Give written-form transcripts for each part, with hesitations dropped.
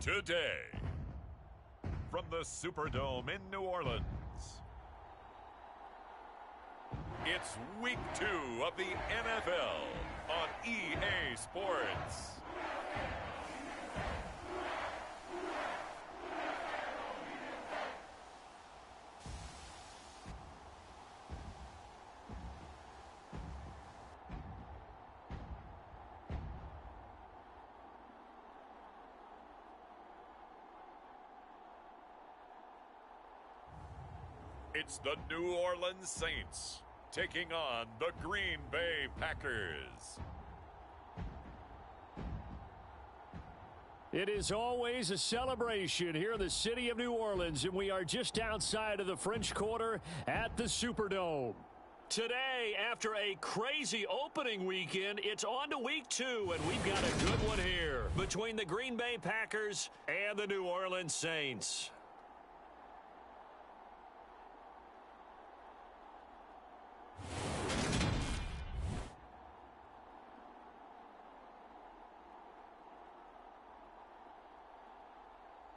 Today, from the Superdome in New Orleans, it's Week 2 of the MFL on EA Sports. It's the New Orleans Saints taking on the Green Bay Packers. It is always a celebration here in the city of New Orleans, and we are just outside of the French Quarter at the Superdome. Today, after a crazy opening weekend, it's on to Week 2, and we've got a good one here between the Green Bay Packers and the New Orleans Saints.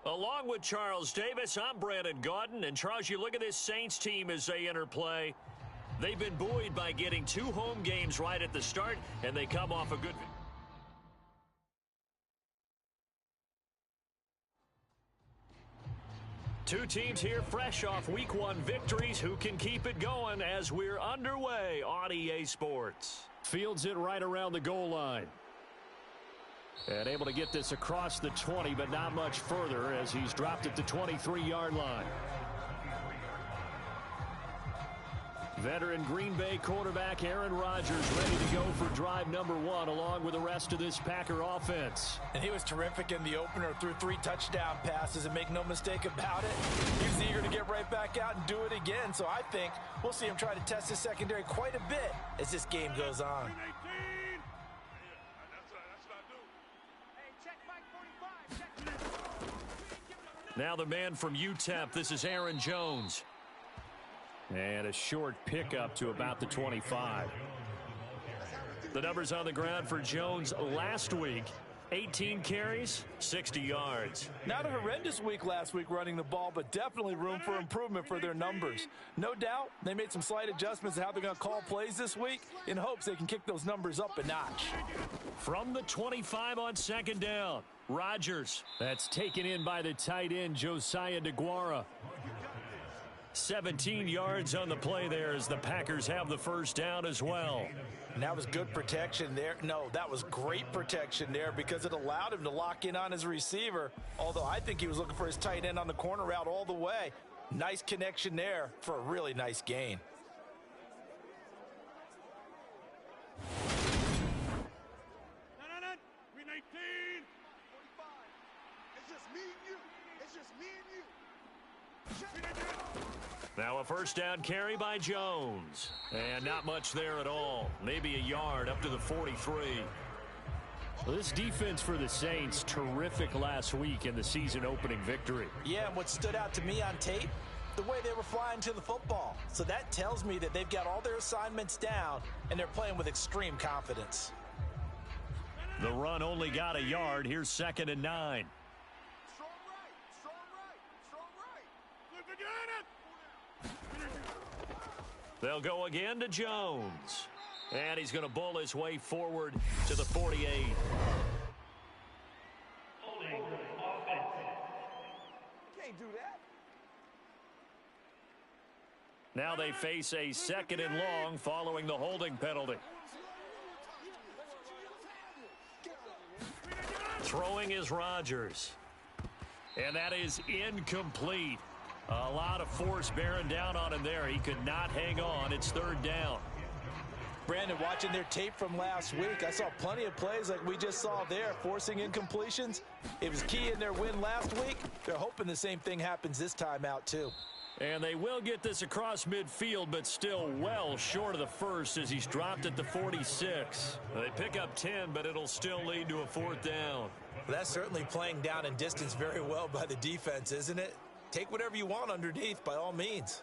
Along with Charles Davis, I'm Brandon Gaudin. And Charles, you look at this Saints team as they enter play. They've been buoyed by getting 2 home games right at the start, and they come off a good... Two teams here fresh off Week 1 victories who can keep it going as we're underway on EA Sports. Fields it right around the goal line. And able to get this across the 20, but not much further as he's dropped at the 23-yard line. Veteran Green Bay quarterback Aaron Rodgers ready to go for drive number 1 along with the rest of this Packer offense. And he was terrific in the opener, threw 3 touchdown passes, and make no mistake about it, he was eager to get right back out and do it again. So I think we'll see him try to test his secondary quite a bit as this game goes on. Now the man from UTEP, this is Aaron Jones. And a short pickup to about the 25. The numbers on the ground for Jones last week. 18 carries, 60 yards. Not a horrendous week last week running the ball, but definitely room for improvement for their numbers. No doubt, they made some slight adjustments to how they're going to call plays this week in hopes they can kick those numbers up a notch. From the 25 on second down, Rodgers. That's taken in by the tight end, Josiah DeGuara. 17 yards on the play there as the Packers have the first down as well. And that was good protection there. No, that was great protection there because it allowed him to lock in on his receiver, although I think he was looking for his tight end on the corner route all the way. Nice connection there for a really nice gain. Green 19. 45. It's just me and you. It's just me and you. Now a first down carry by Jones. And not much there at all. Maybe a yard up to the 43. Well, this defense for the Saints, terrific last week in the season opening victory. Yeah, and what stood out to me on tape, the way they were flying to the football. So that tells me that they've got all their assignments down and they're playing with extreme confidence. The run only got a yard. Here's 2nd and 9. Strong right. Strong right. Strong right. Look at it. They'll go again to Jones. And he's going to bull his way forward to the 48. Can't do that. Now they face a 2nd and long following the holding penalty. Throwing is Rodgers. And that is incomplete. A lot of force bearing down on him there. He could not hang on. It's 3rd down. Brandon, watching their tape from last week, I saw plenty of plays like we just saw there, forcing incompletions. It was key in their win last week. They're hoping the same thing happens this time out, too. And they will get this across midfield, but still well short of the first as he's dropped at the 46. They pick up 10, but it'll still lead to a 4th down. Well, that's certainly playing down in distance very well by the defense, isn't it? Take whatever you want underneath, by all means.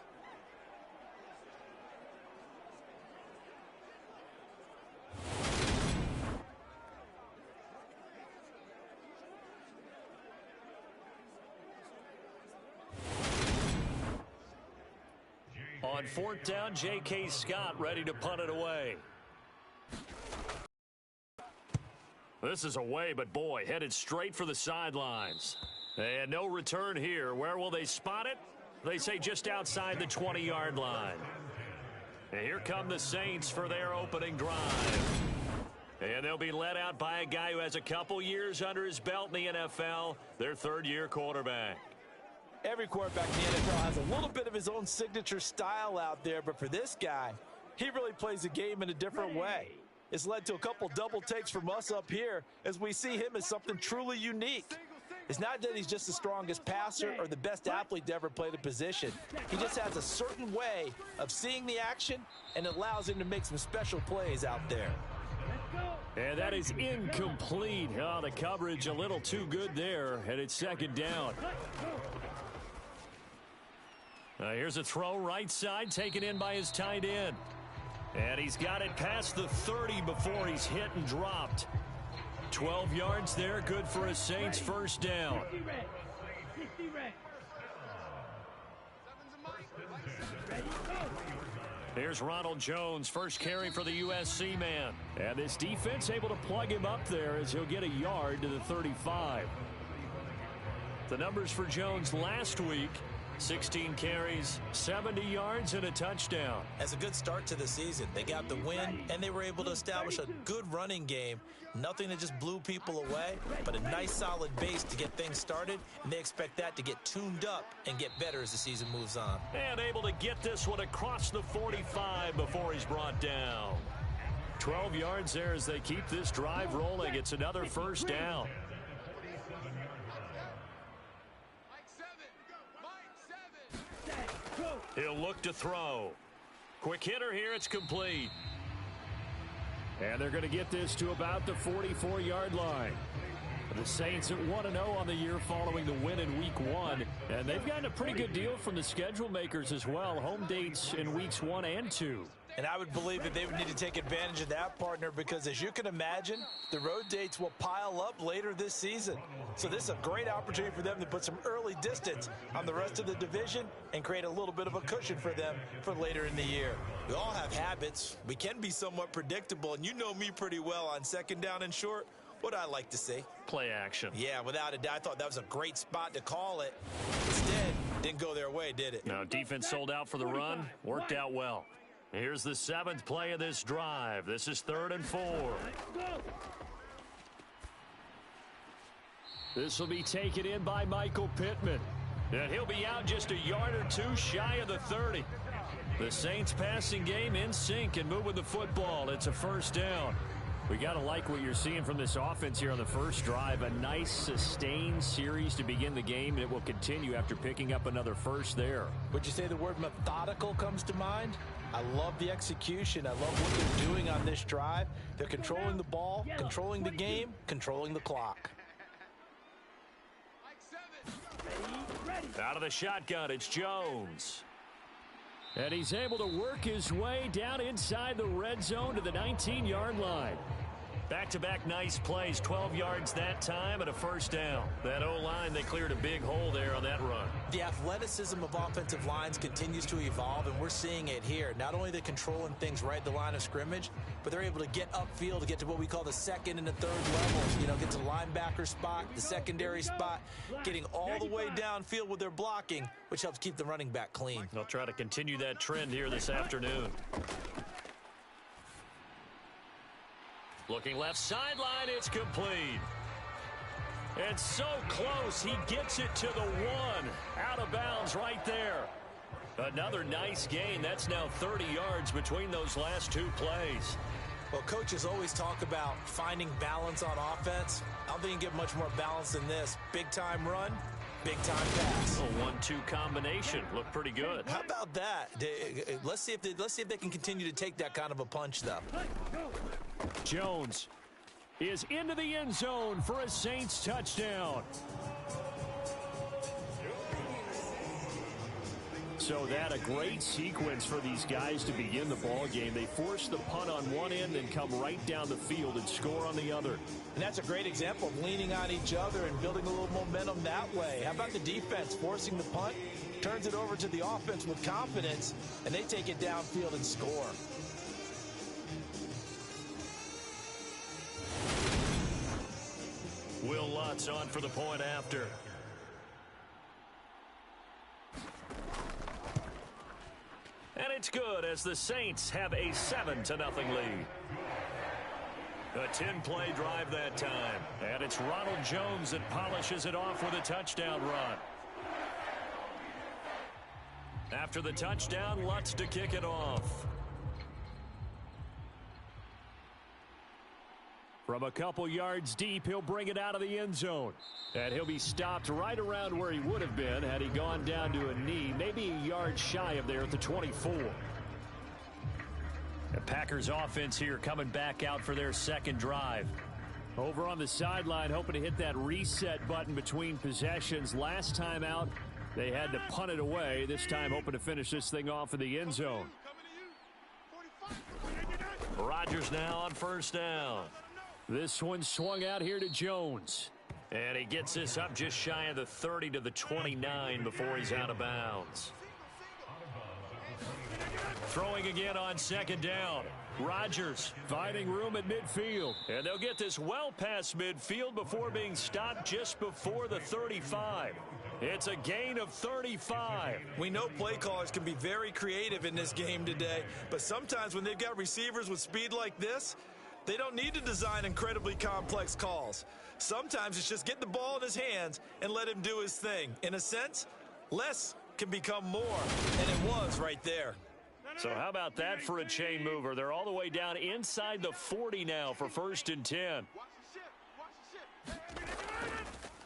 On fourth down, J.K. Scott ready to punt it away. This is away, but boy, headed straight for the sidelines. And no return here. Where will they spot it? They say just outside the 20-yard line. And here come the Saints for their opening drive. And they'll be led out by a guy who has a couple years under his belt in the NFL, their third-year quarterback. Every quarterback in the NFL has a little bit of his own signature style out there, but for this guy, he really plays the game in a different way. It's led to a couple double takes from us up here as we see him as something truly unique. It's not that he's just the strongest passer or the best athlete to ever play the position. He just has a certain way of seeing the action, and it allows him to make some special plays out there. And that is incomplete. Oh, the coverage a little too good there, and it's second down. Here's a throw right side, taken in by his tight end. And he's got it past the 30 before he's hit and dropped. 12 yards there, good for a Saints first down. Here's Ronald Jones, first carry for the USC man. And this defense able to plug him up there as he'll get a yard to the 35. The numbers for Jones last week: 16 carries, 70 yards, and a touchdown. As a good start to the season, they got the win, and they were able to establish a good running game. Nothing that just blew people away, but a nice solid base to get things started, and they expect that to get tuned up and get better as the season moves on. And able to get this one across the 45 before he's brought down. 12 yards there as they keep this drive rolling. It's another first down. He'll look to throw. Quick hitter here. It's complete. And they're going to get this to about the 44-yard line. The Saints at 1-0 on the year following the win in Week 1. And they've gotten a pretty good deal from the schedule makers as well. Home dates in Weeks 1 and 2. And I would believe that they would need to take advantage of that, partner, because as you can imagine, the road dates will pile up later this season. So this is a great opportunity for them to put some early distance on the rest of the division and create a little bit of a cushion for them for later in the year. We all have habits. We can be somewhat predictable, and you know me pretty well on second down and short. What I like to see. Play action. Yeah, without a doubt. I thought that was a great spot to call it. Instead, didn't go their way, did it? No, defense sold out for the run. Worked out well. Here's the 7th play of this drive. This is 3rd and 4. This will be taken in by Michael Pittman. And he'll be out just a yard or two shy of the 30. The Saints passing game in sync and moving the football. It's a first down. We got to like what you're seeing from this offense here on the first drive. A nice sustained series to begin the game, and it will continue after picking up another first there. Would you say the word methodical comes to mind? I love the execution. I love what they're doing on this drive. They're controlling the ball, controlling the game, controlling the clock. Out of the shotgun, it's Jones. And he's able to work his way down inside the red zone to the 19-yard line. Back-to-back nice plays, 12 yards that time and a first down. That O-line, they cleared a big hole there on that run. The athleticism of offensive lines continues to evolve, and we're seeing it here. Not only are they controlling things right at the line of scrimmage, but they're able to get upfield to get to what we call the second and the third levels. You know, get to the linebacker spot, the secondary spot, getting all the way downfield with their blocking, which helps keep the running back clean. They'll try to continue that trend here this afternoon. Looking left sideline, it's complete. And so close, he gets it to the 1. Out of bounds right there. Another nice gain. That's now 30 yards between those last two plays. Well, coaches always talk about finding balance on offense. I don't think you can get much more balance than this. Big-time run, big-time pass. A 1-2 combination. Looked pretty good. How about that? Let's see if they can continue to take that kind of a punch, though. Jones is into the end zone for a Saints touchdown. So that a great sequence for these guys to begin the ball game. They force the punt on one end and come right down the field and score on the other. And that's a great example of leaning on each other and building a little momentum that way. How about the defense forcing the punt, turns it over to the offense with confidence, and they take it downfield and score. Will Lutz on for the point after. And it's good as the Saints have a 7-0 lead. A 10-play drive that time. And it's Ronald Jones that polishes it off with a touchdown run. After the touchdown, Lutz to kick it off. From a couple yards deep, he'll bring it out of the end zone. And he'll be stopped right around where he would have been had he gone down to a knee, maybe a yard shy of there at the 24. The Packers offense here coming back out for their second drive. Over on the sideline, hoping to hit that reset button between possessions. Last time out, they had to punt it away. This time hoping to finish this thing off in the end zone. Rodgers now on first down. This one swung out here to Jones. And he gets this up just shy of the 30 to the 29 before he's out of bounds. Throwing again on second down. Rodgers finding room at midfield. And they'll get this well past midfield before being stopped just before the 35. It's a gain of 35. We know play callers can be very creative in this game today, but sometimes when they've got receivers with speed like this, they don't need to design incredibly complex calls. Sometimes it's just get the ball in his hands and let him do his thing. In a sense, less can become more, and it was right there. So how about that for a chain mover? They're all the way down inside the 40 now for 1st and 10.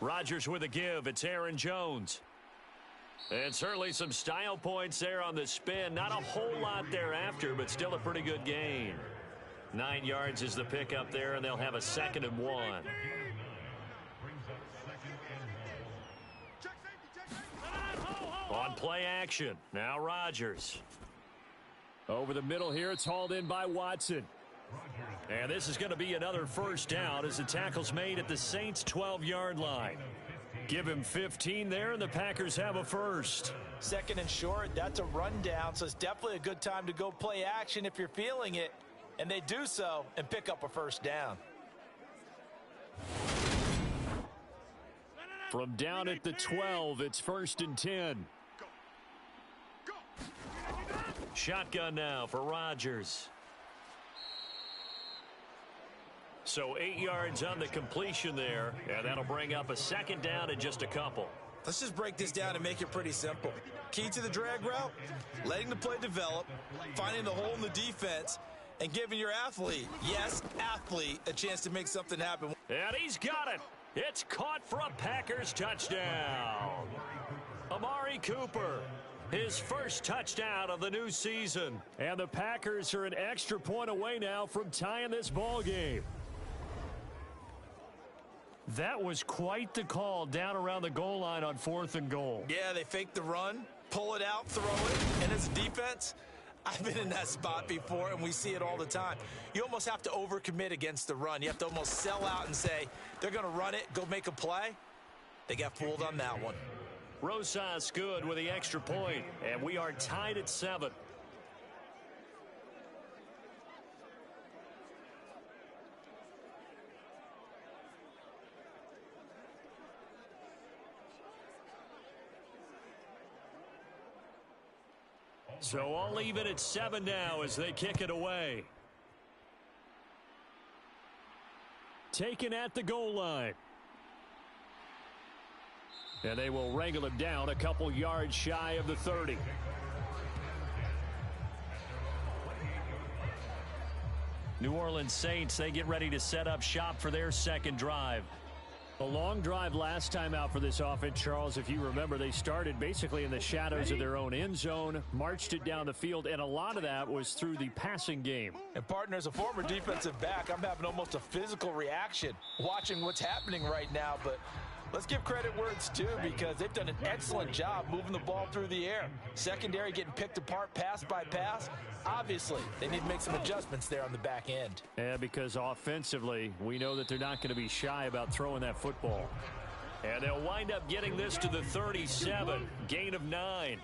Rodgers with a give. It's Aaron Jones. And certainly some style points there on the spin. Not a whole lot thereafter, but still a pretty good gain. 9 yards is the pickup there, and they'll have a 2nd and 1. On play action. Now Rodgers. Over the middle here, it's hauled in by Watson. And this is going to be another first down as the tackle's made at the Saints' 12-yard line. Give him 15 there, and the Packers have a first. 2nd and short, that's a rundown, so it's definitely a good time to go play action if you're feeling it. And they do so and pick up a first down. From down at the 12, it's 1st and 10. Shotgun now for Rodgers. So 8 yards on the completion there, and that'll bring up a 2nd down and just a couple. Let's just break this down and make it pretty simple. Key to the drag route, letting the play develop, finding the hole in the defense, and giving your athlete, yes, athlete, a chance to make something happen. And he's got it. It's caught for a Packers touchdown. Amari Cooper, his first touchdown of the new season. And the Packers are an extra point away now from tying this ball game. That was quite the call down around the goal line on 4th and goal. Yeah, they fake the run, pull it out, throw it, and as a defense, I've been in that spot before, and we see it all the time. You almost have to overcommit against the run. You have to almost sell out and say, they're going to run it, go make a play. They got fooled on that one. Rosas good with the extra point, and we are tied at 7. So all even at 7 now as they kick it away. Taken at the goal line. And they will wrangle him down a couple yards shy of the 30. New Orleans Saints, they get ready to set up shop for their second drive. A long drive last time out for this offense, Charles. If you remember, they started basically in the shadows of their own end zone, marched it down the field, and a lot of that was through the passing game. And, partner, as a former defensive back, I'm having almost a physical reaction watching what's happening right now. But Let's give credit where it's due because they've done an excellent job moving the ball through the air. Secondary getting picked apart pass by pass. Obviously, they need to make some adjustments there on the back end. Yeah, because offensively, we know that they're not going to be shy about throwing that football. And they'll wind up getting this to the 37, gain of 9.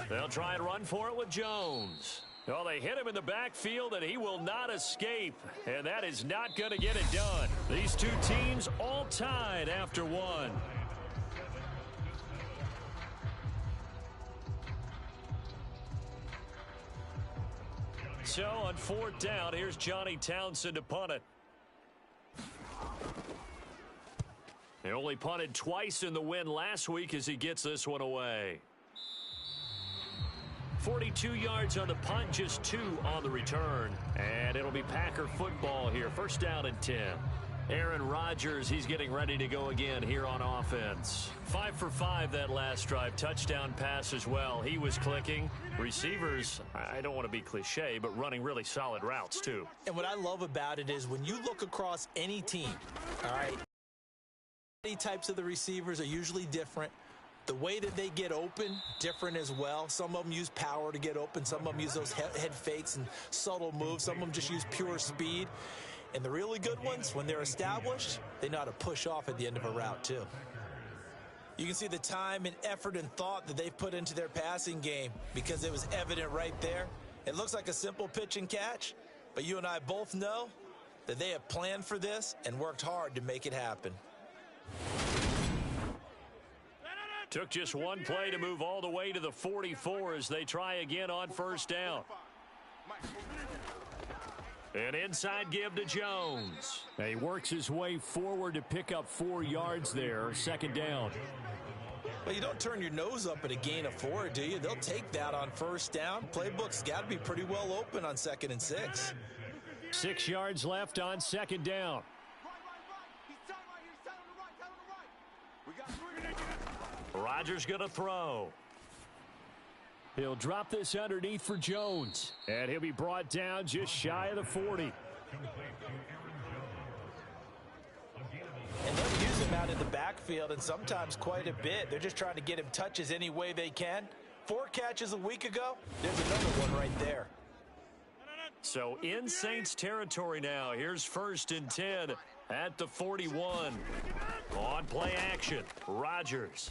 They'll try and run for it with Jones. Well, they hit him in the backfield, and he will not escape. And that is not going to get it done. These two teams all tied after one. So, on 4th down, here's Johnny Townsend to punt it. He only punted twice in the win last week as he gets this one away. 42 yards on the punt, just 2 on the return. And it'll be Packer football here. 1st down and 10. Aaron Rodgers, he's getting ready to go again here on offense. 5 for 5 that last drive. Touchdown pass as well. He was clicking. Receivers, I don't want to be cliche, but running really solid routes too. And what I love about it is when you look across any team, all right, many types of the receivers are usually different. The way that they get open, different as well. Some of them use power to get open. Some of them use those head fakes and subtle moves. Some of them just use pure speed. And the really good ones, when they're established, they know how to push off at the end of a route too. You can see the time and effort and thought that they've put into their passing game because it was evident right there. It looks like a simple pitch and catch, but you and I both know that they have planned for this and worked hard to make it happen. Took just one play to move all the way to the 44 as they try again on 1st down. An inside give to Jones. He works his way forward to pick up 4 yards there. 2nd down. Well, you don't turn your nose up at a gain of 4, do you? They'll take that on 1st down. Playbook's got to be pretty well open on 2nd and 6. 6 yards left on 2nd down. Rodgers going to throw. He'll drop this underneath for Jones. And he'll be brought down just shy of the 40. And they'll use him out in the backfield and sometimes quite a bit. They're just trying to get him touches any way they can. 4 catches a week ago. There's another one right there. So in Saints territory now. Here's 1st and 10 at the 41. On play action, Rodgers.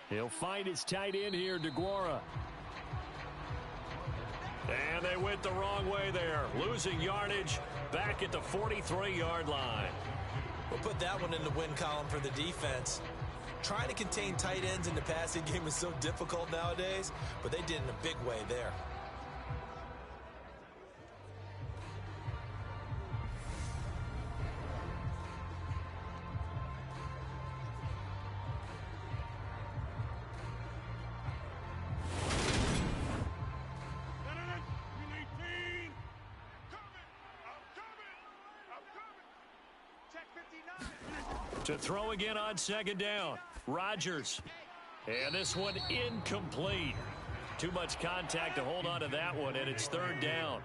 He'll find his tight end here, DeGuara. And they went the wrong way there. Losing yardage back at the 43-yard line. We'll put that one in the win column for the defense. Trying to contain tight ends in the passing game is so difficult nowadays, but they did in a big way there. To throw again on 2nd down. Rodgers. And this one incomplete. Too much contact to hold on to that one, and it's 3rd down.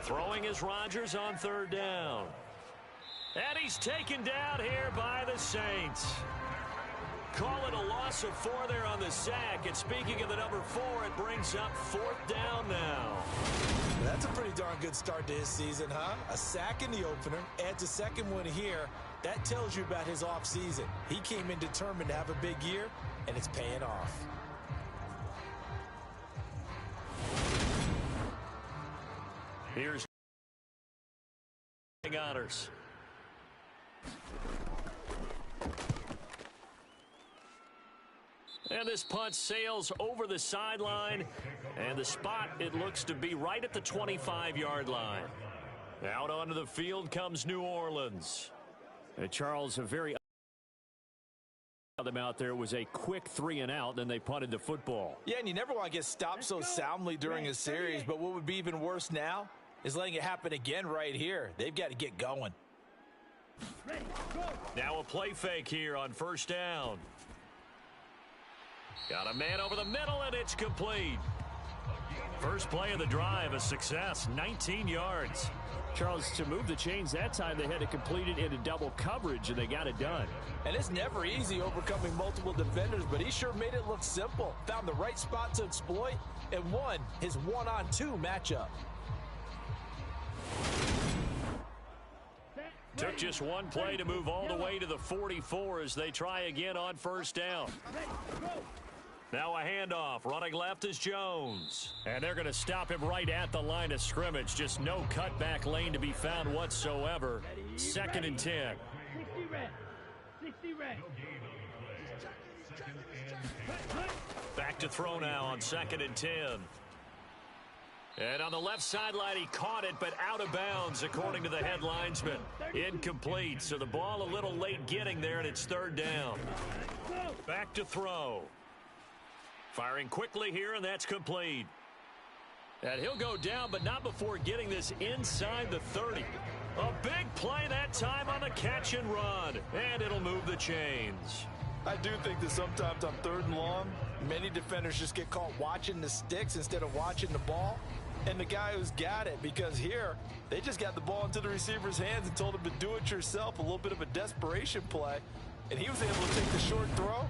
Throwing is Rodgers on 3rd down. And he's taken down here by the Saints. Call it a loss of 4 there on the sack. And speaking of the number 4, it brings up 4th down now. That's a pretty darn good start to his season, huh? A sack in the opener, adds a 2nd one here. That tells you about his offseason. He came in determined to have a big year, and it's paying off. Here's honors. And this punt sails over the sideline. And the spot, it looks to be right at the 25-yard line. Out onto the field comes New Orleans. And Charles, a very them out there was a quick 3 and out, then they punted the football. Yeah, and you never want to get stopped so soundly during a series, but what would be even worse now is letting it happen again right here. They've got to get going. Now a play fake here on 1st down. Got a man over the middle, and it's complete. First play of the drive, a success, 19 yards. Charles, to move the chains that time, they had to complete it into double coverage, and they got it done. And it's never easy overcoming multiple defenders, but he sure made it look simple. Found the right spot to exploit and won his one-on-two matchup. Took just one play to move all the way to the 44 as they try again on first down. Now a handoff. Running left is Jones. And they're going to stop him right at the line of scrimmage. Just no cutback lane to be found whatsoever. 2nd and 10. 60 red. Back to throw now on 2nd and 10. And on the left sideline, he caught it, but out of bounds, according to the head linesman. Incomplete, so the ball a little late getting there, and it's 3rd down. Back to throw. Firing quickly here, and that's complete. And he'll go down, but not before getting this inside the 30. A big play that time on the catch and run, and it'll move the chains. I do think that sometimes on 3rd and long, many defenders just get caught watching the sticks instead of watching the ball. And the guy who's got it, because here, they just got the ball into the receiver's hands and told him to do it yourself, a little bit of a desperation play. And he was able to take the short throw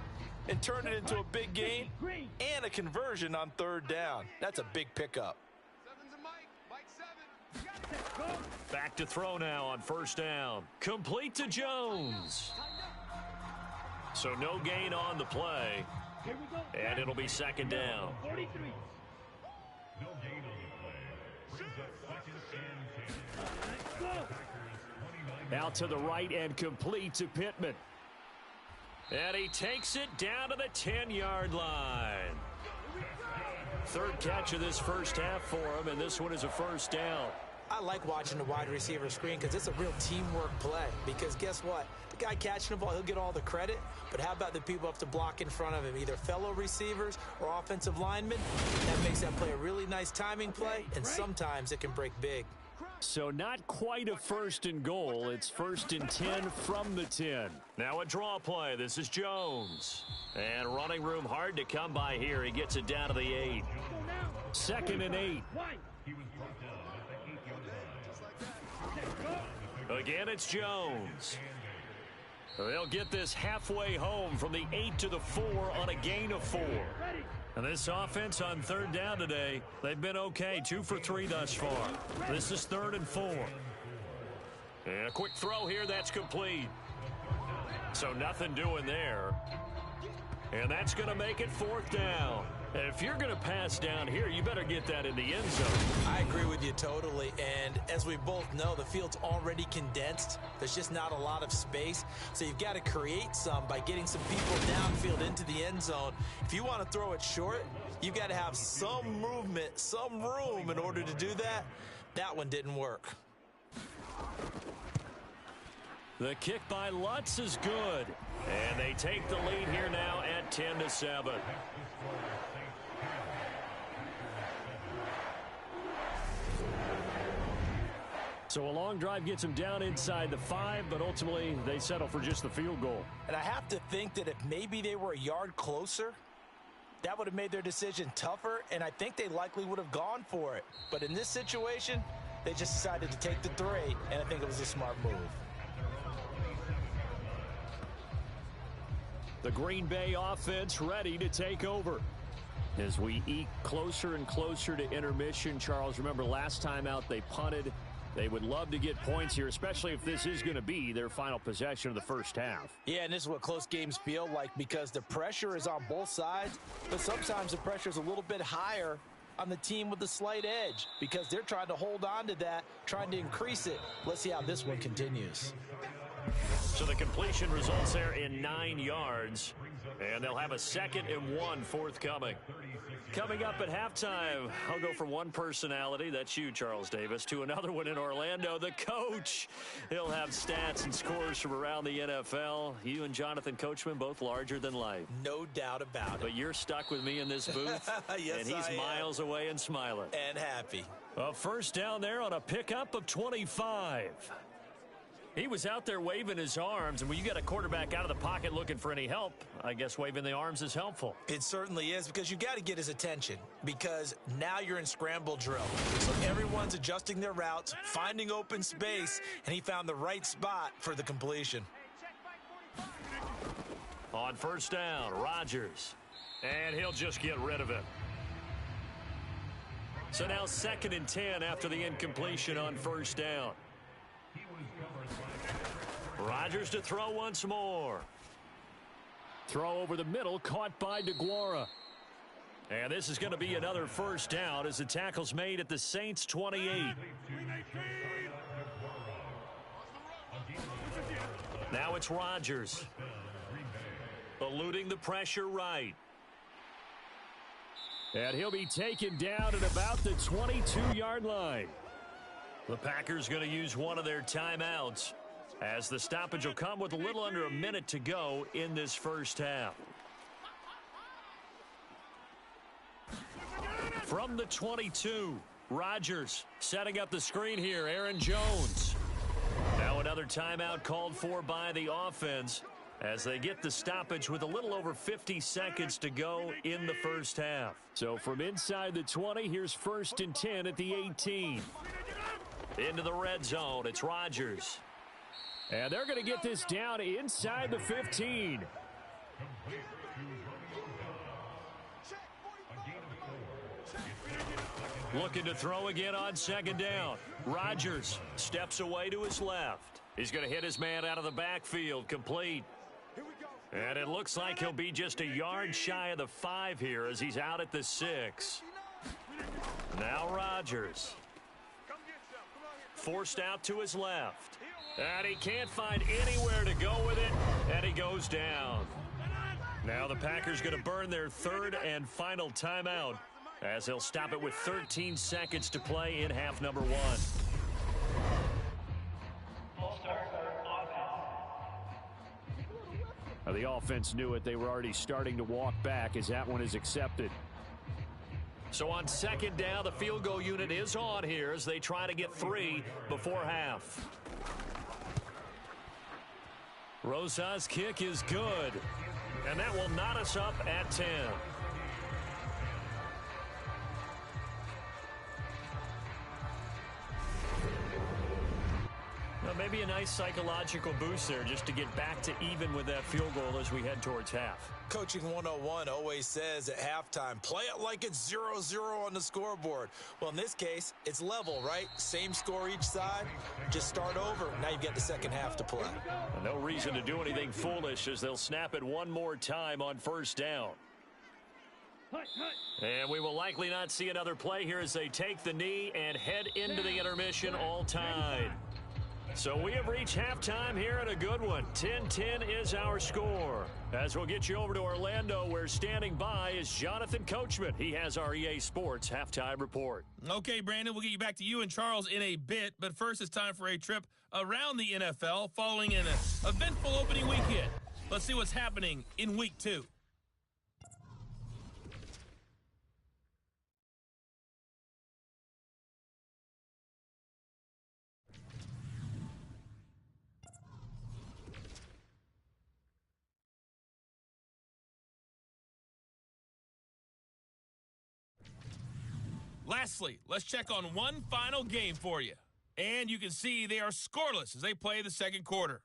and turn it into a big gain and a conversion on 3rd down. That's a big pickup. Back to throw now on first down. Complete to Jones. So no gain on the play. And it'll be 2nd down. 43. Out to the right and complete to Pittman. And he takes it down to the 10-yard line. 3rd catch of this first half for him, and this one is a first down. I like watching the wide receiver screen because it's a real teamwork play. Because guess what? The guy catching the ball, he'll get all the credit. But how about the people up to block in front of him, either fellow receivers or offensive linemen? That makes that play a really nice timing play, and sometimes it can break big. So not quite a 1st and goal. It's 1st and 10 from the 10. Now a draw play. This is Jones. And running room hard to come by here. He gets it down to the 8. 2nd and 8. Again, it's Jones. They'll get this halfway home from the 8 to the 4 on a gain of 4. And this offense on 3rd down today, they've been okay. 2 for 3 thus far. This is 3rd and 4. And a quick throw here, that's complete. So nothing doing there. And that's going to make it 4th down. And if you're going to pass down here, you better get that in the end zone. I agree with you totally. And as we both know, the field's already condensed. There's just not a lot of space. So you've got to create some by getting some people downfield into the end zone. If you want to throw it short, you've got to have some movement, some room in order to do that. That one didn't work. The kick by Lutz is good. And they take the lead here now at 10-7. So a long drive gets them down inside the 5, but ultimately they settle for just the field goal. And I have to think that if maybe they were a yard closer, that would have made their decision tougher, and I think they likely would have gone for it. But in this situation, they just decided to take the 3, and I think it was a smart move. The Green Bay offense ready to take over. As we eke closer and closer to intermission, Charles, remember last time out they punted. They would love to get points here, especially if this is going to be their final possession of the first half. Yeah, and this is what close games feel like because the pressure is on both sides, but sometimes the pressure is a little bit higher on the team with the slight edge because they're trying to hold on to that, trying to increase it. Let's see how this one continues. So the completion results there in 9 yards, and they'll have a 2nd and 1 forthcoming. Coming up at halftime, I'll go from one personality, that's you, Charles Davis, to another one in Orlando, the coach. He'll have stats and scores from around the NFL. You and Jonathan Coachman, both larger than life. No doubt about it. But you're stuck with me in this booth, yes, and he's miles away and smiling. And happy. A first down there on a pickup of 25. He was out there waving his arms, and when you got a quarterback out of the pocket looking for any help, I guess waving the arms is helpful. It certainly is, because you got to get his attention, because now you're in scramble drill. So everyone's adjusting their routes, finding open space, and he found the right spot for the completion. On first down, Rodgers. And he'll just get rid of it. So now 2nd and 10 after the incompletion on first down. Rodgers to throw once more. Throw over the middle, caught by DeGuara. And this is going to be another first down as the tackle's made at the Saints 28. Now it's Rodgers. Eluding the pressure right. And he'll be taken down at about the 22-yard line. The Packers going to use one of their timeouts, as the stoppage will come with a little under a minute to go in this first half. From the 22, Rodgers setting up the screen here. Aaron Jones. Now another timeout called for by the offense as they get the stoppage with a little over 50 seconds to go in the first half. So from inside the 20, here's 1st and 10 at the 18. Into the red zone, it's Rodgers. And they're going to get this down inside the 15. Looking to throw again on 2nd down. Rodgers steps away to his left. He's going to hit his man out of the backfield, complete. And it looks like he'll be just a yard shy of the 5 here as he's out at the 6. Now Rodgers. Forced out to his left. And he can't find anywhere to go with it, and he goes down. Now the Packers going to burn their 3rd and final timeout as they'll stop it with 13 seconds to play in half number 1. Now the offense knew it. They were already starting to walk back as that one is accepted. So on 2nd down, the field goal unit is on here as they try to get 3 before half. Rosa's kick is good, and that will knot us up at 10. Well, maybe a nice psychological boost there just to get back to even with that field goal as we head towards half. Coaching 101 always says at halftime, play it like it's 0-0 on the scoreboard. Well, in this case, it's level, right? Same score each side. Just start over. Now you've got the second half to play. No reason to do anything foolish as they'll snap it one more time on first down. And we will likely not see another play here as they take the knee and head into the intermission all tied. So we have reached halftime here at a good one. 10-10 is our score. As we'll get you over to Orlando, where standing by is Jonathan Coachman. He has our EA Sports halftime report. Okay, Brandon, we'll get you back to you and Charles in a bit. But first, it's time for a trip around the NFL following an eventful opening weekend. Let's see what's happening in Week 2. Lastly, let's check on one final game for you. And you can see they are scoreless as they play the second quarter.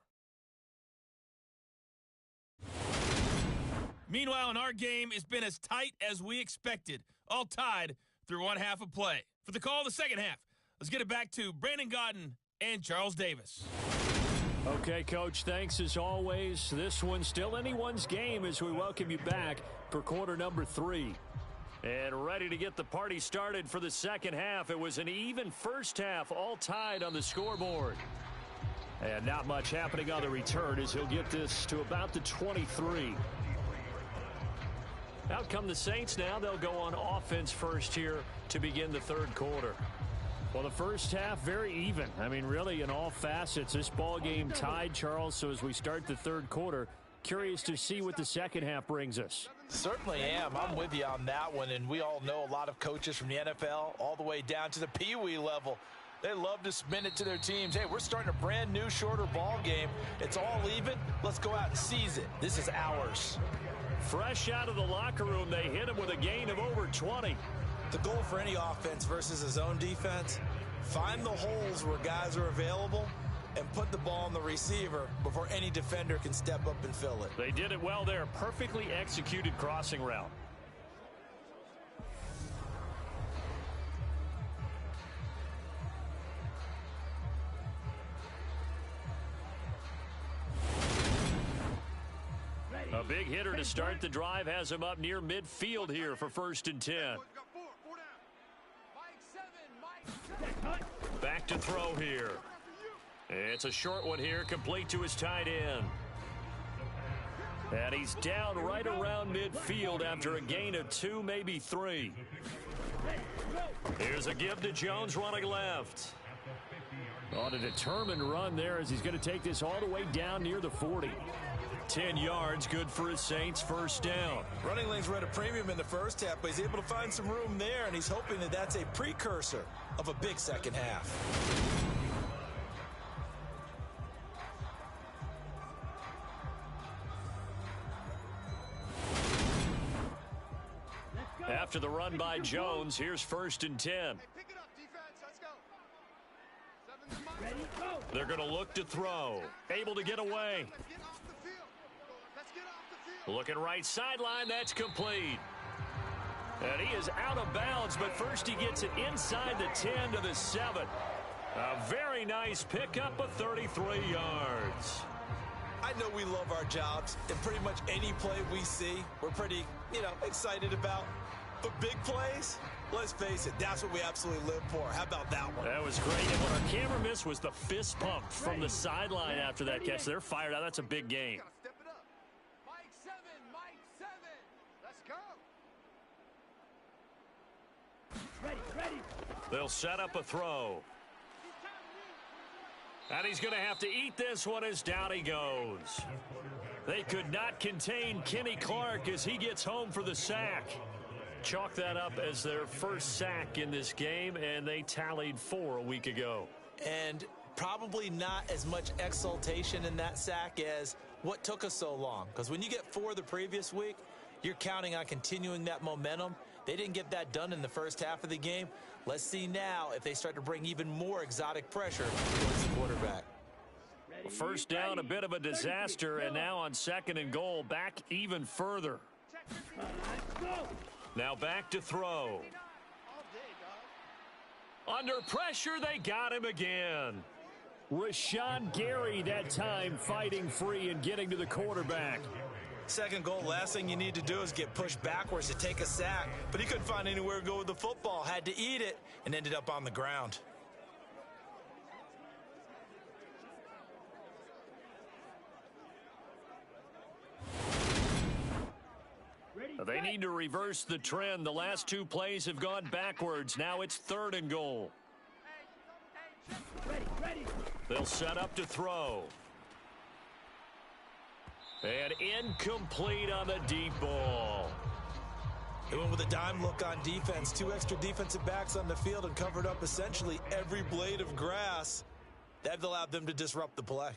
Meanwhile, in our game, it's been as tight as we expected, all tied through one half of play. For the call of the second half, let's get it back to Brandon Gaudin and Charles Davis. Okay, Coach, thanks as always. This one's still anyone's game as we welcome you back for quarter number 3. And ready to get the party started for the second half. It was an even first half, all tied on the scoreboard. And not much happening on the return as he'll get this to about the 23. Out come the Saints now. They'll go on offense first here to begin the third quarter. Well, the first half, very even. I mean, really, in all facets, this ball game tied, Charles. So as we start the third quarter, curious to see what the second half brings us. Certainly am. I'm with you on that one, and we all know a lot of coaches from the NFL all the way down to the Pee Wee level. They love to spin it to their teams. Hey, we're starting a brand new, shorter ball game. It's all even. Let's go out and seize it. This is ours. Fresh out of the locker room, they hit him with a gain of over 20. The goal for any offense versus his own defense, find the holes where guys are available and put the ball on the receiver before any defender can step up and fill it. They did it well there. Perfectly executed crossing route. A big hitter to start the drive has him up near midfield here for 1st and 10. Back to throw here. It's a short one here, complete to his tight end. And he's down right around midfield after a gain of 2, maybe 3. Here's a give to Jones running left. On a determined run there as he's going to take this all the way down near the 40. 10 yards, good for his Saints, 1st down. Running lanes were at a premium in the first half, but he's able to find some room there, and he's hoping that that's a precursor of a big second half. After the run by Jones, here's 1st and 10. Pick it up, defense. Let's go. 7's mine. They're going to look to throw. Able to get away. Let's get off the field. Let's get off the field. Looking right sideline, that's complete. And he is out of bounds, but first he gets it inside the 10 to the 7. A very nice pickup of 33 yards. I know we love our jobs, and pretty much any play we see, we're pretty, excited about. But big plays, let's face it, that's what we absolutely live for. How about that one? That was great. And what our camera missed was the fist pump from the sideline after that catch. They're fired out. That's a big game. Step it up. Mike 7. Mike 7. Let's go. Ready. They'll set up a throw. And he's going to have to eat this one as down he goes. They could not contain Kenny Clark as he gets home for the sack. Chalk that up as their first sack in this game, and they tallied 4 a week ago. And probably not as much exultation in that sack as what took us so long. Because when you get 4 the previous week, you're counting on continuing that momentum. They didn't get that done in the first half of the game. Let's see now if they start to bring even more exotic pressure towards the quarterback. First down, a bit of a disaster, and now on 2nd and goal, back even further. Now back to throw. Under pressure, they got him again. Rashawn Gary that time fighting free and getting to the quarterback. 2nd goal, last thing you need to do is get pushed backwards to take a sack. But he couldn't find anywhere to go with the football, had to eat it, and ended up on the ground. They need to reverse the trend. The last 2 plays have gone backwards. Now it's 3rd and goal. Ready. They'll set up to throw. And incomplete on the deep ball. They went with a dime look on defense. 2 extra defensive backs on the field and covered up essentially every blade of grass. That allowed them to disrupt the play.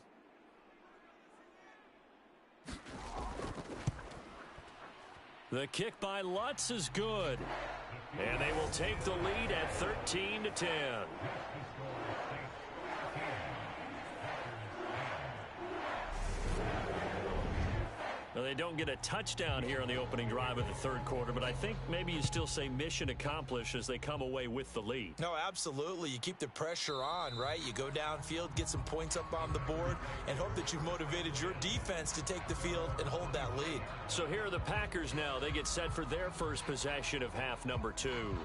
The kick by Lutz is good. And they will take the lead at 13-10. Now, they don't get a touchdown here on the opening drive of the 3rd quarter, but I think maybe you still say mission accomplished as they come away with the lead. No, absolutely. You keep the pressure on, right? You go downfield, get some points up on the board, and hope that you've motivated your defense to take the field and hold that lead. So here are the Packers now. They get set for their first possession of half number 2.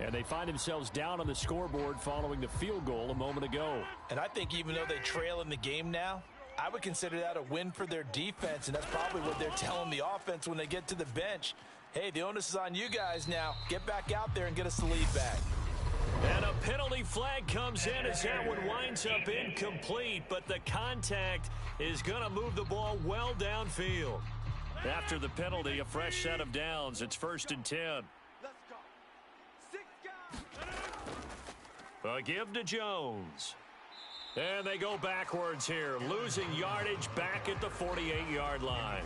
And they find themselves down on the scoreboard following the field goal a moment ago. And I think even though they trail in the game now, I would consider that a win for their defense, and that's probably what they're telling the offense when they get to the bench. Hey, the onus is on you guys now. Get back out there and get us the lead back. And a penalty flag comes in as that one winds up incomplete, but the contact is going to move the ball well downfield. After the penalty, a fresh set of downs. It's 1st and 10. Let's go. 6 guys. A give to Jones. And they go backwards here, losing yardage back at the 48-yard line.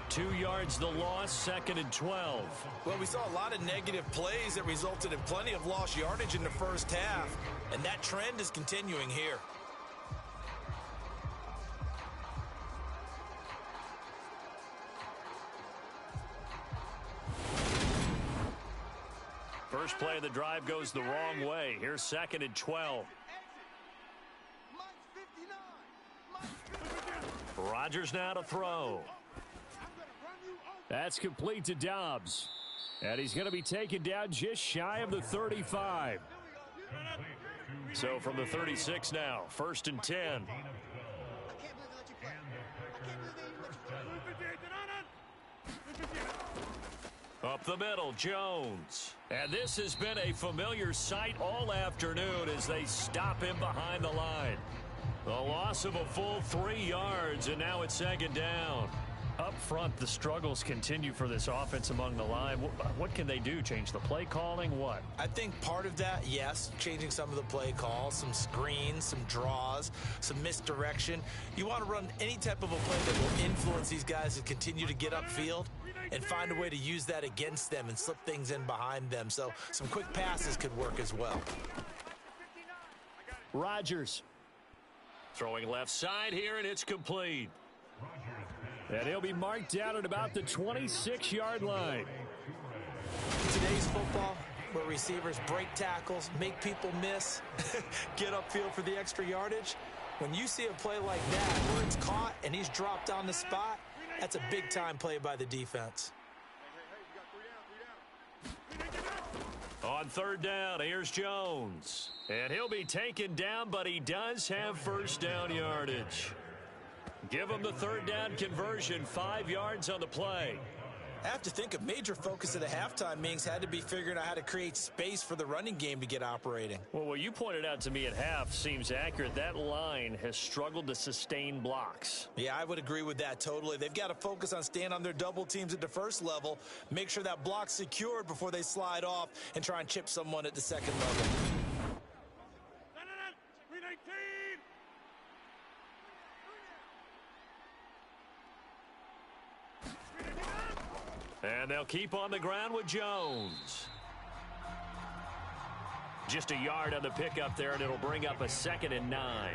2 yards the loss, 2nd and 12. Well, we saw a lot of negative plays that resulted in plenty of lost yardage in the first half, and that trend is continuing here. First play of the drive goes the wrong way. Here's 2nd and 12. Rodgers now to throw. That's complete to Dobbs. And he's going to be taken down just shy of the 35. So from the 36 now, 1st and 10. Up the middle, Jones. And this has been a familiar sight all afternoon as they stop him behind the line. The loss of a full 3 yards, and now it's 2nd down. Up front, the struggles continue for this offense among the line. What can they do? Change the play calling? What? I think part of that, yes, changing some of the play calls, some screens, some draws, some misdirection. You want to run any type of a play that will influence these guys to continue to get upfield and find a way to use that against them and slip things in behind them. So some quick passes could work as well. Rodgers throwing left side here, and it's complete. And he'll be marked down at about the 26-yard line. Today's football, where receivers break tackles, make people miss, get upfield for the extra yardage. When you see a play like that where it's caught and he's dropped on the spot, that's a big-time play by the defense. On 3rd down, here's Jones. And he'll be taken down, but he does have 1st down yardage. Give him the 3rd down conversion, 5 yards on the play. I have to think a major focus of the halftime meetings had to be figuring out how to create space for the running game to get operating. Well, what you pointed out to me at half seems accurate. That line has struggled to sustain blocks. Yeah, I would agree with that totally. They've got to focus on staying on their double teams at the first level, make sure that block's secured before they slide off and try and chip someone at the 2nd level. And they'll keep on the ground with Jones. Just a yard on the pickup there, and it'll bring up a 2nd and 9.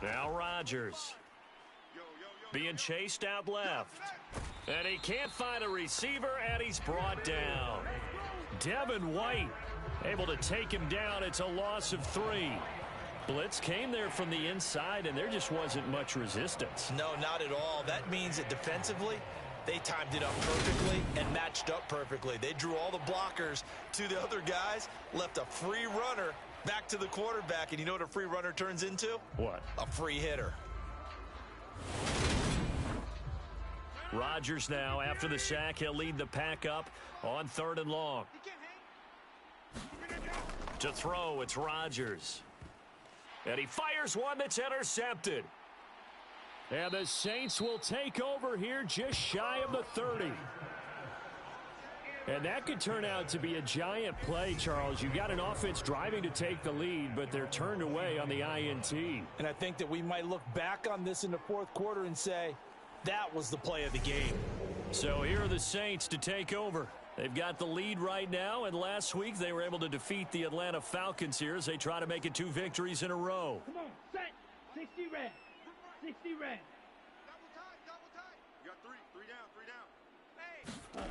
Now Rodgers being chased out left. And he can't find a receiver, and he's brought down. Devin White able to take him down. It's a loss of 3. Blitz came there from the inside, and there just wasn't much resistance. No, not at all. That means that defensively, they timed it up perfectly and matched up perfectly. They drew all the blockers to the other guys, left a free runner back to the quarterback, and you know what a free runner turns into? What? A free hitter. Rodgers now, after the sack, he'll lead the pack up on 3rd and long. To throw, it's Rodgers. And he fires one that's intercepted. And the Saints will take over here just shy of the 30. And that could turn out to be a giant play, Charles. You've got an offense driving to take the lead, but they're turned away on the INT. And I think that we might look back on this in the 4th quarter and say, that was the play of the game. So here are the Saints to take over. They've got the lead right now, and last week they were able to defeat the Atlanta Falcons here as they try to make it 2 victories in a row. Come on, set. 60 red. 60 red. Double tight. You got 3 down.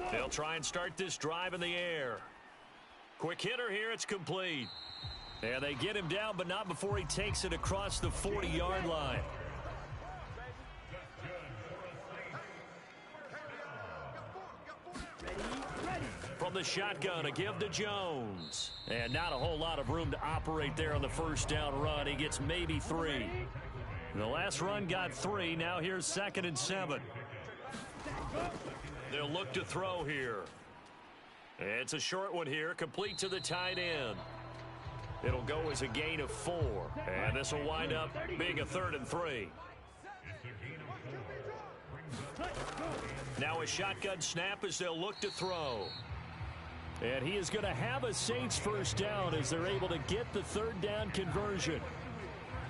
Hey. They'll try and start this drive in the air. Quick hitter here, it's complete. And they get him down, but not before he takes it across the 40-yard line. From the shotgun, a give to Jones. And not a whole lot of room to operate there on the 1st down run. He gets maybe 3. The last run got 3. Now here's 2nd and 7. They'll look to throw here. It's a short one here, complete to the tight end. It'll go as a gain of 4. And this will wind up being a 3rd and 3. Now a shotgun snap as they'll look to throw. And he is going to have a Saints first down as they're able to get the third down conversion.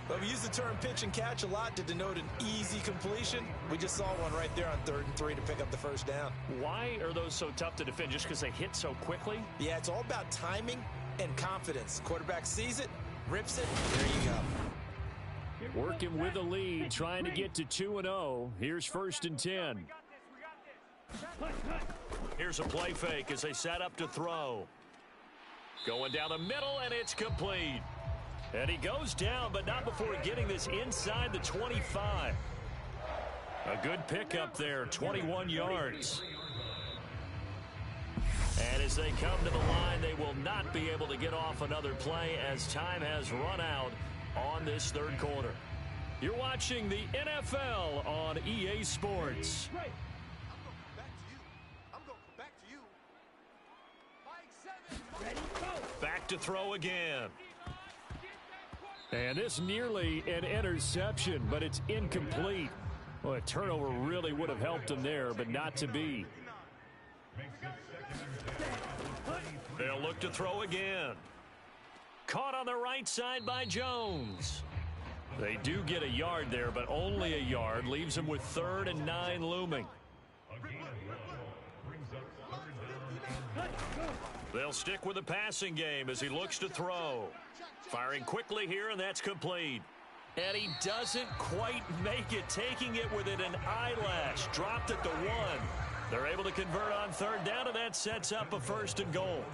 Well, we use the term pitch and catch a lot to denote an easy completion. We just saw one right there on 3rd and 3 to pick up the first down. Why are those so tough to defend? Just because they hit so quickly? Yeah, it's all about timing and confidence. Quarterback sees it, rips it, there you go. Working with the lead, trying to get to 2-0. Here's 1st and 10. Here's a play fake as they set up to throw. Going down the middle, and it's complete. And he goes down, but not before getting this inside the 25. A good pickup there, 21 yards. And as they come to the line, they will not be able to get off another play as time has run out on this 3rd quarter. You're watching the NFL on EA Sports. Back to throw again. And this nearly an interception, but it's incomplete. Well, a turnover really would have helped him there, but not to be. They'll look to throw again. Caught on the right side by Jones. They do get a yard there, but only a yard. Leaves them with 3rd and 9 looming. They'll stick with the passing game as he looks to throw. Firing quickly here, and that's complete. And he doesn't quite make it, taking it within an eyelash. Dropped at the 1. They're able to convert on 3rd down, and that sets up a 1st and goal.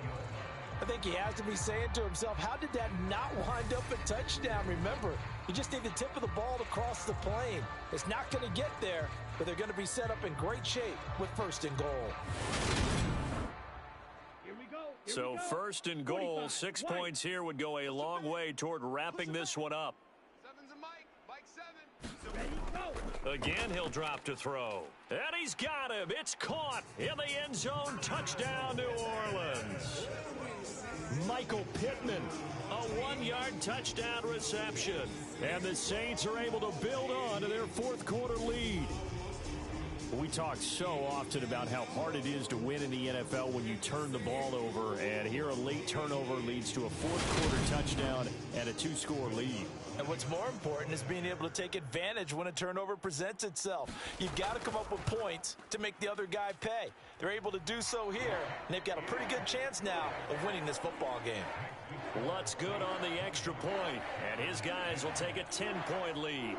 I think he has to be saying to himself, how did that not wind up a touchdown? Remember, you just need the tip of the ball to cross the plane. It's not going to get there, but they're going to be set up in great shape with 1st and goal. So 1st and goal, 6 points here would go a long way toward wrapping this one up. Again, he'll drop to throw. And he's got him. It's caught in the end zone. Touchdown, New Orleans. Michael Pittman, a 1-yard touchdown reception. And the Saints are able to build on to their 4th quarter lead. We talk so often about how hard it is to win in the NFL when you turn the ball over, and here a late turnover leads to a 4th quarter touchdown and a 2-score lead. And what's more important is being able to take advantage when a turnover presents itself. You've got to come up with points to make the other guy pay. They're able to do so here, and they've got a pretty good chance now of winning this football game. Lutz good on the extra point, and his guys will take a 10-point lead.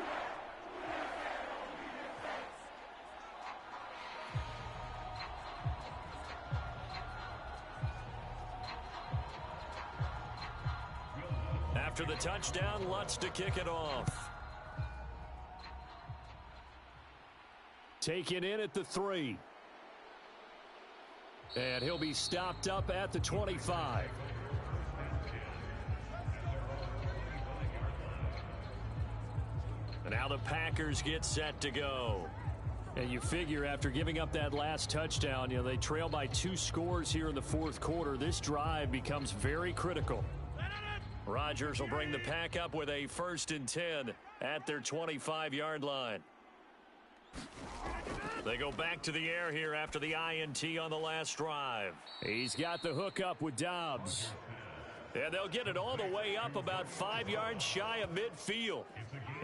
After the touchdown, Lutz to kick it off. Taken in at the 3. And he'll be stopped up at the 25. And now the Packers get set to go. And you figure after giving up that last touchdown, they trail by 2 scores here in the 4th quarter. This drive becomes very critical. Rodgers will bring the Pack up with a 1st and 10 at their 25-yard line. They go back to the air here after the INT on the last drive. He's got the hook up with Dobbs. And they'll get it all the way up about 5 yards shy of midfield.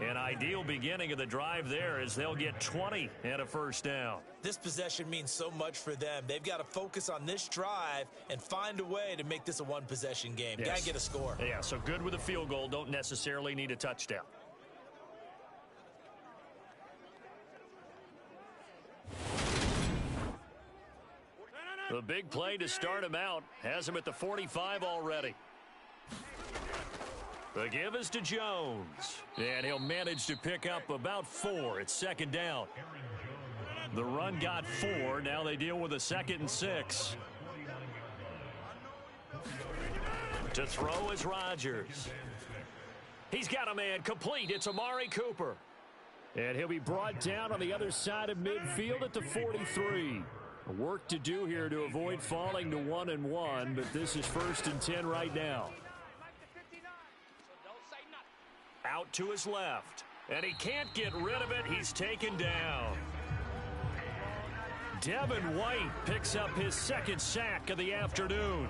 An ideal beginning of the drive there as they'll get 20 and a 1st down. This possession means so much for them. They've got to focus on this drive and find a way to make this a 1-possession game. Yes. Got to get a score. Yeah, so good with a field goal. Don't necessarily need a touchdown. The big play to start him out has him at the 45 already. The give is to Jones. And he'll manage to pick up about 4. It's 2nd down. The run got 4. Now they deal with a 2nd and 6. To throw is Rodgers. He's got a man complete. It's Amari Cooper. And he'll be brought down on the other side of midfield at the 43. Work to do here to avoid falling to 1-1, but this is 1st and 10 right now. Out to his left, and he can't get rid of it. He's taken down. Devin White picks up his second sack of the afternoon.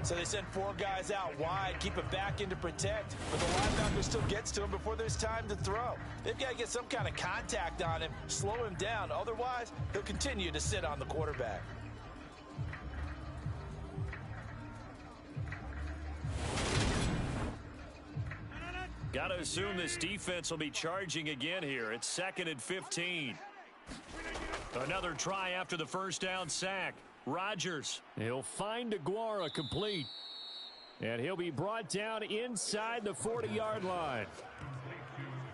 So they send 4 guys out wide, keep it back in to protect, but the linebacker still gets to him before there's time to throw. They've got to get some kind of contact on him, slow him down. Otherwise, he'll continue to sit on the quarterback. Got to assume this defense will be charging again here. It's 2nd and 15. Another try after the first down sack. Rodgers, he'll find Aguara complete. And he'll be brought down inside the 40-yard line.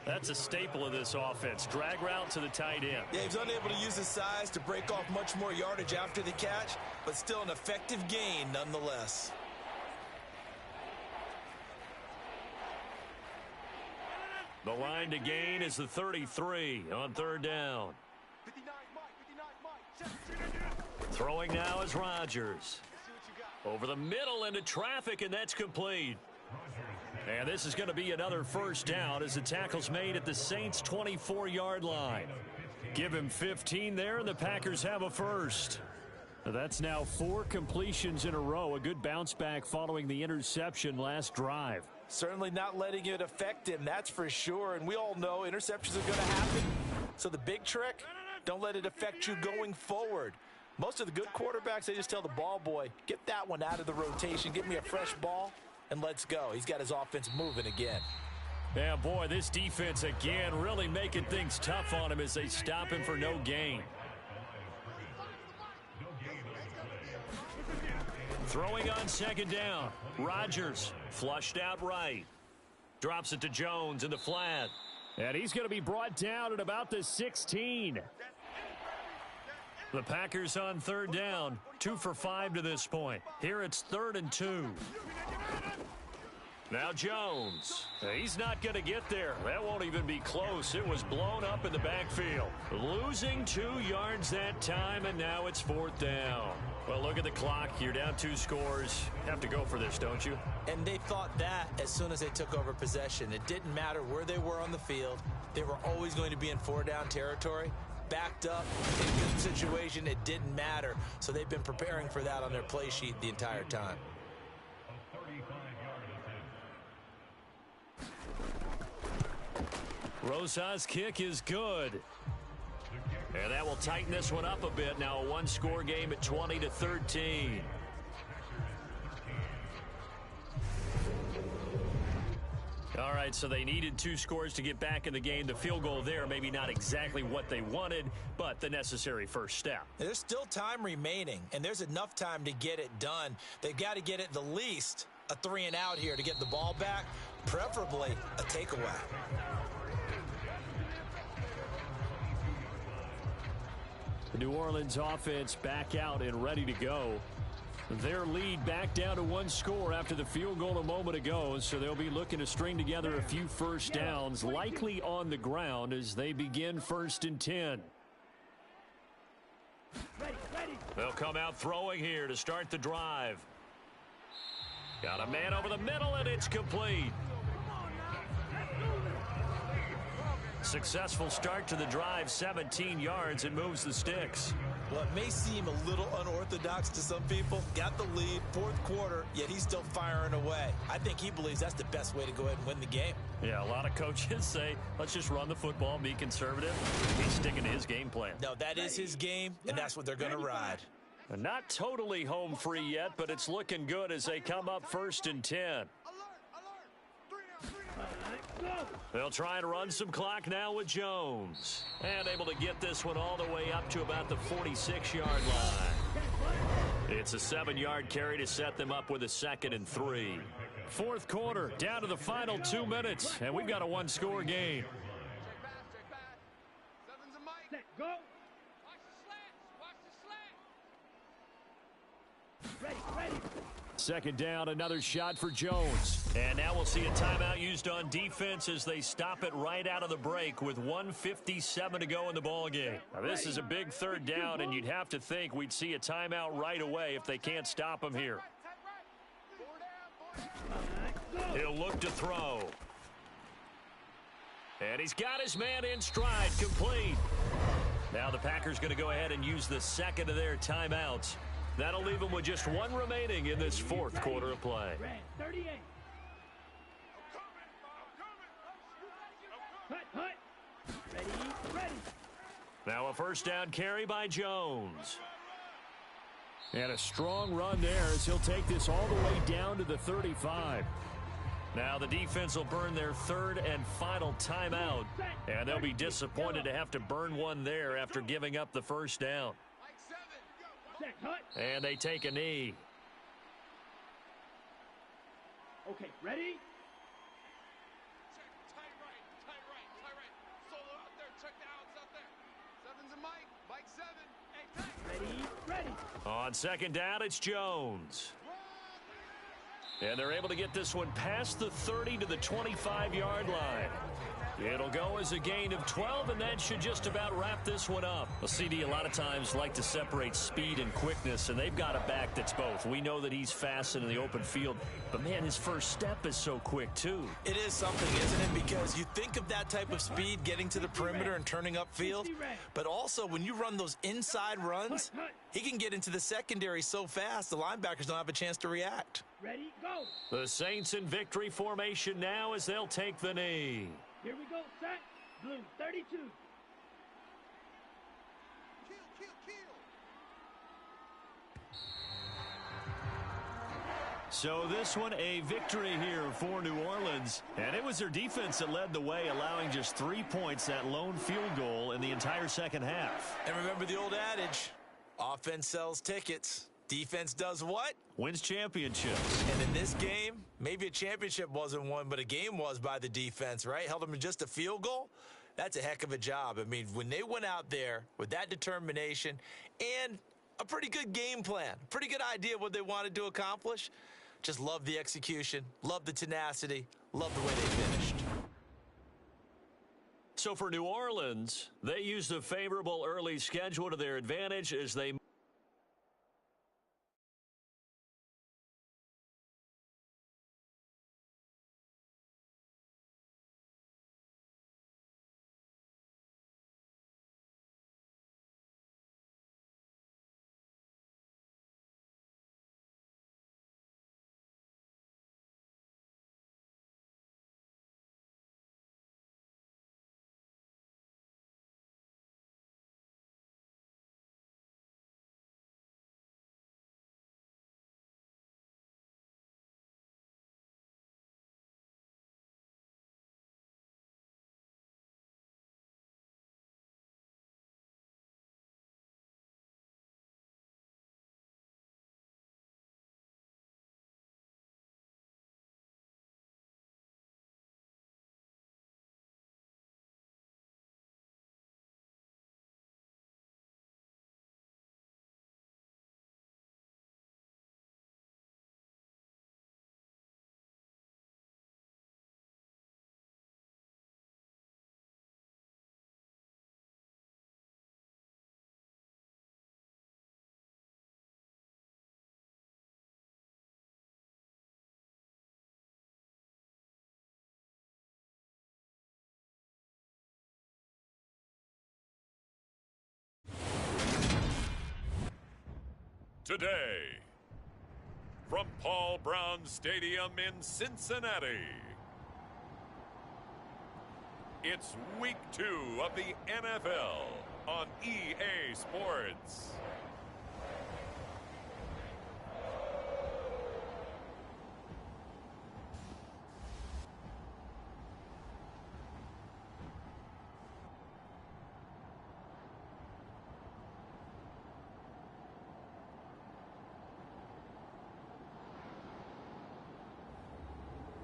That's a staple of this offense. Drag route to the tight end. Yeah, he's unable to use his size to break off much more yardage after the catch, but still an effective gain nonetheless. The line to gain is the 33 on 3rd down. 59 Mike. Throwing now is Rodgers. Over the middle into traffic, and that's complete. And this is going to be another first down as the tackle's made at the Saints' 24-yard line. Give him 15 there, and the Packers have a first. That's now 4 completions in a row. A good bounce back following the interception last drive. Certainly not letting it affect him, that's for sure. And we all know interceptions are going to happen. So the big trick, don't let it affect you going forward. Most of the good quarterbacks, they just tell the ball boy, get that one out of the rotation, give me a fresh ball, and let's go. He's got his offense moving again. Yeah, boy, this defense again really making things tough on him as they stop him for no gain. Throwing on 2nd down. Rodgers flushed out right. Drops it to Jones in the flat. And he's going to be brought down at about the 16. The Packers on 3rd down. 2 for 5 to this point. Here it's 3rd and 2. Now Jones. He's not going to get there. That won't even be close. It was blown up in the backfield. Losing 2 yards that time, and now it's 4th down. Well, look at the clock. You're down 2 scores. Have to go for this, don't you? And they thought that as soon as they took over possession. It didn't matter where they were on the field. They were always going to be in 4-down territory. Backed up, in a good situation, it didn't matter. So they've been preparing for that on their play sheet the entire time. Rosa's kick is good. And that will tighten this one up a bit. Now a 1-score game at 20-13. All right, so they needed 2 scores to get back in the game. The field goal there, maybe not exactly what they wanted, but the necessary first step. There's still time remaining, and there's enough time to get it done. They've got to get at the least a 3-and-out here to get the ball back, preferably a takeaway. The New Orleans offense back out and ready to go. Their lead back down to 1 score after the field goal a moment ago, so they'll be looking to string together a few first downs, likely on the ground as they begin 1st and 10. They'll come out throwing here to start the drive. Got a man over the middle, and it's complete. Successful start to the drive, 17 yards, and moves the sticks. Well, it may seem a little unorthodox to some people. Got the lead, 4th quarter, yet he's still firing away. I think he believes that's the best way to go ahead and win the game. Yeah, a lot of coaches say, let's just run the football, be conservative. He's sticking to his game plan. No, that is his game, and that's what they're going to ride. Not totally home free yet, but it's looking good as they come up 1st and 10. They'll try and run some clock now with Jones. And able to get this one all the way up to about the 46-yard line. It's a 7-yard carry to set them up with a 2nd and 3. 4th quarter, down to the final 2 minutes, and we've got a 1-score game. Set, go. Ready. 2nd down, another shot for Jones. And now we'll see a timeout used on defense as they stop it right out of the break with 1:57 to go in the ballgame. Now, this is a big 3rd down, and you'd have to think we'd see a timeout right away if they can't stop him here. He'll look to throw. And he's got his man in stride, complete. Now the Packers going to go ahead and use the second of their timeouts. That'll leave them with just one remaining in this fourth quarter of play. Red 38. Hut. Ready. Now a first down carry by Jones. And a strong run there as he'll take this all the way down to the 35. Now the defense will burn their third and final timeout. And they'll be disappointed to have to burn one there after giving up the first down. And they take a knee. Okay, ready? Tight right. Solo out there, check the outs out there. Seven's a Mike 7. Hey, tight. Ready. On second down, it's Jones. And they're able to get this one past the 30 to the 25-yard line. It'll go as a gain of 12, and that should just about wrap this one up. Well, CD a lot of times like to separate speed and quickness, and they've got a back that's both. We know that he's fast in the open field, but, man, his first step is so quick, too. It is something, isn't it? Because you think of that type of speed getting to the perimeter and turning upfield, but also when you run those inside runs, he can get into the secondary so fast the linebackers don't have a chance to react. Ready, go. The Saints in victory formation now as they'll take the knee. Here we go, set. Blue 32. Kill. So this one a victory here for New Orleans, and it was their defense that led the way, allowing just 3 points, that lone field goal in the entire second half. And remember the old adage, offense sells tickets. Defense does what? Wins championships. And in this game, maybe a championship wasn't won, but a game was by the defense, right? Held them to just a field goal. That's a heck of a job. I mean, when they went out there with that determination and a pretty good game plan, pretty good idea of what they wanted to accomplish, just love the execution, love the tenacity, love the way they finished. So for New Orleans, they used a favorable early schedule to their advantage as they Today, from Paul Brown Stadium in Cincinnati, it's Week 2 of the NFL on EA Sports.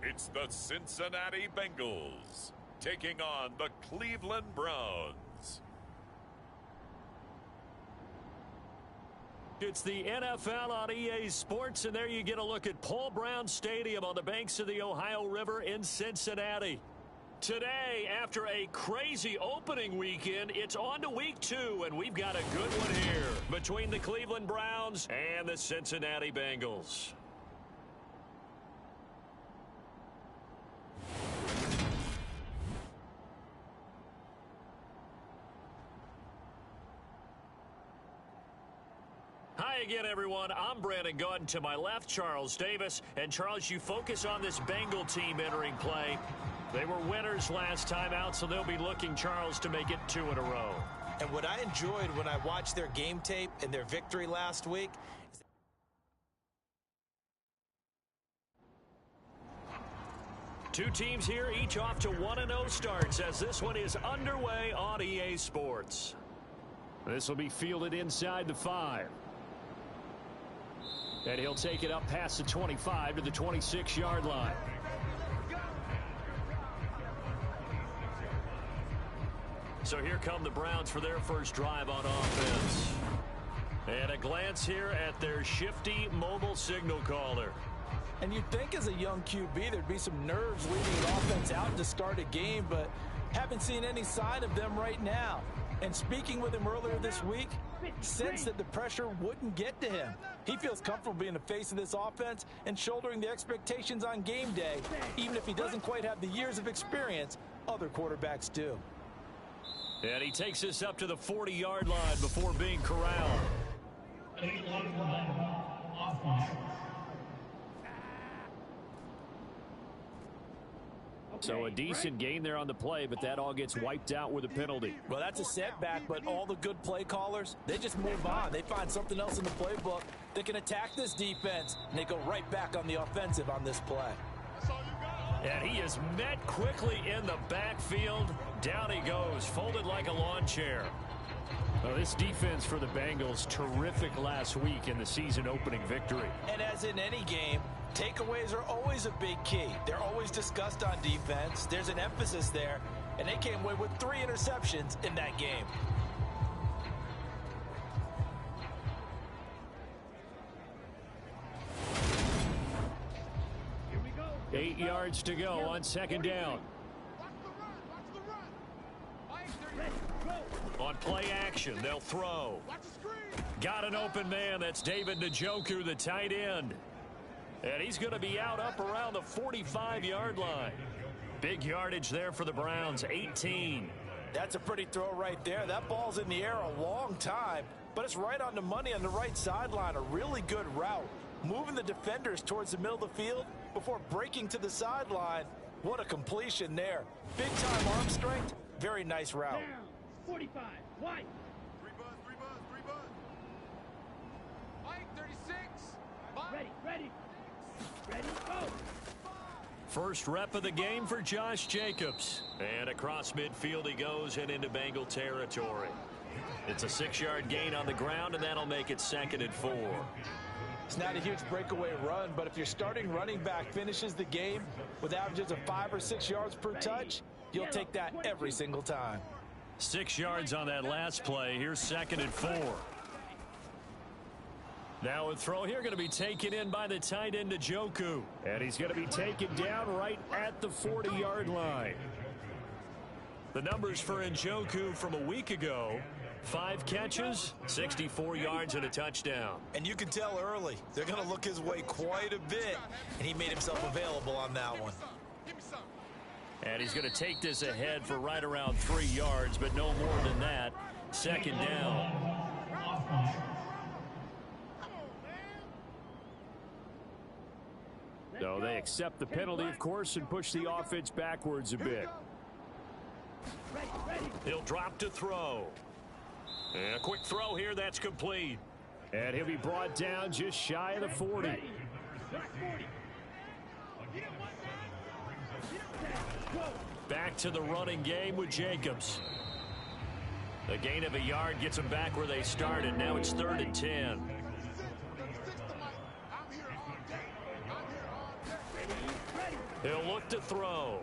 It's the Cincinnati Bengals taking on the Cleveland Browns. It's the NFL on EA Sports, and there you get a look at Paul Brown Stadium on the banks of the Ohio River in Cincinnati. Today, after a crazy opening weekend, it's on to Week 2, and we've got a good one here between the Cleveland Browns and the Cincinnati Bengals. again, everyone. I'm Brandon Gautin. To my left, Charles Davis. And, Charles, you focus on this Bengal team entering play. They were winners last time out, so they'll be looking, Charles, to make it 2 in a row. And what I enjoyed when I watched their game tape and their victory last week. Two teams here, each off to 1-0 starts as this one is underway on EA Sports. This will be fielded inside the 5. And he'll take it up past the 25 to the 26-yard line. So here come the Browns for their first drive on offense. And a glance here at their shifty mobile signal caller. And you'd think as a young QB there'd be some nerves leading an offense out to start a game, but haven't seen any sign of them right now. And speaking with him earlier this week, sensed that the pressure wouldn't get to him. He feels comfortable being the face of this offense and shouldering the expectations on game day, even if he doesn't quite have the years of experience other quarterbacks do. And he takes this up to the 40-yard line before being corralled. So a decent gain there on the play, but that all gets wiped out with a penalty. Well, that's a setback, but all the good play callers, they just move on. They find something else in the playbook that can attack this defense, and they go right back on the offensive on this play. And he is met quickly in the backfield. Down he goes, folded like a lawn chair. Well, this defense for the Bengals, terrific last week in the season-opening victory. And as in any game, takeaways are always a big key. They're always discussed on defense. There's an emphasis there, and they came away with 3 interceptions in that game. Here we go. 8 yards to go on second down. On play action, they'll throw. Got an open man. That's David Njoku, the tight end. And he's going to be out up around the 45-yard line. Big yardage there for the Browns, 18. That's a pretty throw right there. That ball's in the air a long time, but it's right on the money on the right sideline. A really good route. Moving the defenders towards the middle of the field before breaking to the sideline. What a completion there. Big-time arm strength. Very nice route. Down. 45. White. 3 buzz. Mike, 36. Ready. Go. First rep of the game for Josh Jacobs. And across midfield he goes and into Bengal territory. It's a 6-yard gain on the ground, and that'll make it 2nd and 4. It's not a huge breakaway run, but if your starting running back finishes the game with averages of 5 or 6 yards per touch, you'll take that every single time. 6 yards on that last play. Here's 2nd and 4. Now a throw here going to be taken in by the tight end Njoku. And he's going to be taken down right at the 40-yard line. The numbers for Njoku from a week ago: 5 catches, 64 yards, and a touchdown. And you can tell early they're going to look his way quite a bit, and he made himself available on that one. And he's going to take this ahead for right around 3 yards, but no more than that. 2nd down. So they accept the penalty, of course, and push the offense backwards a bit. He'll drop to throw. And a quick throw here, that's complete. And he'll be brought down just shy of the 40. Back to the running game with Jacobs. The gain of a yard gets them back where they started. Now it's 3rd and 10. He'll look to throw.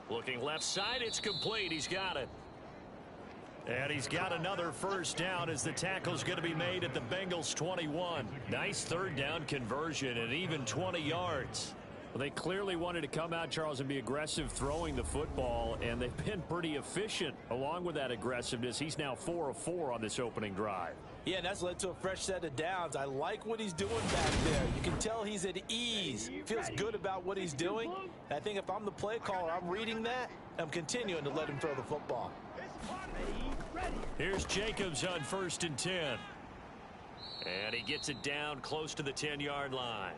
Looking left side, it's complete. He's got it. And he's got another first down as the tackle's going to be made at the Bengals 21. Nice 3rd down conversion and even 20 yards. Well, they clearly wanted to come out, Charles, and be aggressive throwing the football, and they've been pretty efficient along with that aggressiveness. He's now 4 of 4 on this opening drive. Yeah, and that's led to a fresh set of downs. I like what he's doing back there. You can tell he's at ease. Feels good about what he's doing. I think if I'm the play caller, I'm reading that, and I'm continuing to let him throw the football. Here's Jacobs on 1st and 10. And he gets it down close to the 10-yard line.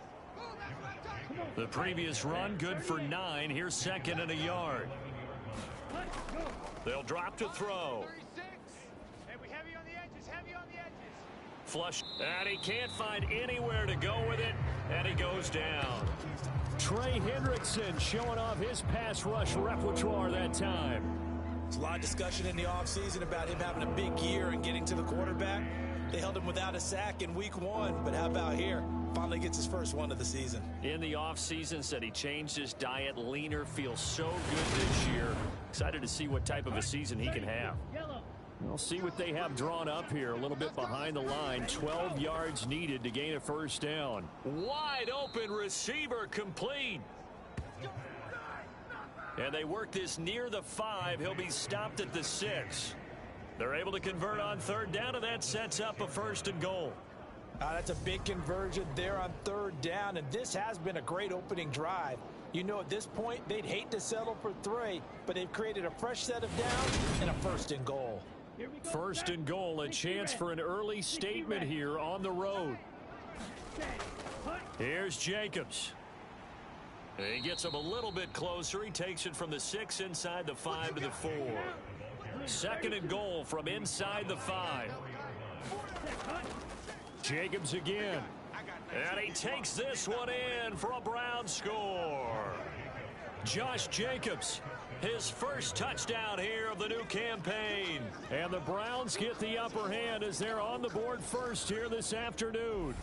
The previous run, good for 9. Here's 2nd and a yard. They'll drop to throw. Flush. And he can't find anywhere to go with it. And he goes down. Trey Hendrickson showing off his pass rush repertoire that time. There's a lot of discussion in the offseason about him having a big year and getting to the quarterback. They held him without a sack in week 1, but how about here? Finally gets his first one of the season. In the offseason, said he changed his diet, leaner, feels so good this year. Excited to see what type of a season he can have. We'll see what they have drawn up here. A little bit behind the line. 12 yards needed to gain a first down. Wide open receiver complete. And they work this near the 5. He'll be stopped at the 6. They're able to convert on 3rd down, and that sets up a 1st and goal. That's a big conversion there on 3rd down, and this has been a great opening drive. You know, at this point, they'd hate to settle for 3, but they've created a fresh set of downs and a 1st and goal. 1st and goal, a chance for an early statement here on the road. Here's Jacobs. He gets him a little bit closer. He takes it from the 6 inside the 5 to the 4. 2nd and goal from inside the 5. Jacobs again. And he takes this one in for a Brown score. Josh Jacobs, his first touchdown here of the new campaign. And the Browns get the upper hand as they're on the board first here this afternoon.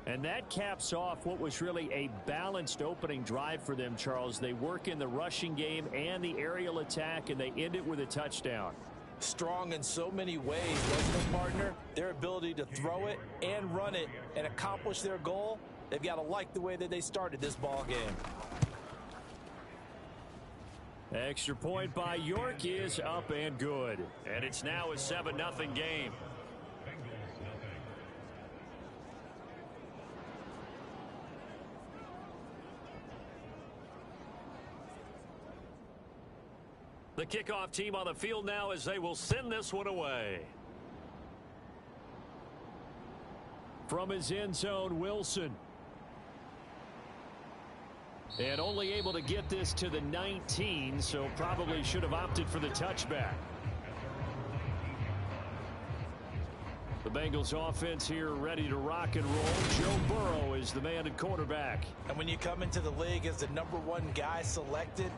And that caps off what was really a balanced opening drive for them, Charles. They work in the rushing game and the aerial attack, and they end it with a touchdown. Strong in so many ways, wasn't it, partner? Their ability to throw it and run it and accomplish their goal, they've got to like the way that they started this ball game. Extra point by York is up and good. And it's now a 7-0 game. The kickoff team on the field now as they will send this one away. From his end zone, Wilson. And only able to get this to the 19, so probably should have opted for the touchback. The Bengals offense here ready to rock and roll. Joe Burrow is the man at quarterback. And when you come into the league as the #1 guy selected,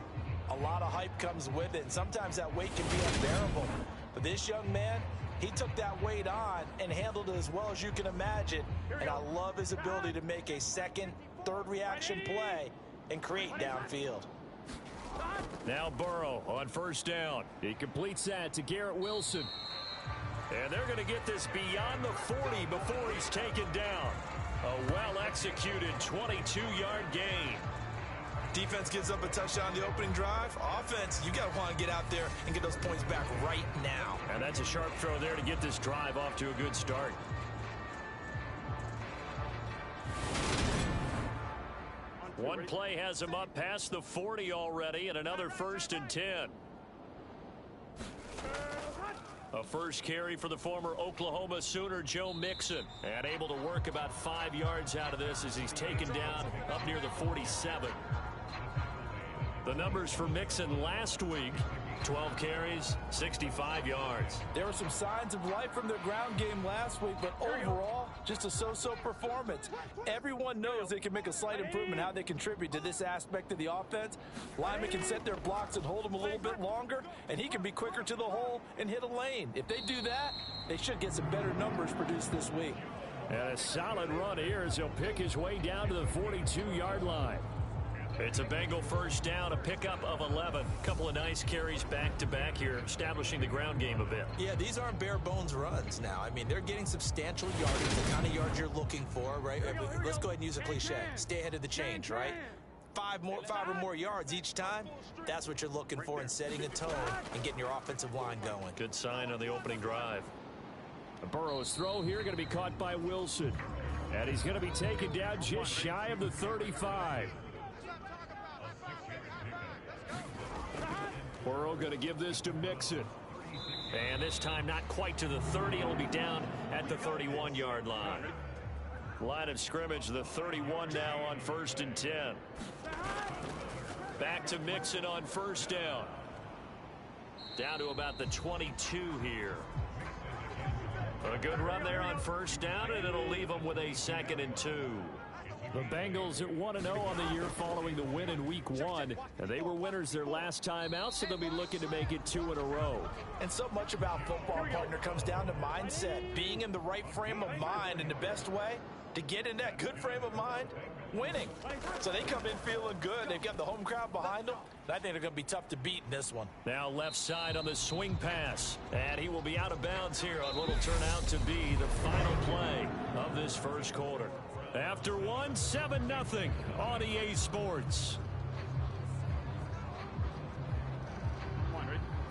a lot of hype comes with it, and sometimes that weight can be unbearable. But this young man, he took that weight on and handled it as well as you can imagine. And I love his ability to make a second, third reaction play and create downfield. Now Burrow on 1st down. He completes that to Garrett Wilson. And they're going to get this beyond the 40 before he's taken down. A well-executed 22-yard gain. Defense gives up a touchdown on the opening drive. Offense, you got to want to get out there and get those points back right now. And that's a sharp throw there to get this drive off to a good start. One play has him up past the 40 already, and another 1st and 10. A first carry for the former Oklahoma Sooner, Joe Mixon. And able to work about 5 yards out of this as he's taken down up near the 47. The numbers for Mixon last week, 12 carries, 65 yards. There were some signs of life from their ground game last week, but overall, just a so-so performance. Everyone knows they can make a slight improvement how they contribute to this aspect of the offense. Linemen can set their blocks and hold them a little bit longer, and he can be quicker to the hole and hit a lane. If they do that, they should get some better numbers produced this week. And a solid run here as he'll pick his way down to the 42-yard line. It's a Bengal first down, a pickup of 11. A couple of nice carries back-to-back here, establishing the ground game a bit. Yeah, these aren't bare-bones runs now. I mean, they're getting substantial yardage, the kind of yards you're looking for, right? Let's go ahead and use a cliche. Stay ahead of the change, right? Five or more yards each time, that's what you're looking for in setting a tone and getting your offensive line going. Good sign on the opening drive. Burrow's throw here going to be caught by Wilson. And he's going to be taken down just shy of the 35. Burrow going to give this to Mixon. And this time not quite to the 30. It'll be down at the 31-yard line. Line of scrimmage, the 31 now on 1st and 10. Back to Mixon on first down. Down to about the 22 here. A good run there on first down, and it'll leave them with a 2nd and 2. The Bengals at 1-0 on the year following the win in Week 1. And they were winners their last time out, so they'll be looking to make it 2 in a row. And so much about football, partner, comes down to mindset. Being in the right frame of mind, and the best way to get in that good frame of mind, winning. So they come in feeling good. They've got the home crowd behind them. I think they're going to be tough to beat in this one. Now left side on the swing pass. And he will be out of bounds here on what will turn out to be the final play of this first quarter. After 7-0 on EA Sports.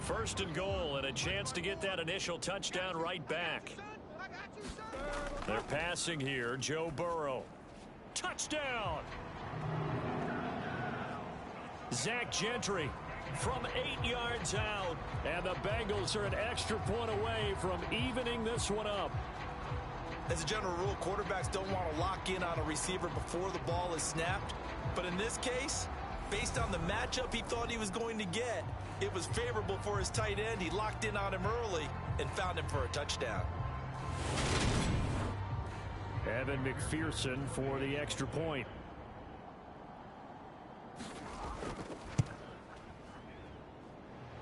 1st and goal, and a chance to get that initial touchdown right back. They're passing here. Joe Burrow. Touchdown! Zach Gentry from 8 yards out. And the Bengals are an extra point away from evening this one up. As a general rule, quarterbacks don't want to lock in on a receiver before the ball is snapped. But in this case, based on the matchup he thought he was going to get, it was favorable for his tight end. He locked in on him early and found him for a touchdown. Evan McPherson for the extra point.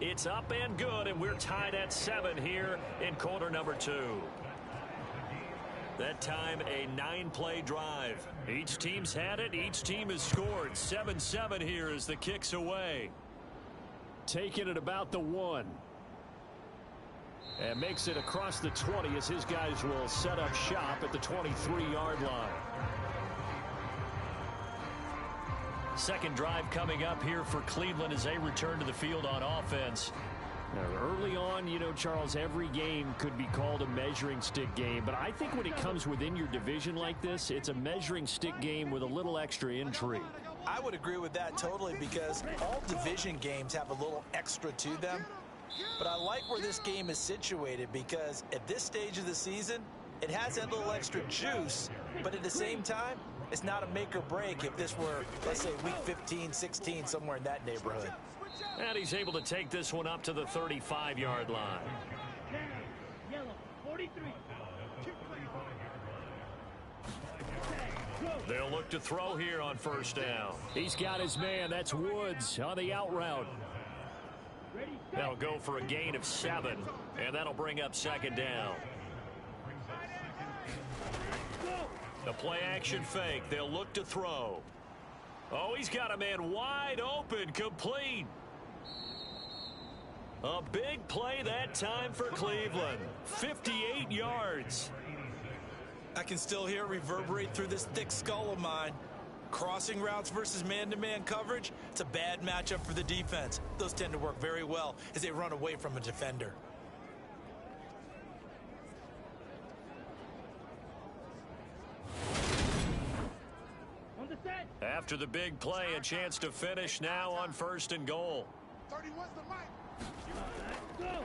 It's up and good, and we're tied at 7 here in quarter number 2. That time a 9-play drive. Each team's had it. Each team has scored. 7-7 here as the kick's away. Taking it about the 1. And makes it across the 20 as his guys will set up shop at the 23-yard line. Second drive coming up here for Cleveland as they return to the field on offense. Now, early on, you know, Charles, every game could be called a measuring stick game. But I think when it comes within your division like this, it's a measuring stick game with a little extra intrigue. I would agree with that totally, because all division games have a little extra to them. But I like where this game is situated, because at this stage of the season, it has that little extra juice. But at the same time, it's not a make or break if this were, let's say, week 15, 16, somewhere in that neighborhood. And he's able to take this one up to the 35-yard line. Yellow, 43. They'll look to throw here on first down. He's got his man. That's Woods on the out route. That'll go for a gain of 7, and that'll bring up 2nd down. The play-action fake. They'll look to throw. Oh, he's got a man wide open, complete. A big play that time for Cleveland. 58 yards. I can still hear it reverberate through this thick skull of mine. Crossing routes versus man-to-man coverage, it's a bad matchup for the defense. Those tend to work very well as they run away from a defender. After the big play, a chance to finish now on 1st and goal. 31's the mic.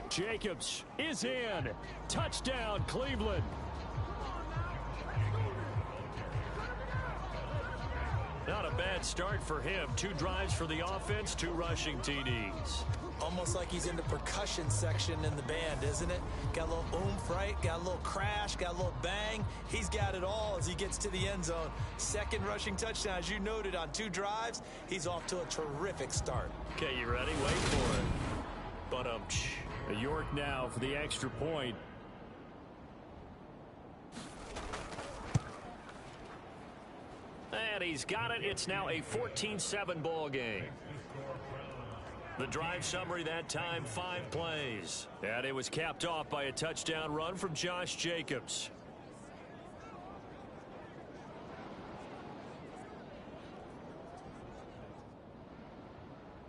Jacobs is in. Touchdown, Cleveland. Not a bad start for him. 2 drives for the offense, 2 rushing TDs. Almost like he's in the percussion section in the band, isn't it? Got a little oomph, right? Got a little crash, got a little bang. He's got it all as he gets to the end zone. 2nd rushing touchdown, as you noted, on 2 drives. He's off to a terrific start. Okay, you ready? Wait for it. But York now for the extra point. And he's got it. It's now a 14-7 ball game. The drive summary that time, 5 plays. And it was capped off by a touchdown run from Josh Jacobs.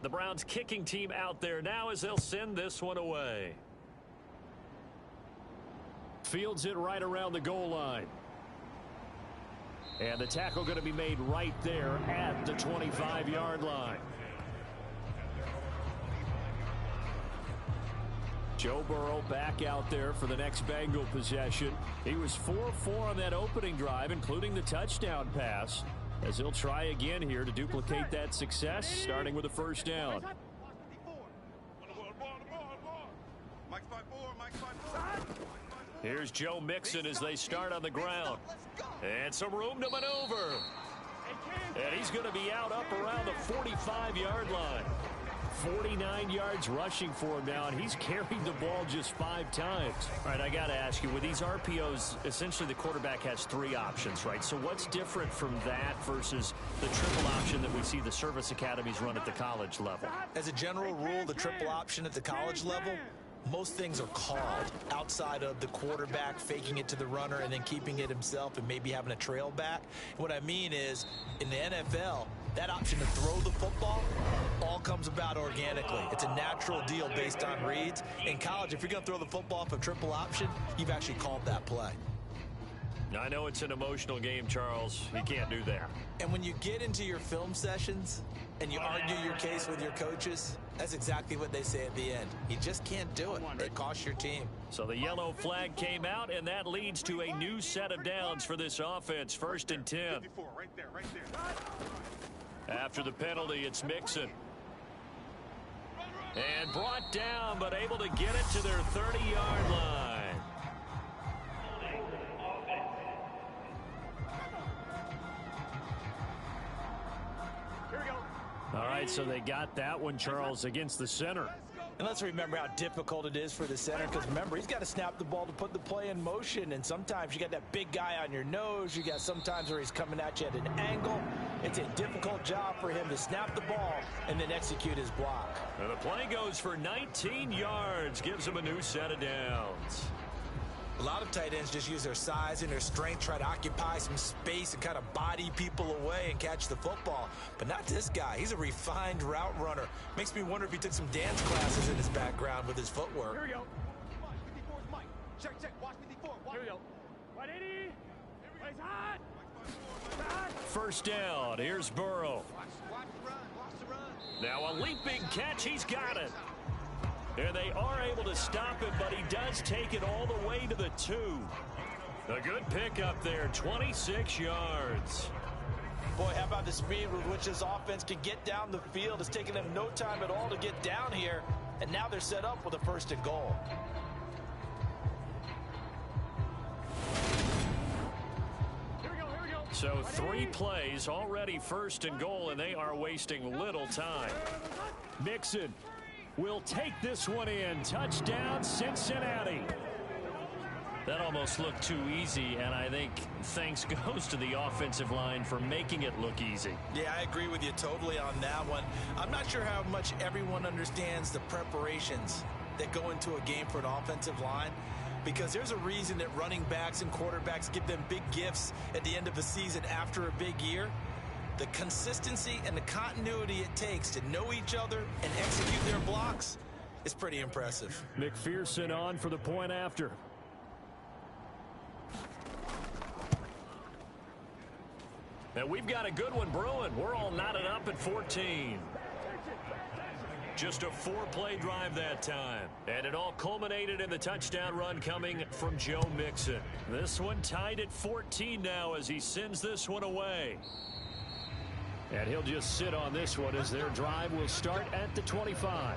The Browns kicking team out there now as they'll send this one away. Fields it right around the goal line. And the tackle going to be made right there at the 25-yard line. Joe Burrow back out there for the next Bengal possession. He was 4-4 on that opening drive, including the touchdown pass, as he'll try again here to duplicate that success, starting with a first down. Here's Joe Mixon as they start on the ground. And some room to maneuver. And he's going to be out up around the 45-yard line. 49 yards rushing for him now, and he's carried the ball just 5 times. All right, I got to ask you, with these RPOs, essentially the quarterback has 3 options, right? So what's different from that versus the triple option that we see the service academies run at the college level? As a general rule, the triple option at the college level, most things are called outside of the quarterback faking it to the runner and then keeping it himself and maybe having a trail back. What I mean is, in the NFL, that option to throw the football all comes about organically. It's a natural deal based on reads. In college, if you're going to throw the football off a triple option, you've actually called that play. I know it's an emotional game, Charles. You can't do that. And when you get into your film sessions and you argue your case with your coaches, that's exactly what they say at the end. You just can't do it. It costs your team. So the yellow flag came out, and that leads to a new set of downs for this offense. 1st and 10. After the penalty, it's Mixon. And brought down, but able to get it to their 30-yard line. All right, so they got that one, Charles, against the center. And let's remember how difficult it is for the center, because remember, he's got to snap the ball to put the play in motion, and sometimes you got that big guy on your nose. You got sometimes where he's coming at you at an angle. It's a difficult job for him to snap the ball and then execute his block. And the play goes for 19 yards, gives him a new set of downs. A lot of tight ends just use their size and their strength, try to occupy some space and kind of body people away and catch the football. But not this guy. He's a refined route runner. Makes me wonder if he took some dance classes in his background with his footwork. Here we go. Mike. Check. Watch 54. Here we go. 180. He's hot. First down. Here's Burrow. Watch the run. Watch the run. Now a leaping catch. He's got it. And they are able to stop it, but he does take it all the way to the 2. A good pickup there, 26 yards. Boy, how about the speed with which this offense can get down the field? It's taken them no time at all to get down here, and now they're set up with a 1st and goal. Here we go. So 3 plays, already 1st and goal, and they are wasting little time. Mixon will take this one in. Touchdown, Cincinnati. That almost looked too easy, and I think thanks goes to the offensive line for making it look easy. Yeah, I agree with you totally on that one. I'm not sure how much everyone understands the preparations that go into a game for an offensive line, because there's a reason that running backs and quarterbacks give them big gifts at the end of the season after a big year. The consistency and the continuity it takes to know each other and execute their blocks is pretty impressive. McPherson on for the point after. And we've got a good one brewing. We're all knotted up at 14. Just a 4-play drive that time. And it all culminated in the touchdown run coming from Joe Mixon. This one tied at 14 now as he sends this one away. And he'll just sit on this one as their drive will start at the 25.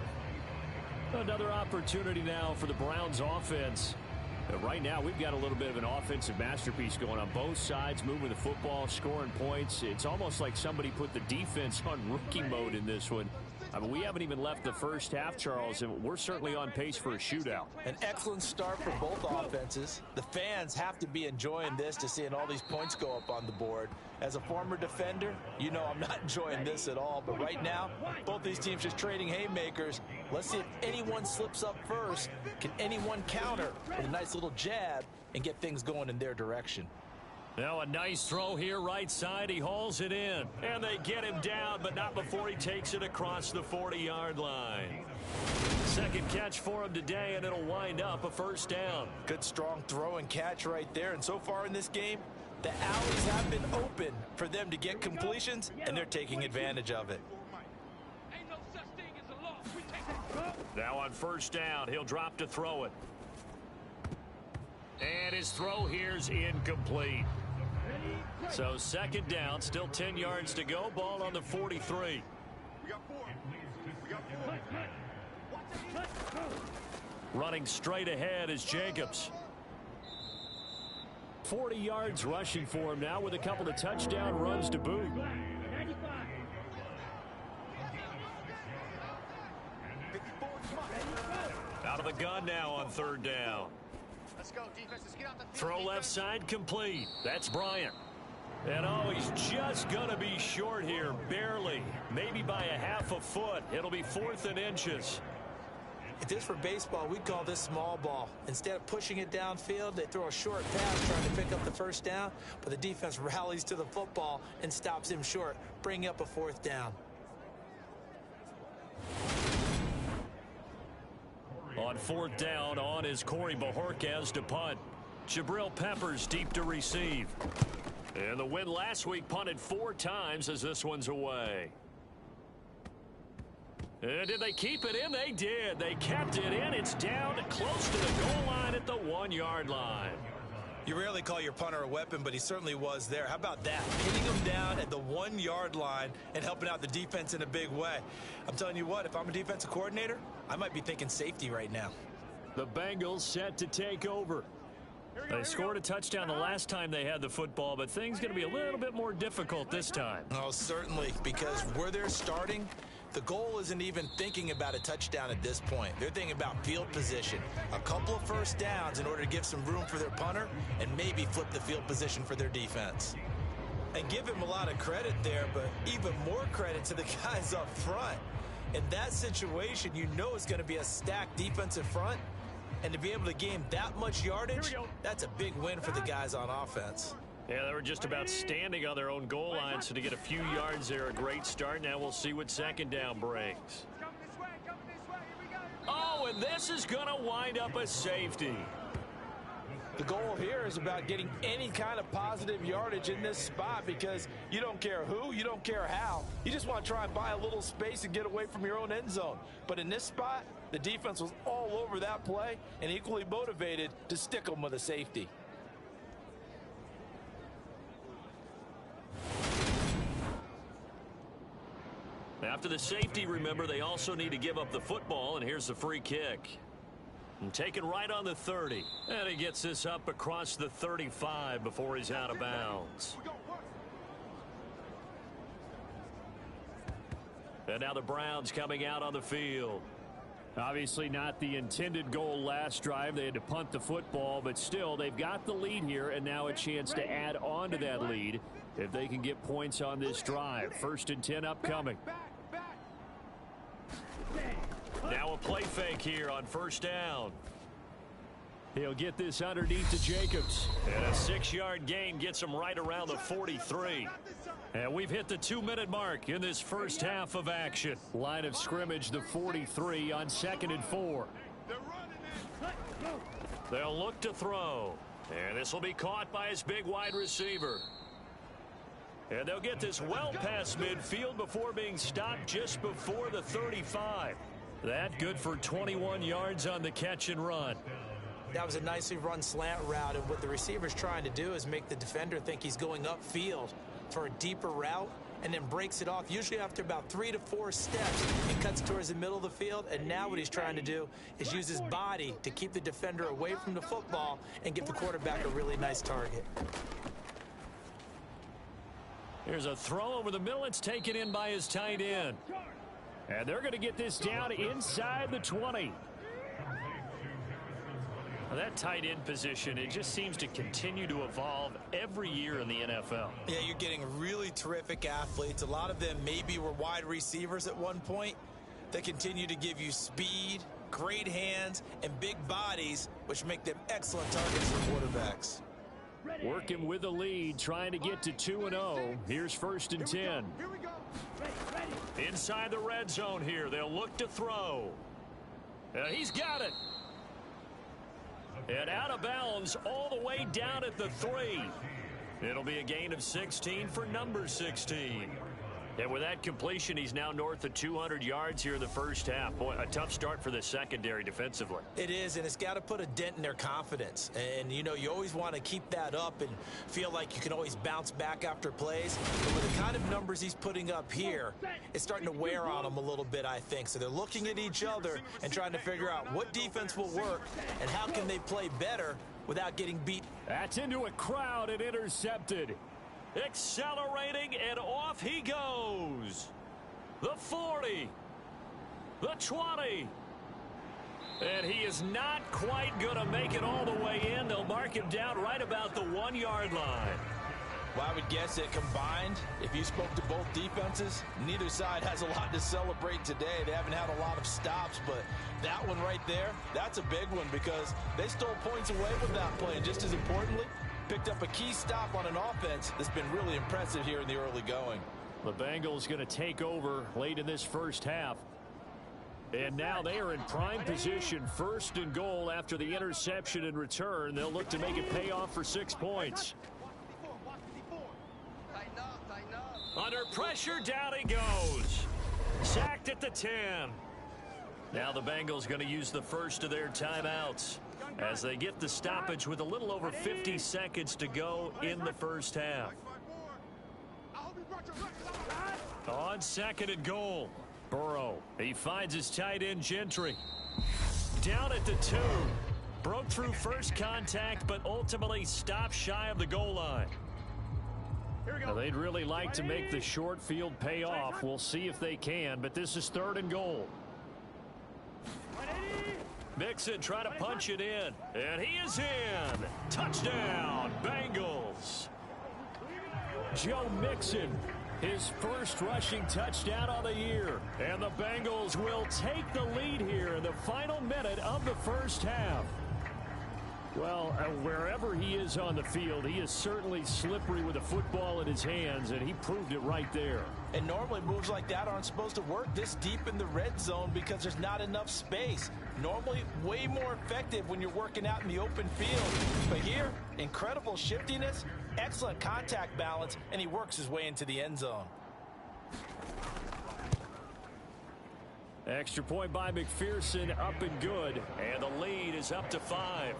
Another opportunity now for the Browns offense. Right now, we've got a little bit of an offensive masterpiece going on both sides, moving the football, scoring points. It's almost like somebody put the defense on rookie mode in this one. I mean, we haven't even left the first half, Charles, and we're certainly on pace for a shootout. An excellent start for both offenses. The fans have to be enjoying this to seeing all these points go up on the board. As a former defender, you know I'm not enjoying this at all. But right now, both these teams just trading haymakers. Let's see if anyone slips up first. Can anyone counter with a nice little jab and get things going in their direction? Now a nice throw here right side. He hauls it in. And they get him down, but not before he takes it across the 40-yard line. Second catch for him today, and it'll wind up a first down. Good strong throw and catch right there. And so far in this game, the alleys have been open for them to get completions, and they're taking advantage of it. Ain't no such thing as a loss. We take that. Now on first down, he'll drop to throw it. And his throw here's incomplete. So second down, still 10 yards to go. Ball on the 43. We got 4. We got 4. Running straight ahead is Jacobs. 40 yards rushing for him now with a couple of touchdown runs to boot. Out of the gun now on third down. Let's go, defense. Let's get out the field. Throw left side complete. That's Bryant. And oh, he's just going to be short here, barely. Maybe by a half a foot. It'll be 4th and inches. If this were baseball, we'd call this small ball. Instead of pushing it downfield, they throw a short pass trying to pick up the first down, but the defense rallies to the football and stops him short, bringing up a 4th down. On 4th down, on is Corey Bojorquez to punt. Jabril Peppers deep to receive. And the win last week punted 4 times as this one's away. And did they keep it in? They did. They kept it in. It's down close to the goal line at the 1-yard line. You rarely call your punter a weapon, but he certainly was there. How about that? Hitting him down at the 1-yard line and helping out the defense in a big way. I'm telling you what, if I'm a defensive coordinator, I might be thinking safety right now. The Bengals set to take over. They scored a touchdown the last time they had the football, but things going to be a little bit more difficult this time. Oh, certainly, because where they're starting, the goal isn't even thinking about a touchdown at this point. They're thinking about field position. A couple of first downs in order to give some room for their punter and maybe flip the field position for their defense. And give him a lot of credit there, but even more credit to the guys up front. In that situation, you know it's going to be a stacked defensive front. And to be able to gain that much yardage, that's a big win for the guys on offense. Yeah, they were just about standing on their own goal line, so to get a few yards there, a great start. Now we'll see what second down brings. Oh, and this is going to wind up a safety. The goal here is about getting any kind of positive yardage in this spot because you don't care who, you don't care how. You just want to try and buy a little space and get away from your own end zone. But in this spot, the defense was all over that play and equally motivated to stick them with a safety. After the safety, remember, they also need to give up the football, and here's the free kick. And taken right on the 30. And he gets this up across the 35 before he's out of bounds. And now the Browns coming out on the field. Obviously not the intended goal last drive. They had to punt the football, but still they've got the lead here and now a chance to add on to that lead if they can get points on this drive. 1st and 10 upcoming. Now a play fake here on first down. He'll get this underneath to Jacobs. And a 6-yard gain gets him right around the 43. And we've hit the 2-minute mark in this first half of action. Line of scrimmage, the 43 on 2nd and 4. They'll look to throw. And this will be caught by his big wide receiver. And they'll get this well past midfield before being stopped just before the 35. That good for 21 yards on the catch and run. That was a nicely run slant route, and what the receiver's trying to do is make the defender think he's going upfield for a deeper route and then breaks it off, usually after about 3 to 4 steps, and cuts towards the middle of the field. And now what he's trying to do is use his body to keep the defender away from the football and give the quarterback a really nice target. Here's a throw over the middle. It's taken in by his tight end. And they're going to get this down inside the 20. That tight end position, it just seems to continue to evolve every year in the NFL. Yeah, you're getting really terrific athletes. A lot of them maybe were wide receivers at one point. They continue to give you speed, great hands, and big bodies, which make them excellent targets for quarterbacks. Working with the lead, trying to get to 2-0. Here's 1st and 10. Inside the red zone here. They'll look to throw. He's got it. And out of bounds all the way down at the 3. It'll be a gain of 16 for number 16. And with that completion, he's now north of 200 yards here in the first half. Boy, a tough start for the secondary defensively. It is, and it's got to put a dent in their confidence. And, you know, you always want to keep that up and feel like you can always bounce back after plays. But with the kind of numbers he's putting up here, it's starting to wear on them a little bit, I think. So they're looking at each other and trying to figure out what defense will work and how can they play better without getting beat. That's into a crowd and intercepted. Accelerating, and off he goes. The 40. The 20. And he is not quite going to make it all the way in. They'll mark him down right about the 1-yard line. Well, I would guess that combined, if you spoke to both defenses, neither side has a lot to celebrate today. They haven't had a lot of stops, but that one right there, that's a big one because they stole points away with that play. And just as importantly, picked up a key stop on an offense that's been really impressive here in the early going. The Bengals going to take over late in this first half. And now they are in prime position, 1st and goal after the interception and return. They'll look to make it pay off for 6 points. Under pressure, down he goes. Sacked at the 10. Now the Bengals going to use the first of their timeouts as they get the stoppage with a little over 50 seconds to go in the first half. On 2nd and goal, Burrow. He finds his tight end, Gentry. Down at the 2. Broke through first contact, but ultimately stopped shy of the goal line. Now, they'd really like to make the short field pay off. We'll see if they can, but this is 3rd and goal. Mixon trying to punch it in, and he is in. Touchdown, Bengals. Joe Mixon, his first rushing touchdown of the year. And the Bengals will take the lead here in the final minute of the first half. Well, wherever he is on the field, he is certainly slippery with a football in his hands, and he proved it right there. And normally moves like that aren't supposed to work this deep in the red zone because there's not enough space. Normally way more effective when you're working out in the open field. But here, incredible shiftiness, excellent contact balance, and he works his way into the end zone. Extra point by McPherson, up and good. And the lead is up to 5.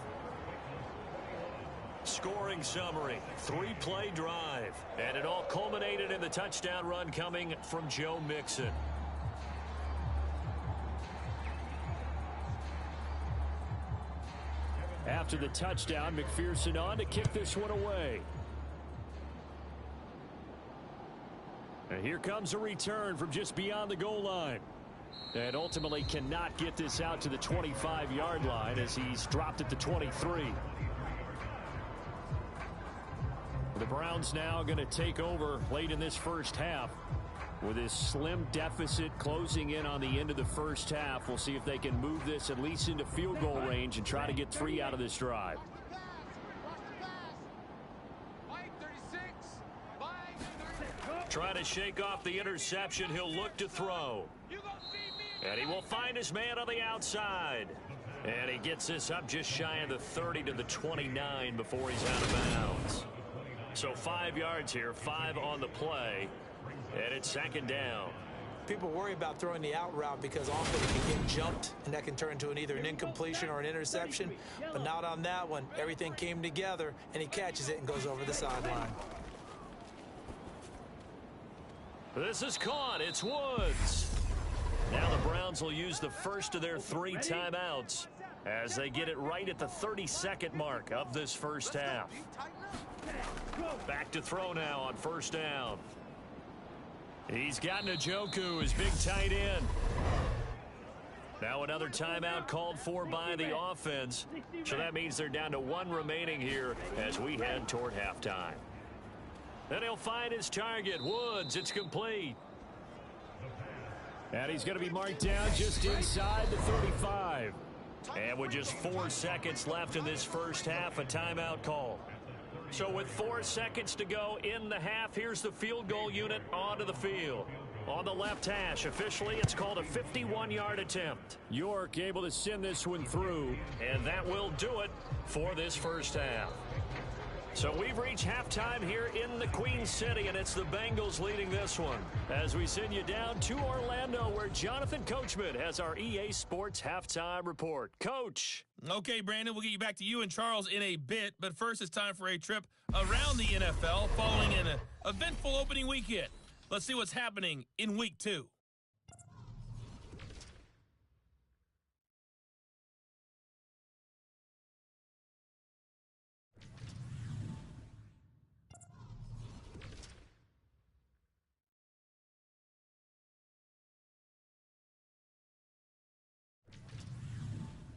Scoring summary, 3-play drive. And it all culminated in the touchdown run coming from Joe Mixon. After the touchdown, McPherson on to kick this one away. And here comes a return from just beyond the goal line. And ultimately cannot get this out to the 25-yard line as he's dropped at the 23. The Browns now going to take over late in this first half with this slim deficit closing in on the end of the first half. We'll see if they can move this at least into field goal range and try to get 3 out of this drive. Trying to shake off the interception. He'll look to throw. And he will find his man on the outside. And he gets this up just shy of the 30 to the 29 before he's out of bounds. So 5 yards here, 5 on the play, and it's 2nd down. People worry about throwing the out route because often it can get jumped, and that can turn into either an incompletion or an interception. But not on that one. Everything came together, and he catches it and goes over the sideline. This is caught. It's Woods. Now the Browns will use the first of their 3 timeouts as they get it right at the 32nd mark of this first half. Back to throw now on 1st down. He's got Njoku, his big tight end. Now another timeout called for by the offense. So that means they're down to 1 remaining here as we head toward halftime. Then he'll find his target, Woods. It's complete. And he's going to be marked down just inside the 35. And with just 4 seconds left in this first half, a timeout call. So with 4 seconds to go in the half, here's the field goal unit onto the field. On the left hash, officially, it's called a 51-yard attempt. York able to send this one through, and that will do it for this first half. So we've reached halftime here in the Queen City, and it's the Bengals leading this one. As we send you down to Orlando, where Jonathan Coachman has our EA Sports halftime report. Coach. Okay, Brandon, we'll get you back to you and Charles in a bit, but first it's time for a trip around the NFL following an eventful opening weekend. Let's see what's happening in Week 2.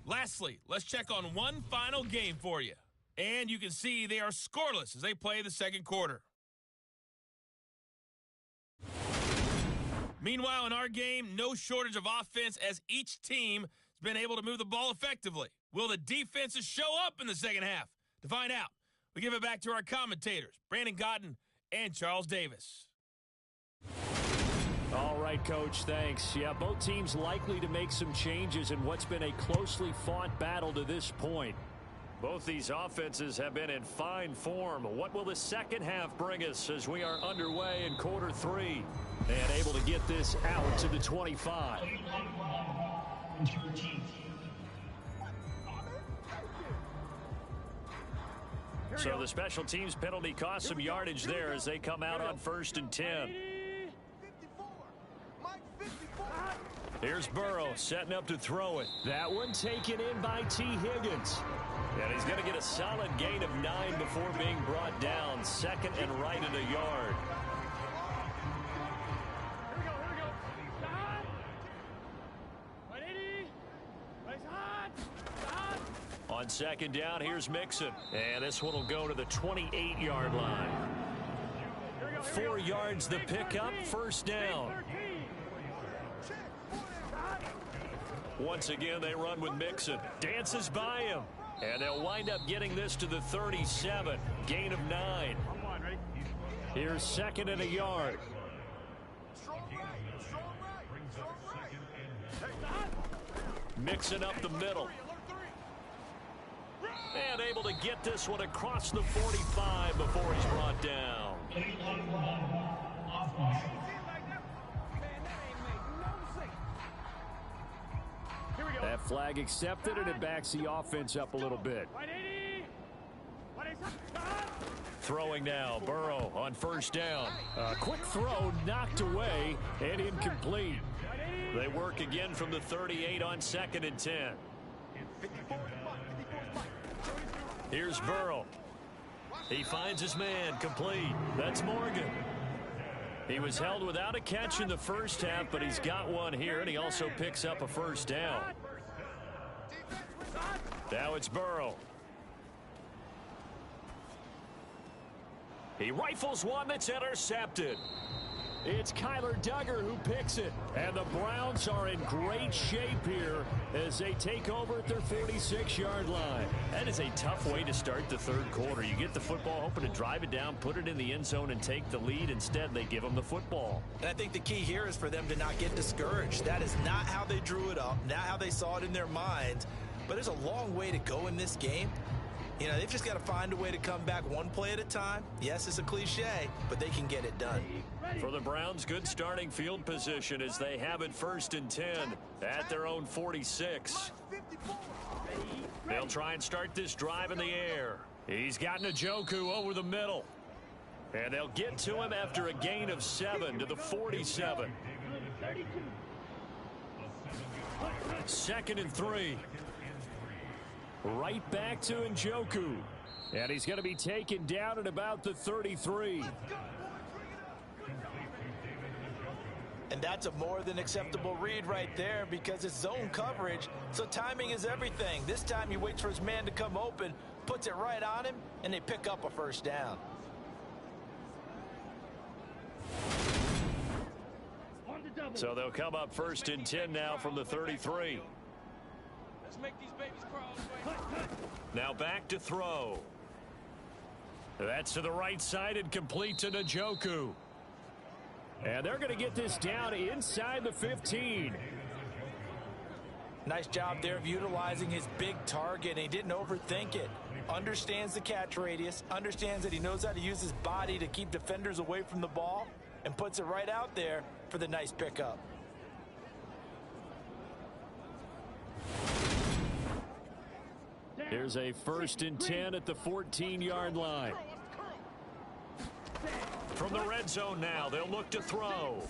Lastly, let's check on one final game for you. And you can see they are scoreless as they play the second quarter. Meanwhile, in our game, no shortage of offense as each team has been able to move the ball effectively. Will the defenses show up in the second half? To find out, we give it back to our commentators, Brandon Cotton and Charles Davis. All right, Coach, thanks. Yeah, both teams likely to make some changes in what's been a closely fought battle to this point. Both these offenses have been in fine form. What will the second half bring us as we are underway in quarter 3 and able to get this out to the 25? So the special teams penalty cost some yardage there as they come out on 1st and 10. Here's Burrow setting up to throw it. That one taken in by T. Higgins. And he's going to get a solid gain of 9 before being brought down. Second and right at a yard. On second down, here's Mixon. And this one will go to the 28-yard line. 4 yards the pickup, first down. Once again, they run with Mixon. Dances by him. And they'll wind up getting this to the 37. Gain of 9. Here's second and a yard. Mixon up the middle. And able to get this one across the 45 before he's brought down. That flag accepted, and it backs the offense up a little bit. Throwing now, Burrow on first down. A quick throw knocked away and incomplete. They work again from the 38 on second and 10. Here's Burrow. He finds his man, complete. That's Morgan. He was held without a catch in the first half, but he's got one here, and he also picks up a first down. Now it's Burrow. He rifles one that's intercepted. It's Kyler Duggar who picks it. And the Browns are in great shape here as they take over at their 46-yard line. That is a tough way to start the third quarter. You get the football, hoping to drive it down, put it in the end zone, and take the lead. Instead, they give them the football. And I think the key here is for them to not get discouraged. That is not how they drew it up, not how they saw it in their minds. But there's a long way to go in this game. You know, they've just got to find a way to come back one play at a time. Yes, it's a cliche, but they can get it done. For the Browns, good starting field position as they have it 1st and 10 at their own 46. They'll try and start this drive in the air. He's got Njoku over the middle. And they'll get to him after a gain of 7 to the 47. 2nd and 3. Right back to Njoku. And he's going to be taken down at about the 33. And that's a more than acceptable read right there because it's zone coverage, so timing is everything. This time he waits for his man to come open, puts it right on him, and they pick up a first down. So they'll come up 1st and 10 now from the 33. Let's make these babies crawl. Now back to throw. That's to the right side and complete to Njoku. And they're going to get this down inside the 15. Nice job there of utilizing his big target. He didn't overthink it. Understands the catch radius, understands that he knows how to use his body to keep defenders away from the ball, and puts it right out there for the nice pickup. Here's a 1st and 10 at the 14-yard line. From the red zone now, they'll look to throw.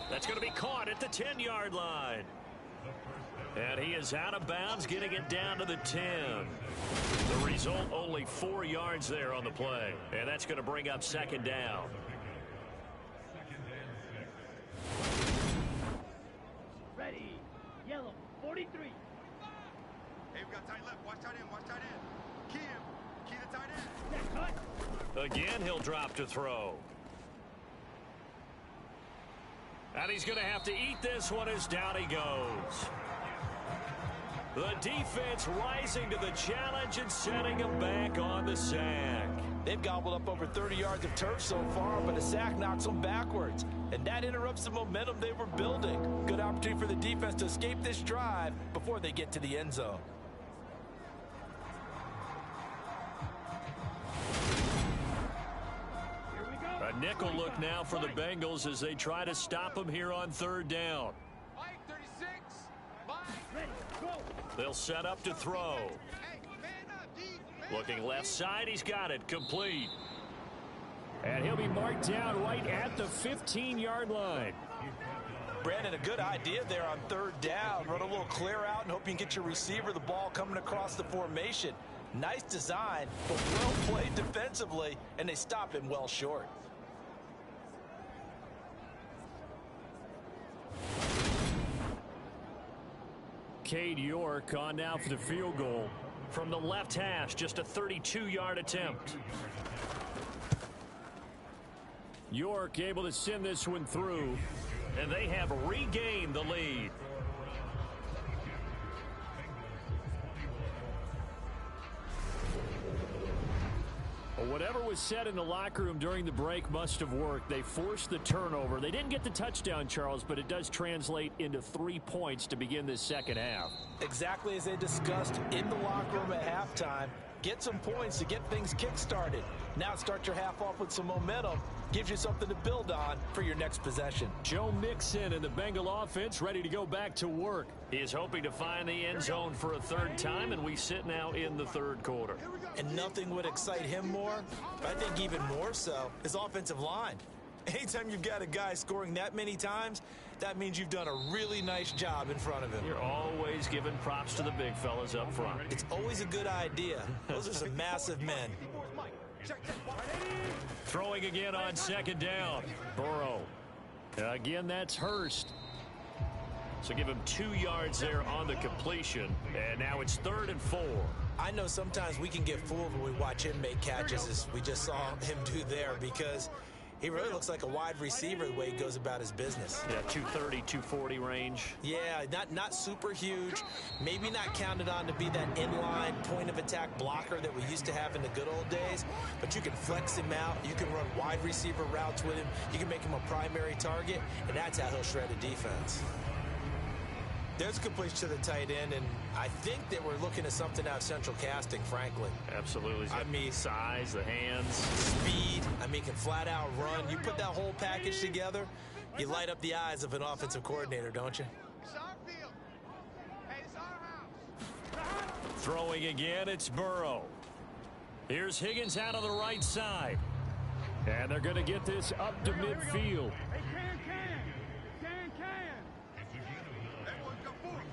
That's going to be caught at the 10-yard line. And he is out of bounds, getting it down to the 10. The result, only 4 yards there on the play. And that's going to bring up 2nd down. Ready. Yellow. 43. Hey, we got tight left. Watch tight end. Watch tight end. Key him. Key the tight end. That cut. Again, he'll drop to throw. And he's going to have to eat this one as down he goes. The defense rising to the challenge and setting him back on the sack. They've gobbled up over 30 yards of turf so far, but a sack knocks them backwards. And that interrupts the momentum they were building. Good opportunity for the defense to escape this drive before they get to the end zone. A nickel look now for the Bengals as they try to stop him here on 3rd down. Mike, 36. Mike. Ready. Go. They'll set up to throw. Hey, man up, D. Man Looking up, left D. side, he's got it, complete. And he'll be marked down right at the 15-yard line. Brandon, a good idea there on 3rd down. Run a little clear out and hope you can get your receiver the ball coming across the formation. Nice design, but well played defensively, and they stop him well short. Cade York on now for the field goal. From the left hash, just a 32-yard attempt. York able to send this one through, and they have regained the lead. Whatever was said in the locker room during the break must have worked. They forced the turnover. They didn't get the touchdown, Charles, but it does translate into 3 points to begin this 2nd half. Exactly as they discussed in the locker room at halftime. Get some points to get things kick-started. Now start your half off with some momentum. Gives you something to build on for your next possession. Joe Mixon and the Bengal offense ready to go back to work. He is hoping to find the end zone for a 3rd time, and we sit now in the 3rd quarter. And nothing would excite him more, but I think even more so, his offensive line. Anytime you've got a guy scoring that many times, that means you've done a really nice job in front of him. You're always giving props to the big fellas up front. It's always a good idea. Those are some massive men. Throwing again on 2nd down. Burrow. Again, that's Hurst. So give him 2 yards there on the completion. And now it's 3rd and 4. I know sometimes we can get fooled when we watch him make catches, as we just saw him do there, because he really looks like a wide receiver the way he goes about his business. Yeah, 230, 240 range. Yeah, not super huge. Maybe not counted on to be that inline point-of-attack blocker that we used to have in the good old days, but you can flex him out. You can run wide receiver routes with him. You can make him a primary target, and that's how he'll shred a defense. There's completion to the tight end, and I think that we're looking at something out of Central Casting, frankly. Absolutely. I mean, size, the hands. Speed. I mean, can flat out run. You put that whole package together, you light up the eyes of an offensive coordinator, don't you? It's our field. Hey, it's our house. Throwing again, it's Burrow. Here's Higgins out on the right side. And they're going to get this up to midfield. Hey, can. Everyone come forward.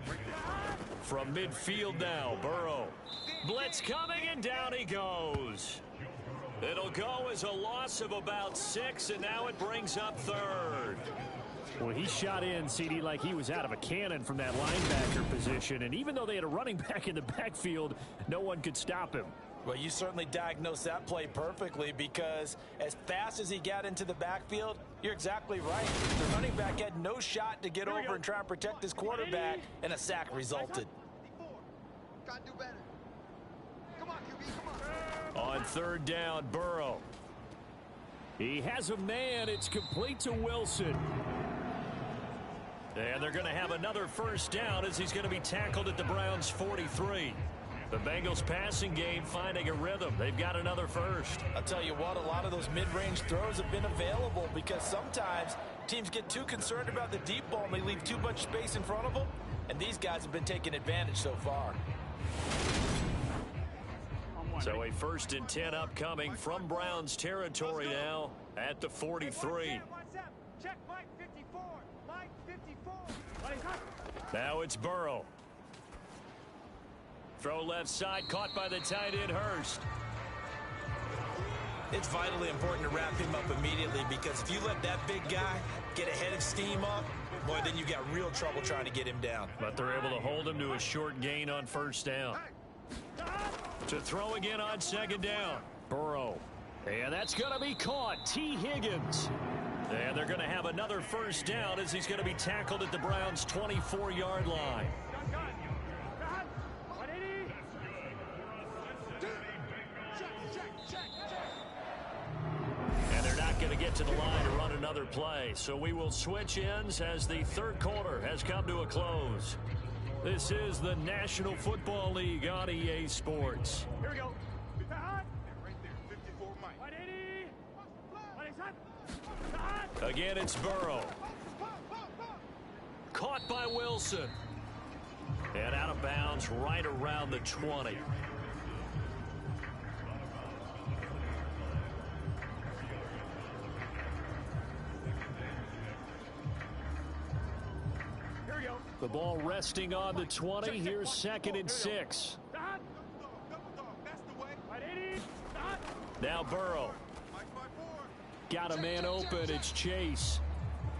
Four down. From midfield now, Burrow. Blitz coming, and down he goes. It'll go as a loss of about 6, and now it brings up 3rd. Well, he shot in, CD, like he was out of a cannon from that linebacker position. And even though they had a running back in the backfield, no one could stop him. Well, you certainly diagnosed that play perfectly, because as fast as he got into the backfield, you're exactly right. The running back had no shot to get over and try and protect his quarterback, and a sack resulted. Gotta do better. Come on, QB, come on. On 3rd down, Burrow. He has a man. It's complete to Wilson. And they're going to have another first down as he's going to be tackled at the Browns' 43. The Bengals passing game finding a rhythm. They've got another first. I'll tell you what, a lot of those mid-range throws have been available because sometimes teams get too concerned about the deep ball and they leave too much space in front of them. And these guys have been taking advantage so far. So a 1st and 10 upcoming from Browns territory now at the 43. Check Mike 54. Mike 54. Now it's Burrow. Throw left side, caught by the tight end Hurst. It's vitally important to wrap him up immediately because if you let that big guy get a head of steam up, boy, then you got real trouble trying to get him down. But they're able to hold him to a short gain on first down. To throw again on second down. Burrow. And that's going to be caught. T. Higgins. And they're going to have another first down as he's going to be tackled at the Browns' 24-yard line. And they're not going to get to the line to run another play. So we will switch ends as the third quarter has come to a close. This is the National Football League on EA Sports. Here we go. Right there, 54 Mike. 180. Again, it's Burrow. Caught by Wilson. And out of bounds right around the 20. The ball resting on the 20. Here's 2nd and 6. Now Burrow. Got a man open. It's Chase.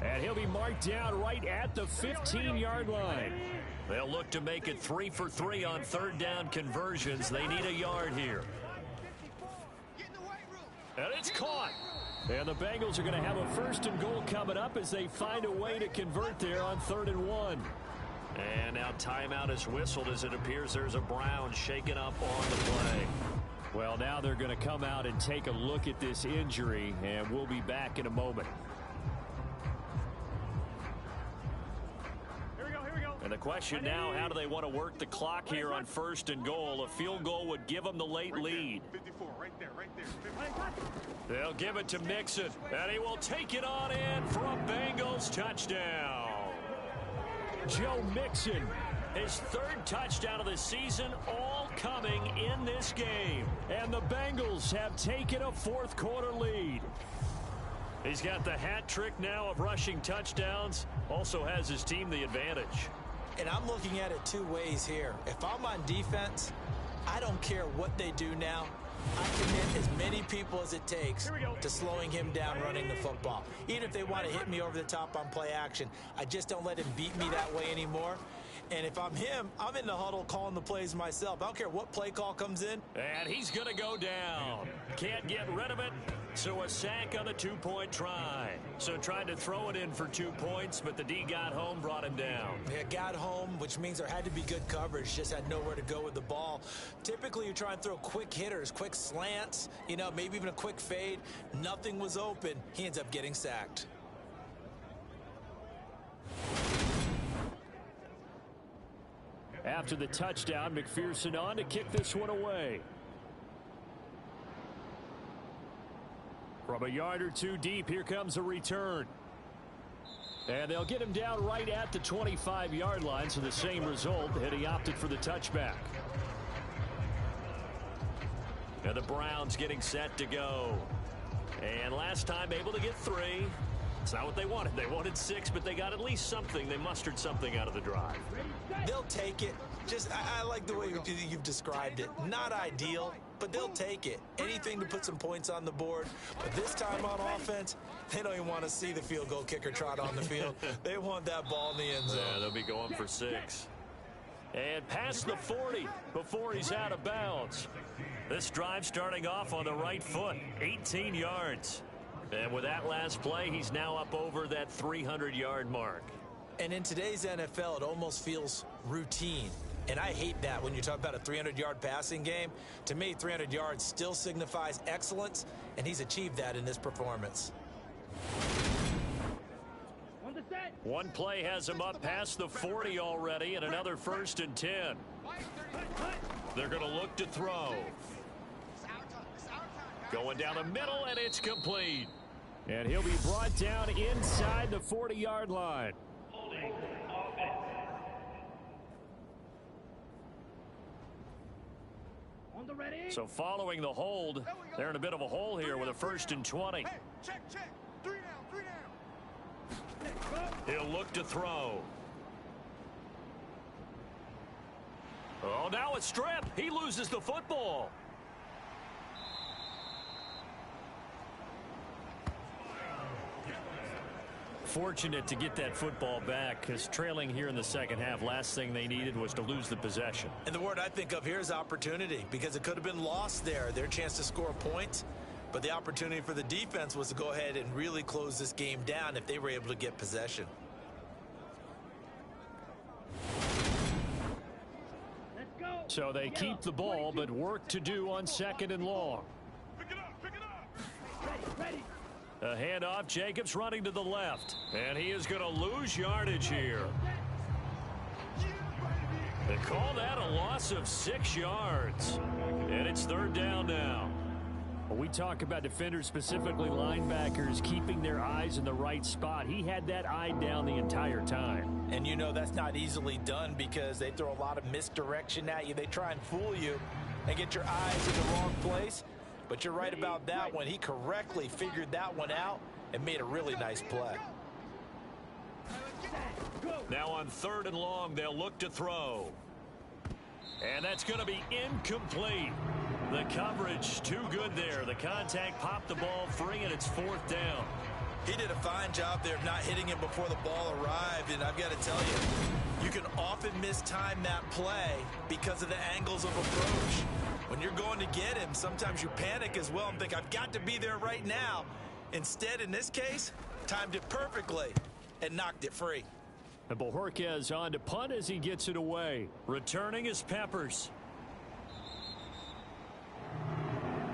And he'll be marked down right at the 15-yard line. They'll look to make it 3 for 3 on third down conversions. They need a yard here. And it's caught. And the Bengals are going to have a 1st and goal coming up as they find a way to convert there on 3rd and 1. And now timeout is whistled as it appears there's a Brown shaken up on the play. Well, now they're going to come out and take a look at this injury, and we'll be back in a moment. And the question now, how do they want to work the clock here on 1st and goal? A field goal would give them the late lead. 54, right there. They'll give it to Mixon, and he will take it on in for a Bengals touchdown. Joe Mixon, his 3rd touchdown of the season, all coming in this game. And the Bengals have taken a 4th quarter lead. He's got the hat trick now of rushing touchdowns, also has his team the advantage. And I'm looking at it 2 ways here. If I'm on defense, I don't care what they do now. I commit as many people as it takes to slowing him down running the football. Even if they want to hit me over the top on play action, I just don't let him beat me that way anymore. And if I'm him, I'm in the huddle calling the plays myself. I don't care what play call comes in. And he's going to go down. Can't get rid of it. So a sack on the 2-point try. So tried to throw it in for 2 points, but the D got home, brought him down. Yeah, got home, which means there had to be good coverage. Just had nowhere to go with the ball. Typically, you try and throw quick hitters, quick slants, maybe even a quick fade. Nothing was open. He ends up getting sacked. After the touchdown, McPherson on to kick this one away. From a yard or 2 deep, here comes a return. And they'll get him down right at the 25-yard line, so the same result, and he opted for the touchback. And the Browns getting set to go. And last time able to get 3. It's not what they wanted. They wanted 6, but they got at least something. They mustered something out of the drive. They'll take it. I like the way you've described it. Not ideal, but they'll take it. Anything to put some points on the board. But this time on offense, they don't even want to see the field goal kicker trot on the field. They want that ball in the end zone. Yeah, they'll be going for 6. And past the 40 before he's out of bounds. This drive starting off on the right foot, 18 yards. And with that last play, he's now up over that 300-yard mark. And in today's NFL, it almost feels routine. And I hate that when you talk about a 300-yard passing game. To me, 300 yards still signifies excellence, and he's achieved that in this performance. One play has him up past the 40 already, and another 1st and 10. They're going to look to throw. Going down the middle, and it's complete. And he'll be brought down inside the 40-yard line. So following the hold, they're in a bit of a hole here with a 1st and 20. Check. 3 down. He'll look to throw. Oh, now a strip. He loses the football. Fortunate to get that football back, because trailing here in the second half, last thing they needed was to lose the possession. And the word I think of here is opportunity, because it could have been lost there, their chance to score points. But the opportunity for the defense was to go ahead and really close this game down if they were able to get possession. So they keep the ball, but work to do on 2nd and long. Pick it up. Ready. A handoff, Jacobs running to the left. And he is going to lose yardage here. They call that a loss of 6 yards. And it's 3rd down now. When we talk about defenders, specifically linebackers, keeping their eyes in the right spot, he had that eye down the entire time. And you know that's not easily done because they throw a lot of misdirection at you. They try and fool you and get your eyes in the wrong place. But you're right about that one. He correctly figured that one out and made a really nice play. Now on 3rd and long, they'll look to throw. And that's going to be incomplete. The coverage too good there. The contact popped the ball free, and it's 4th down. He did a fine job there of not hitting him before the ball arrived. And I've got to tell you, you can often mistime that play because of the angles of approach. When you're going to get him, sometimes you panic as well and think, I've got to be there right now. Instead, in this case, timed it perfectly and knocked it free. And Bojorquez on to punt as he gets it away. Returning is Peppers.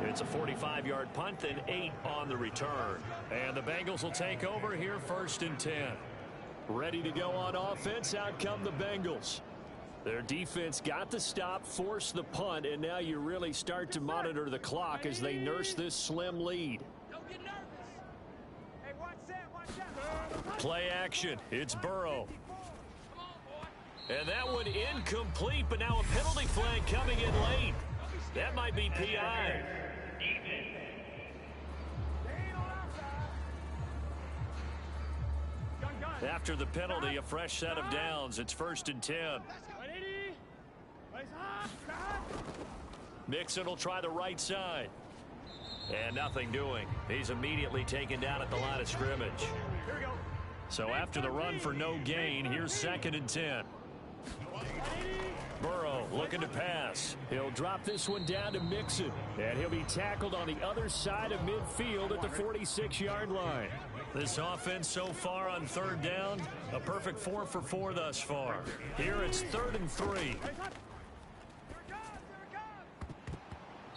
It's a 45-yard punt, then 8 on the return. And the Bengals will take over here 1st and 10. Ready to go on offense, out come the Bengals. Their defense got the stop, forced the punt, and now you really start to monitor the clock as they nurse this slim lead. Don't get nervous. Hey, watch that. Play action. It's Burrow. And that one incomplete, but now a penalty flag coming in late. That might be PI. After the penalty, a fresh set of downs. It's 1st and 10. Mixon will try the right side. And nothing doing. He's immediately taken down at the line of scrimmage. So after the run for no gain, here's 2nd and 10. Burrow looking to pass. He'll drop this one down to Mixon. And he'll be tackled on the other side of midfield at the 46-yard line. This offense so far on 3rd down, a perfect 4 for 4 thus far. Here it's 3rd and 3.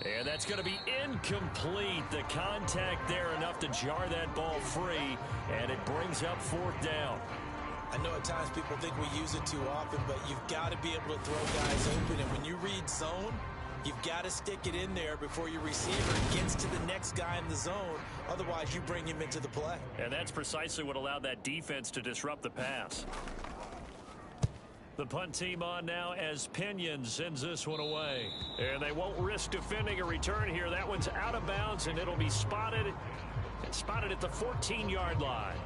And that's going to be incomplete. The contact there enough to jar that ball free, and it brings up 4th down. I know at times people think we use it too often, but you've got to be able to throw guys open. And when you read zone, you've got to stick it in there before your receiver gets to the next guy in the zone. Otherwise, you bring him into the play. And that's precisely what allowed that defense to disrupt the pass. The punt team on now as Pinion sends this one away. And they won't risk defending a return here. That one's out of bounds, and it'll be spotted at the 14-yard line.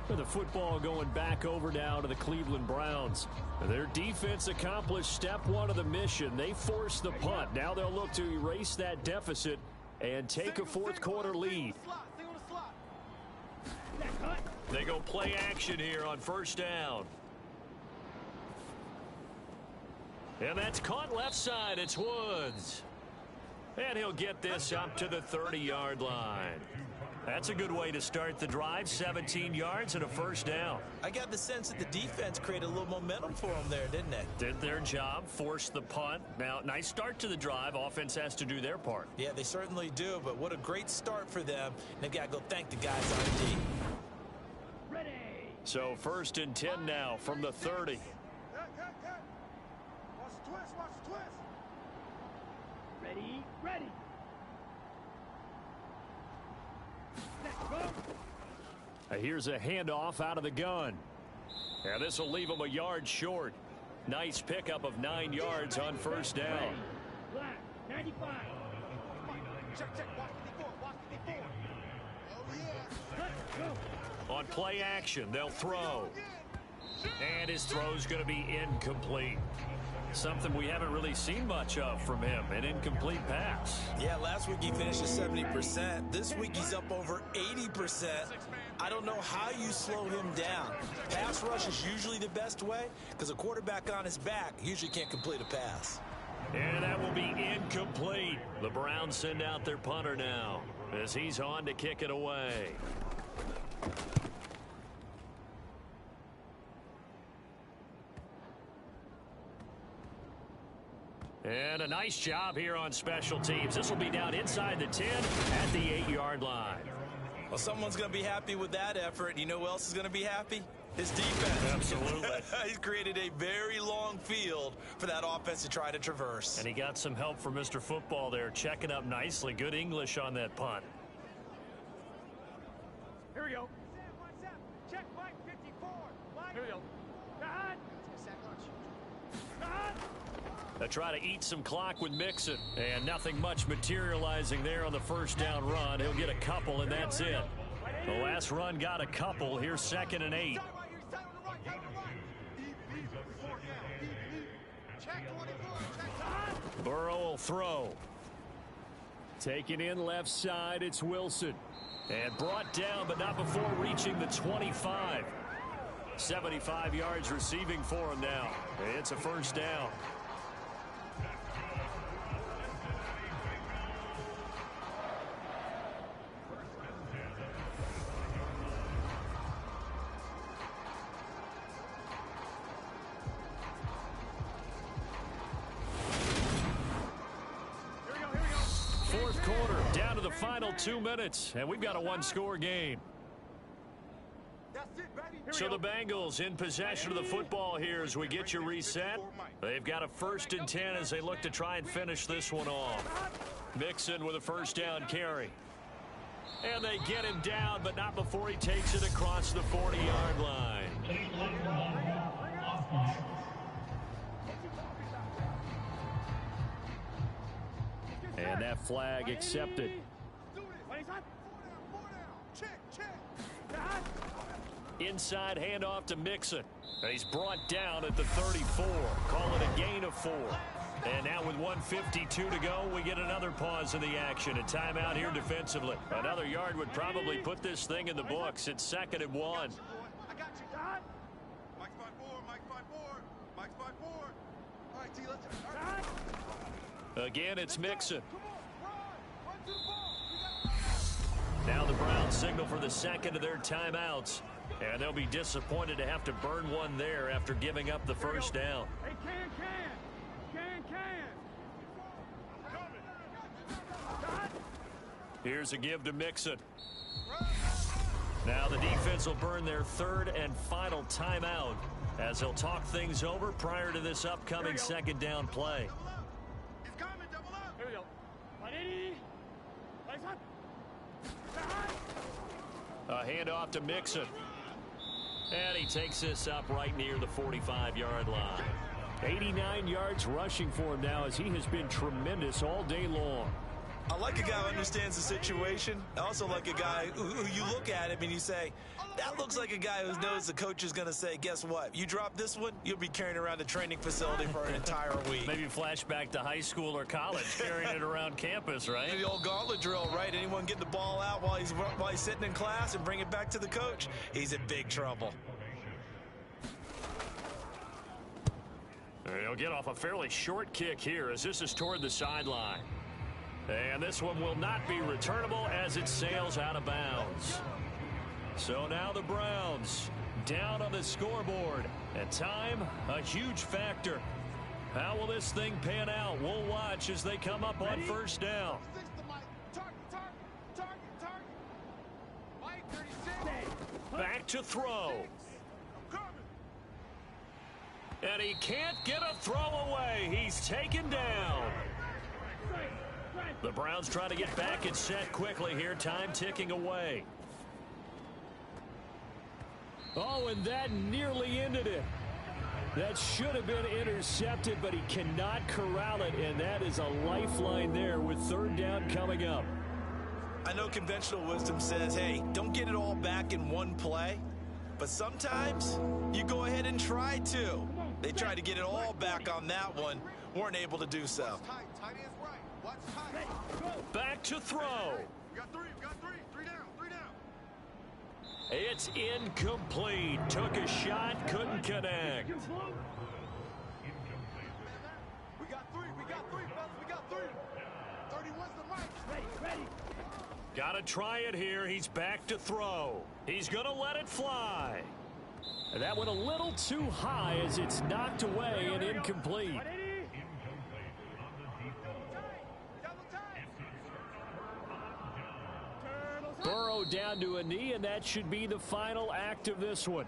The football going back over now to the Cleveland Browns. Their defense accomplished step 1 of the mission. They forced the punt. Now they'll look to erase that deficit and take a 4th quarter lead. They go play action here on 1st down. And that's caught left side. It's Woods. And he'll get this up to the 30-yard line. That's a good way to start the drive. 17 yards and a 1st down. I got the sense that the defense created a little momentum for them there, didn't it? Did their job, forced the punt. Now, nice start to the drive. Offense has to do their part. Yeah, they certainly do, but what a great start for them. They've got to go thank the guys on D. So 1st and 10 now from the 30. Watch the twist, watch the twist. Ready, ready. Let's go. Here's a handoff out of the gun. And this will leave him a yard short. Nice pickup of 9 yards on 1st down. Black, 95. Check, watch 54, watch 54. Oh, yeah. Let's go. On play action, they'll throw. And his throw's going to be incomplete. Something we haven't really seen much of from him, an incomplete pass. Yeah, last week he finished at 70%. This week he's up over 80%. I don't know how you slow him down. Pass rush is usually the best way because a quarterback on his back usually can't complete a pass. And that will be incomplete. The Browns send out their punter now as he's on to kick it away. And a nice job here on special teams. This will be down inside the 10 at the 8-yard line. Well, someone's going to be happy with that effort. You know who else is going to be happy? His defense. Absolutely. He's created a very long field for that offense to try to traverse. And he got some help from Mr. Football there, checking up nicely. Good English on that punt. Here we go. Check Mike 54. Mike. Here we go. God. They try to eat some clock with Mixon, and nothing much materializing there on the 1st down run. He'll get a couple, and that's it. The last run got a couple. Here's 2nd and 8. Burrow will throw. Taken in left side, it's Wilson. And brought down, but not before reaching the 25. 75 yards receiving for him now. It's a 1st down. Fourth quarter, down to the final 2 minutes, and we've got a one-score game. So the Bengals in possession of the football here as we get you reset. They've got a 1st and 10 as they look to try and finish this one off. Mixon with a 1st down carry. And they get him down, but not before he takes it across the 40-yard line. And that flag accepted. Inside handoff to Mixon. He's brought down at the 34. Call it a gain of 4. And now with 1:52 to go, we get another pause in the action. A timeout here defensively. Another yard would probably put this thing in the books. It's 2nd and 1. I got you, God. Mike's 5-4, Mike's 5-4, Mike's 5-4. All right, T, let's. Again, it's Mixon. Now the Browns signal for the 2nd of their timeouts. And they'll be disappointed to have to burn one there after giving up the 1st down. Hey, can. Here's a give to Mixon. Now the defense will burn their 3rd and final timeout as they'll talk things over prior to this upcoming 2nd down play. It's coming, double up. Here we go. 180. A handoff to Mixon. And he takes this up right near the 45-yard line. 89 yards rushing for him now as he has been tremendous all day long. I like a guy who understands the situation. I also like a guy who you look at him and you say, that looks like a guy who knows the coach is going to say, guess what? You drop this one, you'll be carrying around the training facility for an entire week. Maybe flashback to high school or college, carrying it around campus, right? The old gauntlet drill, right? Anyone get the ball out while he's sitting in class and bring it back to the coach, he's in big trouble. He'll get off a fairly short kick here as this is toward the sideline. And this one will not be returnable as it sails out of bounds. So now the Browns down on the scoreboard. And time, a huge factor. How will this thing pan out? We'll watch as they come up on 1st down. Back to throw. And he can't get a throw away. He's taken down. The Browns trying to get back and set quickly here. Time ticking away. Oh, and that nearly ended it. That should have been intercepted, but he cannot corral it, and that is a lifeline there with third down coming up. I know conventional wisdom says, hey, don't get it all back in one play, but sometimes you go ahead and try to. They tried to get it all back on that one, weren't able to do so. Back to throw. We got three down. It's incomplete. Took a shot, couldn't connect. We got three, fellas. We got three. 31's the mic. Ready. Got to try it here. He's back to throw. He's going to let it fly. And that went a little too high as it's knocked away and incomplete. Burrow down to a knee, and that should be the final act of this one.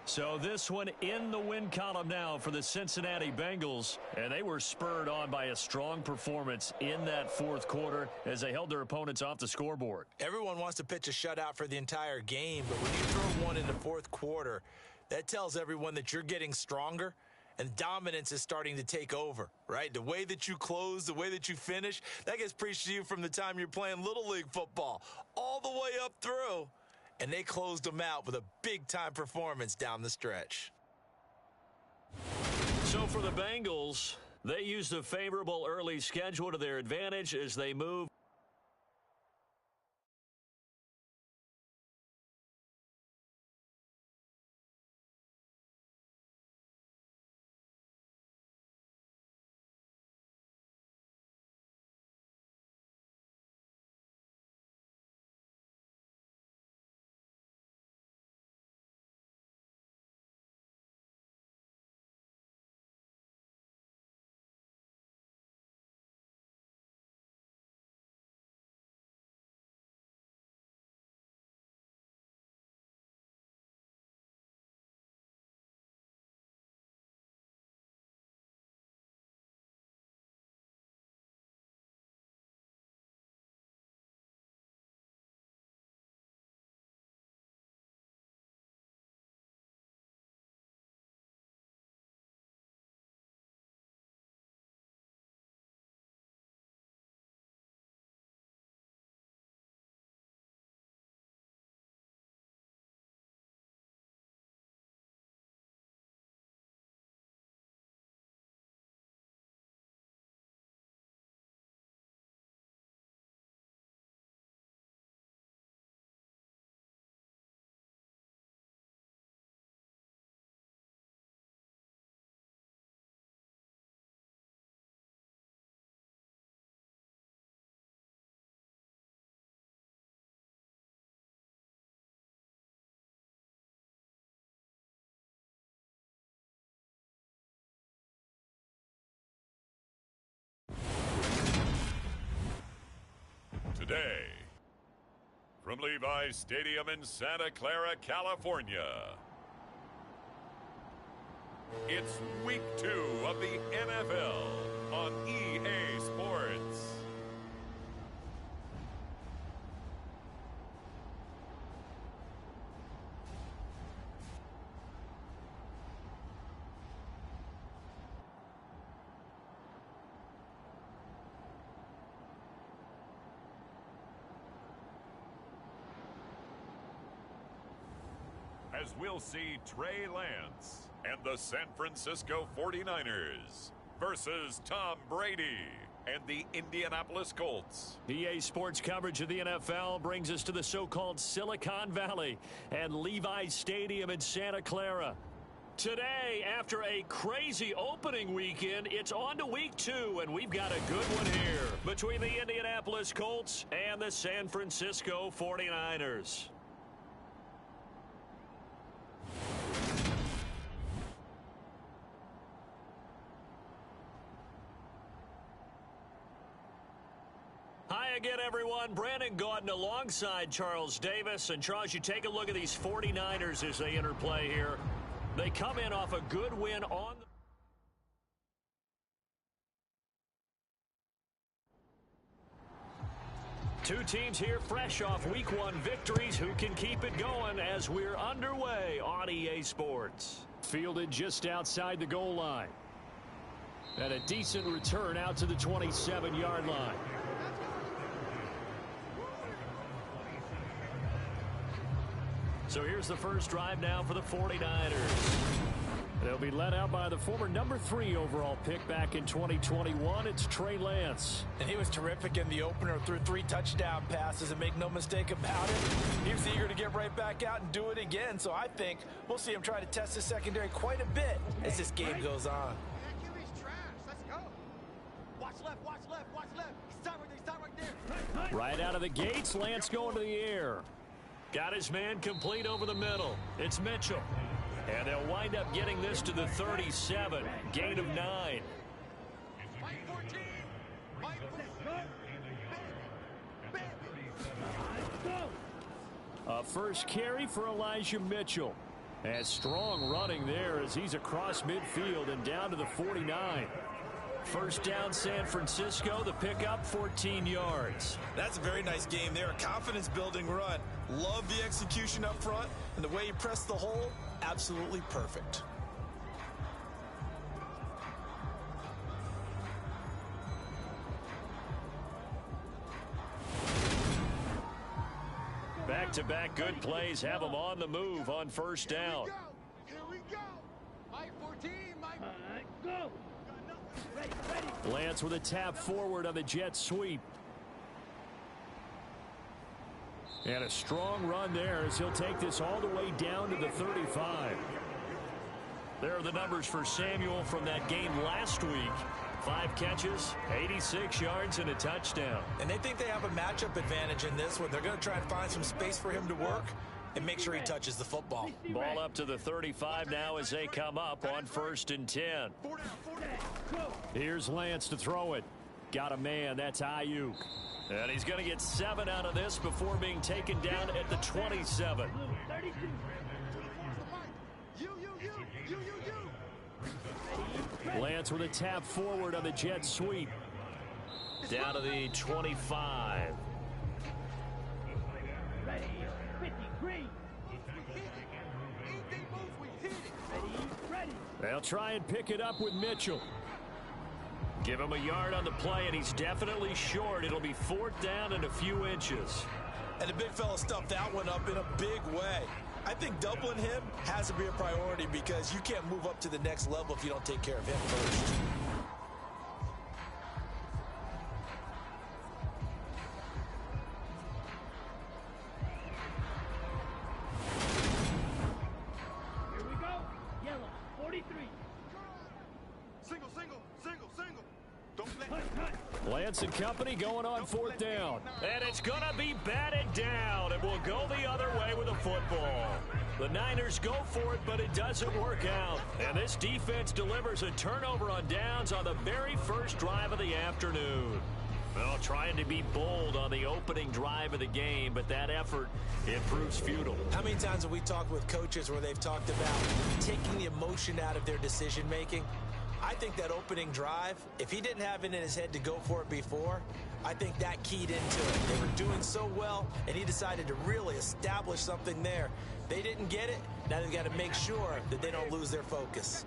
So this one in the win column now for the Cincinnati Bengals, and they were spurred on by a strong performance in that fourth quarter as they held their opponents off the scoreboard. Everyone wants to pitch a shutout for the entire game, but when you throw one in the fourth quarter, that tells everyone that you're getting stronger and dominance is starting to take over, right? The way that you close, the way that you finish, that gets preached to you from the time you're playing Little League football all the way up through. And they closed them out with a big-time performance down the stretch. So for the Bengals, they used a favorable early schedule to their advantage as they move. Today, from Levi's Stadium in Santa Clara, California, it's Week 2 of the MFL on EA Sports. As we'll see Trey Lance and the San Francisco 49ers versus Tom Brady and the Indianapolis Colts. EA Sports coverage of the NFL brings us to the so-called Silicon Valley and Levi's Stadium in Santa Clara. Today, after a crazy opening weekend, it's on to Week 2, and we've got a good one here between the Indianapolis Colts and the San Francisco 49ers. Hi again, everyone. Brandon Gaudin alongside Charles Davis. And, Charles, you take a look at these 49ers as they enter play here. They come in off a good win on the... Two teams here fresh off Week 1 victories. Who can keep it going as we're underway on EA Sports? Fielded just outside the goal line. And a decent return out to the 27-yard line. So here's the first drive now for the 49ers. They'll be led out by the former number 3 overall pick back in 2021. It's Trey Lance. And he was terrific in the opener, threw 3 touchdown passes, and make no mistake about it, he was eager to get right back out and do it again. So I think we'll see him try to test the secondary quite a bit as this game goes on. Right out of the gates, Lance going to the air. Got his man complete over the middle. It's Mitchell. And they'll wind up getting this to the 37. Gain of 9. A first carry for Elijah Mitchell. And strong running there as he's across midfield and down to the 49. First down, San Francisco. The pickup, 14 yards. That's a very nice game there. A confidence-building run. Love the execution up front. And the way he pressed the hole, absolutely perfect. Back-to-back good plays have them on the move on first down. Here we go. Mike 14, Mike. Go. Lance with a tap forward on the jet sweep. And a strong run there as he'll take this all the way down to the 35. There are the numbers for Samuel from that game last week. 5 catches, 86 yards, and a touchdown. And they think they have a matchup advantage in this one. They're going to try and find some space for him to work and make sure he touches the football. Ball up to the 35 now as they come up on 1st and 10. Here's Lance to throw it. Got a man. That's Ayuk. And he's going to get 7 out of this before being taken down at the 27. Lance with a tap forward on the jet sweep. Down to the 25. They'll try and pick it up with Mitchell. Give him a yard on the play, and he's definitely short. It'll be 4th down and a few inches. And the big fella stuffed that one up in a big way. I think doubling him has to be a priority because you can't move up to the next level if you don't take care of him first. Here we go. Yellow, 43. Single. Don't let Lance and company going on 4th down. And it's going to be batted down. And we'll go the other way with the football. The Niners go for it, but it doesn't work out. And this defense delivers a turnover on downs on the very first drive of the afternoon. Well, trying to be bold on the opening drive of the game, but that effort, it proves futile. How many times have we talked with coaches where they've talked about taking the emotion out of their decision-making? I think that opening drive, if he didn't have it in his head to go for it before, I think that keyed into it. They were doing so well, and he decided to really establish something there. They didn't get it. Now they've got to make sure that they don't lose their focus.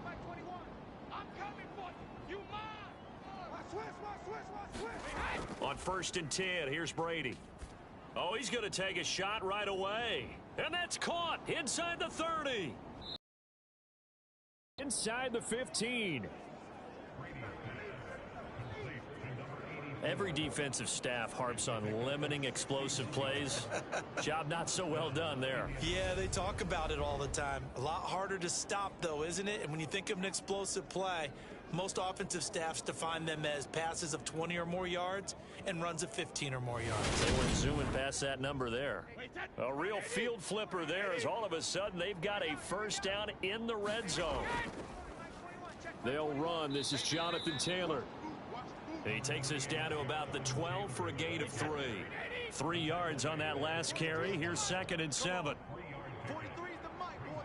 On 1st and 10, here's Brady. Oh, he's going to take a shot right away. And that's caught inside the 30. Inside the 15. Every defensive staff harps on limiting explosive plays. Job not so well done there. Yeah, they talk about it all the time. A lot harder to stop, though, isn't it? And when you think of an explosive play, most offensive staffs define them as passes of 20 or more yards and runs of 15 or more yards. They went zooming past that number there. A real field flipper there as all of a sudden they've got a first down in the red zone. They'll run. This is Jonathan Taylor. He takes us down to about the 12 for a gain of 3. 3 yards on that last carry. Here's 2nd and 7. 43 is the mic, boy.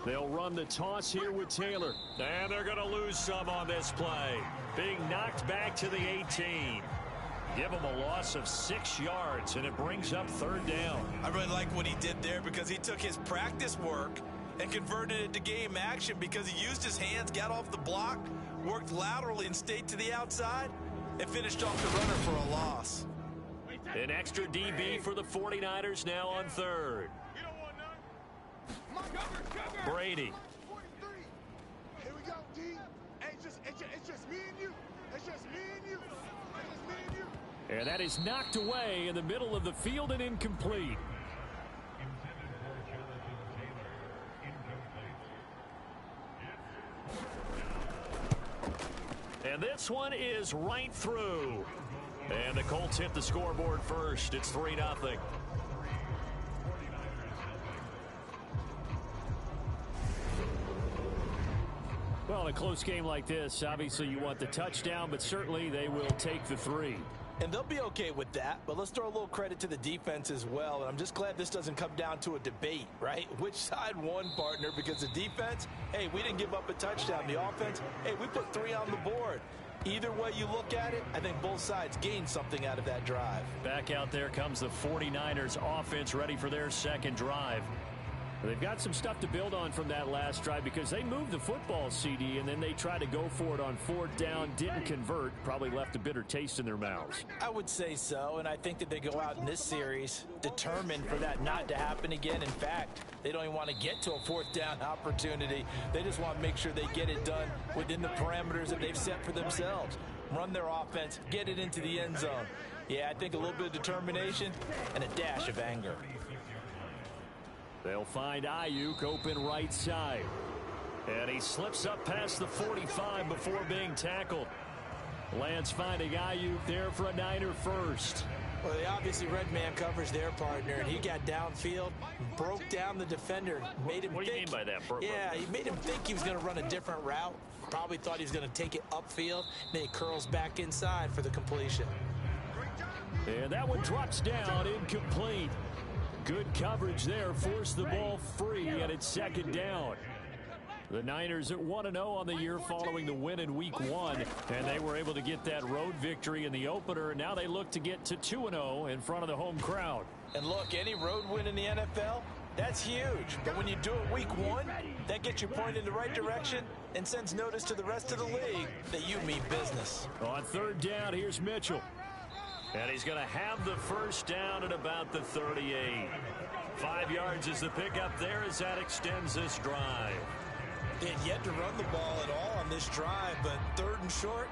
43. They'll run the toss here with Taylor. And they're going to lose some on this play. Being knocked back to the 18. Give him a loss of 6 yards, and it brings up 3rd down. I really like what he did there because he took his practice work and converted it to game action because he used his hands, got off the block, worked laterally and stayed to the outside, and finished off the runner for a loss. An extra DB for the 49ers now on 3rd. Brady. 43. Here we go, D. It's just me and you. It's just me and you. It's just me and you. And that is knocked away in the middle of the field and incomplete. And this one is right through. And the Colts hit the scoreboard first. It's 3-0. Well, in a close game like this, obviously you want the touchdown, but certainly they will take the 3. And they'll be okay with that, but let's throw a little credit to the defense as well. And I'm just glad this doesn't come down to a debate, right? Which side won, partner? Because the defense, hey, we didn't give up a touchdown. The offense, hey, we put 3 on the board. Either way you look at it, I think both sides gained something out of that drive. Back out there comes the 49ers offense ready for their 2nd drive. They've got some stuff to build on from that last drive because they moved the football, CD, and then they tried to go for it on 4th down, didn't convert, probably left a bitter taste in their mouths. I would say so, and I think that they go out in this series determined for that not to happen again. In fact, they don't even want to get to a 4th down opportunity. They just want to make sure they get it done within the parameters that they've set for themselves. Run their offense, get it into the end zone. Yeah, I think a little bit of determination and a dash of anger. They'll find Ayuk open right side. And he slips up past the 45 before being tackled. Lance finding Ayuk there for a Niner first. Well, they obviously read man coverage their partner, and he got downfield, broke down the defender, made him What do you mean by that, Bro? Yeah, he made him think he was going to run a different route. Probably thought he was going to take it upfield. Then he curls back inside for the completion. And that one drops down, incomplete. Good coverage there, forced the ball free, and it's 2nd down. The Niners at 1-0 on the year following the win in Week 1, and they were able to get that road victory in the opener, and now they look to get to 2-0 in front of the home crowd. And look, any road win in the NFL, that's huge. But when you do it Week 1, that gets you pointed in the right direction and sends notice to the rest of the league that you mean business. On 3rd down, here's Mitchell. And he's going to have the 1st down at about the 38. 5 yards is the pickup there as that extends this drive. They had yet to run the ball at all on this drive, but 3rd and short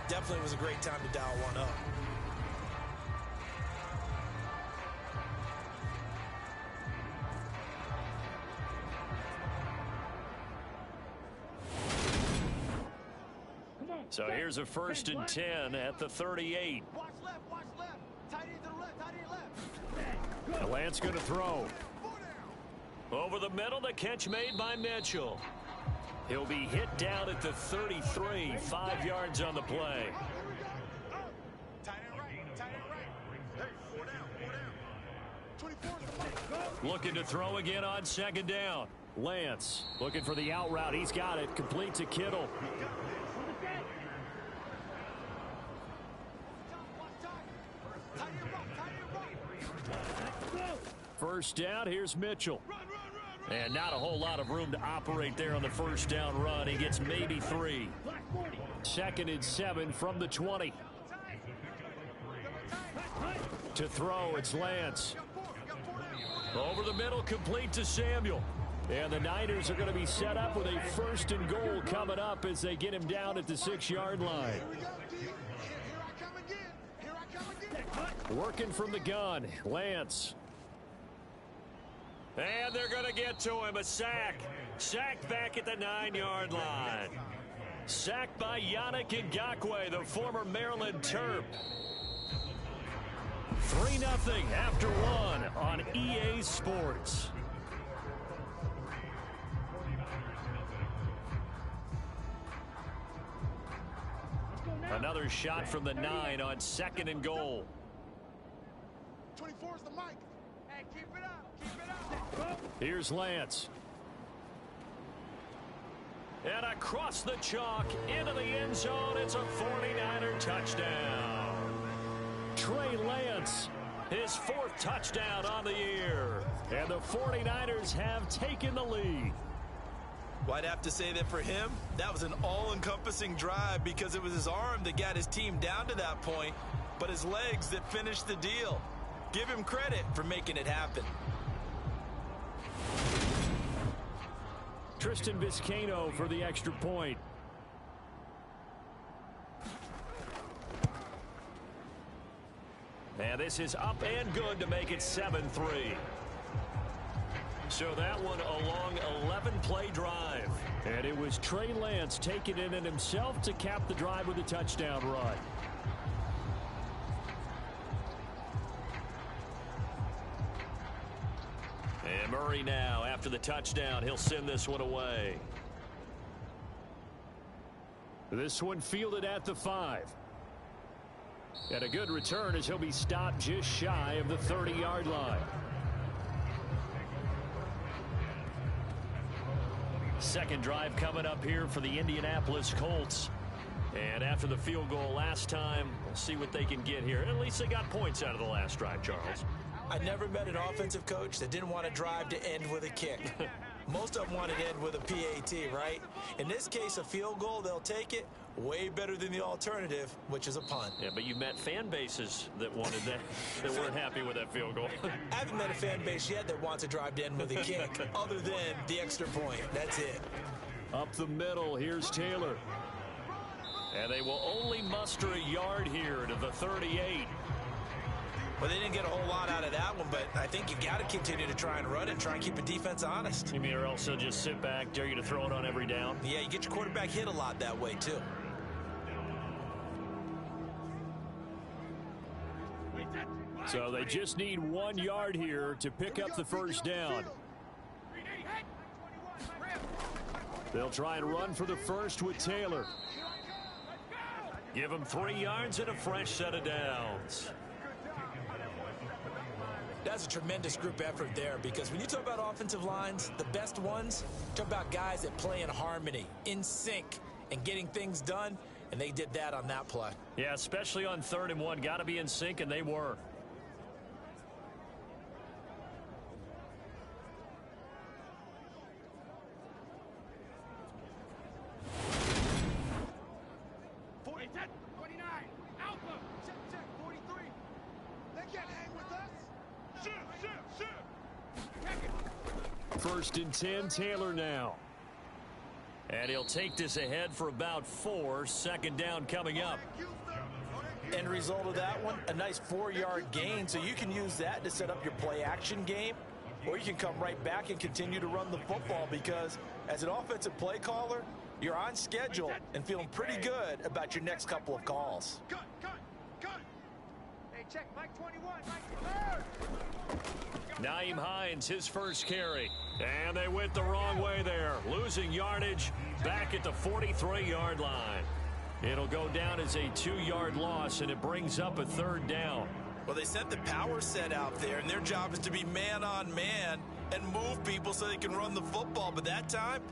definitely was a great time to dial one up. So here's a 1st and 10 at the 38. Watch left, watch left. Tight end to the left, tight end left. The Lance going to throw. Over the middle, the catch made by Mitchell. He'll be hit down at the 33, 5 yards on the play. Tight end right, tight end right. Hey, 4 down, 4 down. 24 is the mic. Looking to throw again on 2nd down. Lance looking for the out route. He's got it. Complete to Kittle. First down, here's Mitchell. And not a whole lot of room to operate there on the 1st down run. He gets maybe 3. 2nd and 7 from the 20. To throw, it's Lance. Over the middle, complete to Samuel. And the Niners are going to be set up with a 1st and goal coming up as they get him down at the 6-yard line. Working from the gun, Lance. And they're going to get to him, a sack. Sacked back at the 9-yard line. Sacked by Yannick Ngakoue, the former Maryland Terp. 3-0 after 1 on EA Sports. Another shot from the 9 on 2nd and goal. 24 is the mic. Hey, keep it up. Keep it up. Here's Lance. And across the chalk into the end zone. It's a 49er touchdown. Trey Lance, his 4th touchdown on the year. And the 49ers have taken the lead. Well, I'd have to say that for him, that was an all-encompassing drive because it was his arm that got his team down to that point, but his legs that finished the deal. Give him credit for making it happen. Tristan Vizcaino for the extra point. And this is up and good to make it 7-3. So that one a long 11-play drive. And it was Trey Lance taking it in himself to cap the drive with a touchdown run. And Murray now, after the touchdown, he'll send this one away. This one fielded at the 5. And a good return as he'll be stopped just shy of the 30-yard line. Second drive coming up here for the Indianapolis Colts. And after the field goal last time, we'll see what they can get here. At least they got points out of the last drive, Charles. I never met an offensive coach that didn't want to drive to end with a kick. Most of them wanted to end with a PAT, right? In this case, a field goal, they'll take it. Way better than the alternative, which is a punt. Yeah, but you met fan bases that wanted that, that weren't happy with that field goal. I haven't met a fan base yet that wants to drive to end with a kick, other than the extra point. That's it. Up the middle, here's Taylor. And they will only muster a yard here to the 38. Well, they didn't get a whole lot out of that one, but I think you got to continue to try and run it and try and keep the defense honest. You mean, or else they'll just sit back, dare you to throw it on every down? Yeah, you get your quarterback hit a lot that way, too. So they just need 1 yard here to pick up the first down. They'll try and run for the first with Taylor. Give him 3 yards and a fresh set of downs. That's a tremendous group effort there, because when you talk about offensive lines, the best ones, talk about guys that play in harmony, in sync, and getting things done, and they did that on that play. Yeah, especially on 3rd and 1. Got to be in sync, and they were. First and 10, Taylor now. And he'll take this ahead for about 4. Second down coming up. End result of that one, a nice 4-yard gain, so you can use that to set up your play-action game, or you can come right back and continue to run the football, because as an offensive play caller, you're on schedule and feeling pretty good about your next couple of calls. Cut. Hey, check, Mike 21, Mike 3rd. Nyheim Hines, his first carry. And they went the wrong way there. Losing yardage back at the 43-yard line. It'll go down as a 2-yard loss, and it brings up a 3rd down. Well, they set the power set out there, and their job is to be man-on-man and move people so they can run the football. But that time,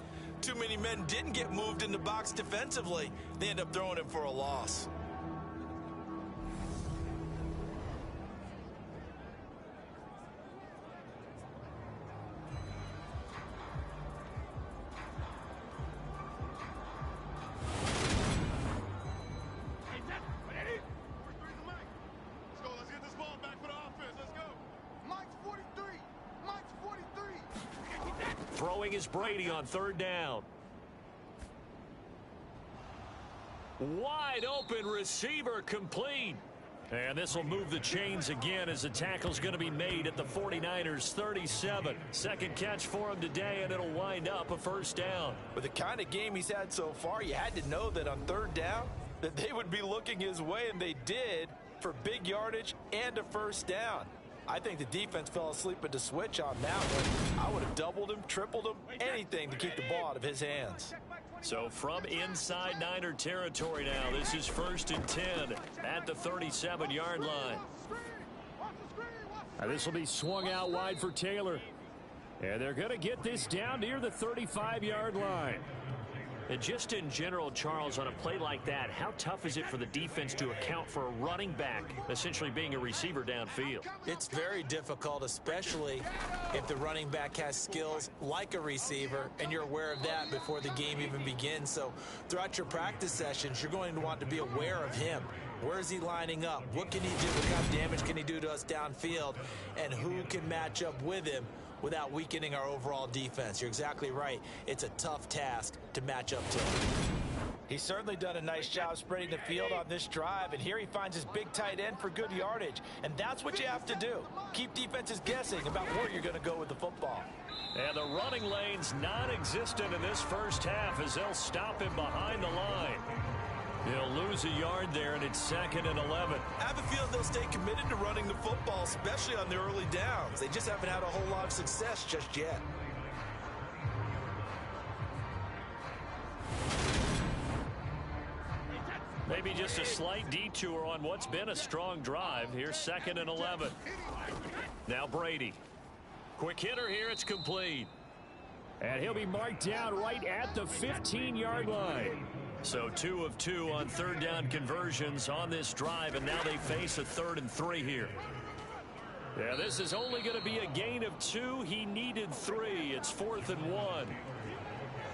too many men didn't get moved in the box defensively. They end up throwing him for a loss. Throwing is Brady on 3rd down. Wide open receiver complete. And this will move the chains again as the tackle's going to be made at the 49ers 37. Second catch for him today, and it'll wind up a 1st down. With the kind of game he's had so far, you had to know that on 3rd down that they would be looking his way, and they did, for big yardage and a 1st down. I think the defense fell asleep at the switch on that one. I would have doubled him, tripled him, anything to keep the ball out of his hands. So from inside Niner territory now, this is 1st and 10 at the 37-yard line. This will be swung out wide for Taylor. And they're going to get this down near the 35-yard line. And just in general, Charles, on a play like that, how tough is it for the defense to account for a running back essentially being a receiver downfield? It's very difficult, especially if the running back has skills like a receiver, and you're aware of that before the game even begins. So throughout your practice sessions, you're going to want to be aware of him. Where is he lining up? What can he do? What kind of damage can he do to us downfield? And who can match up with him without weakening our overall defense? You're exactly right. It's a tough task to match up to him. He's certainly done a nice job spreading the field on this drive, and here he finds his big tight end for good yardage. And that's what you have to do. Keep defenses guessing about where you're going to go with the football. And the running lane's non-existent in this first half as they'll stop him behind the line. He'll lose a yard there, and it's 2nd and 11. I have a feeling they'll stay committed to running the football, especially on the early downs. They just haven't had a whole lot of success just yet. Maybe just a slight detour on what's been a strong drive. Here's 2nd and 11. Now Brady. Quick hitter here. It's complete. And he'll be marked down right at the 15-yard line. So 2 of 2 on third down conversions on this drive, and now they face a 3rd and 3 here. Yeah, this is only going to be a gain of 2. He needed 3. It's 4th and 1.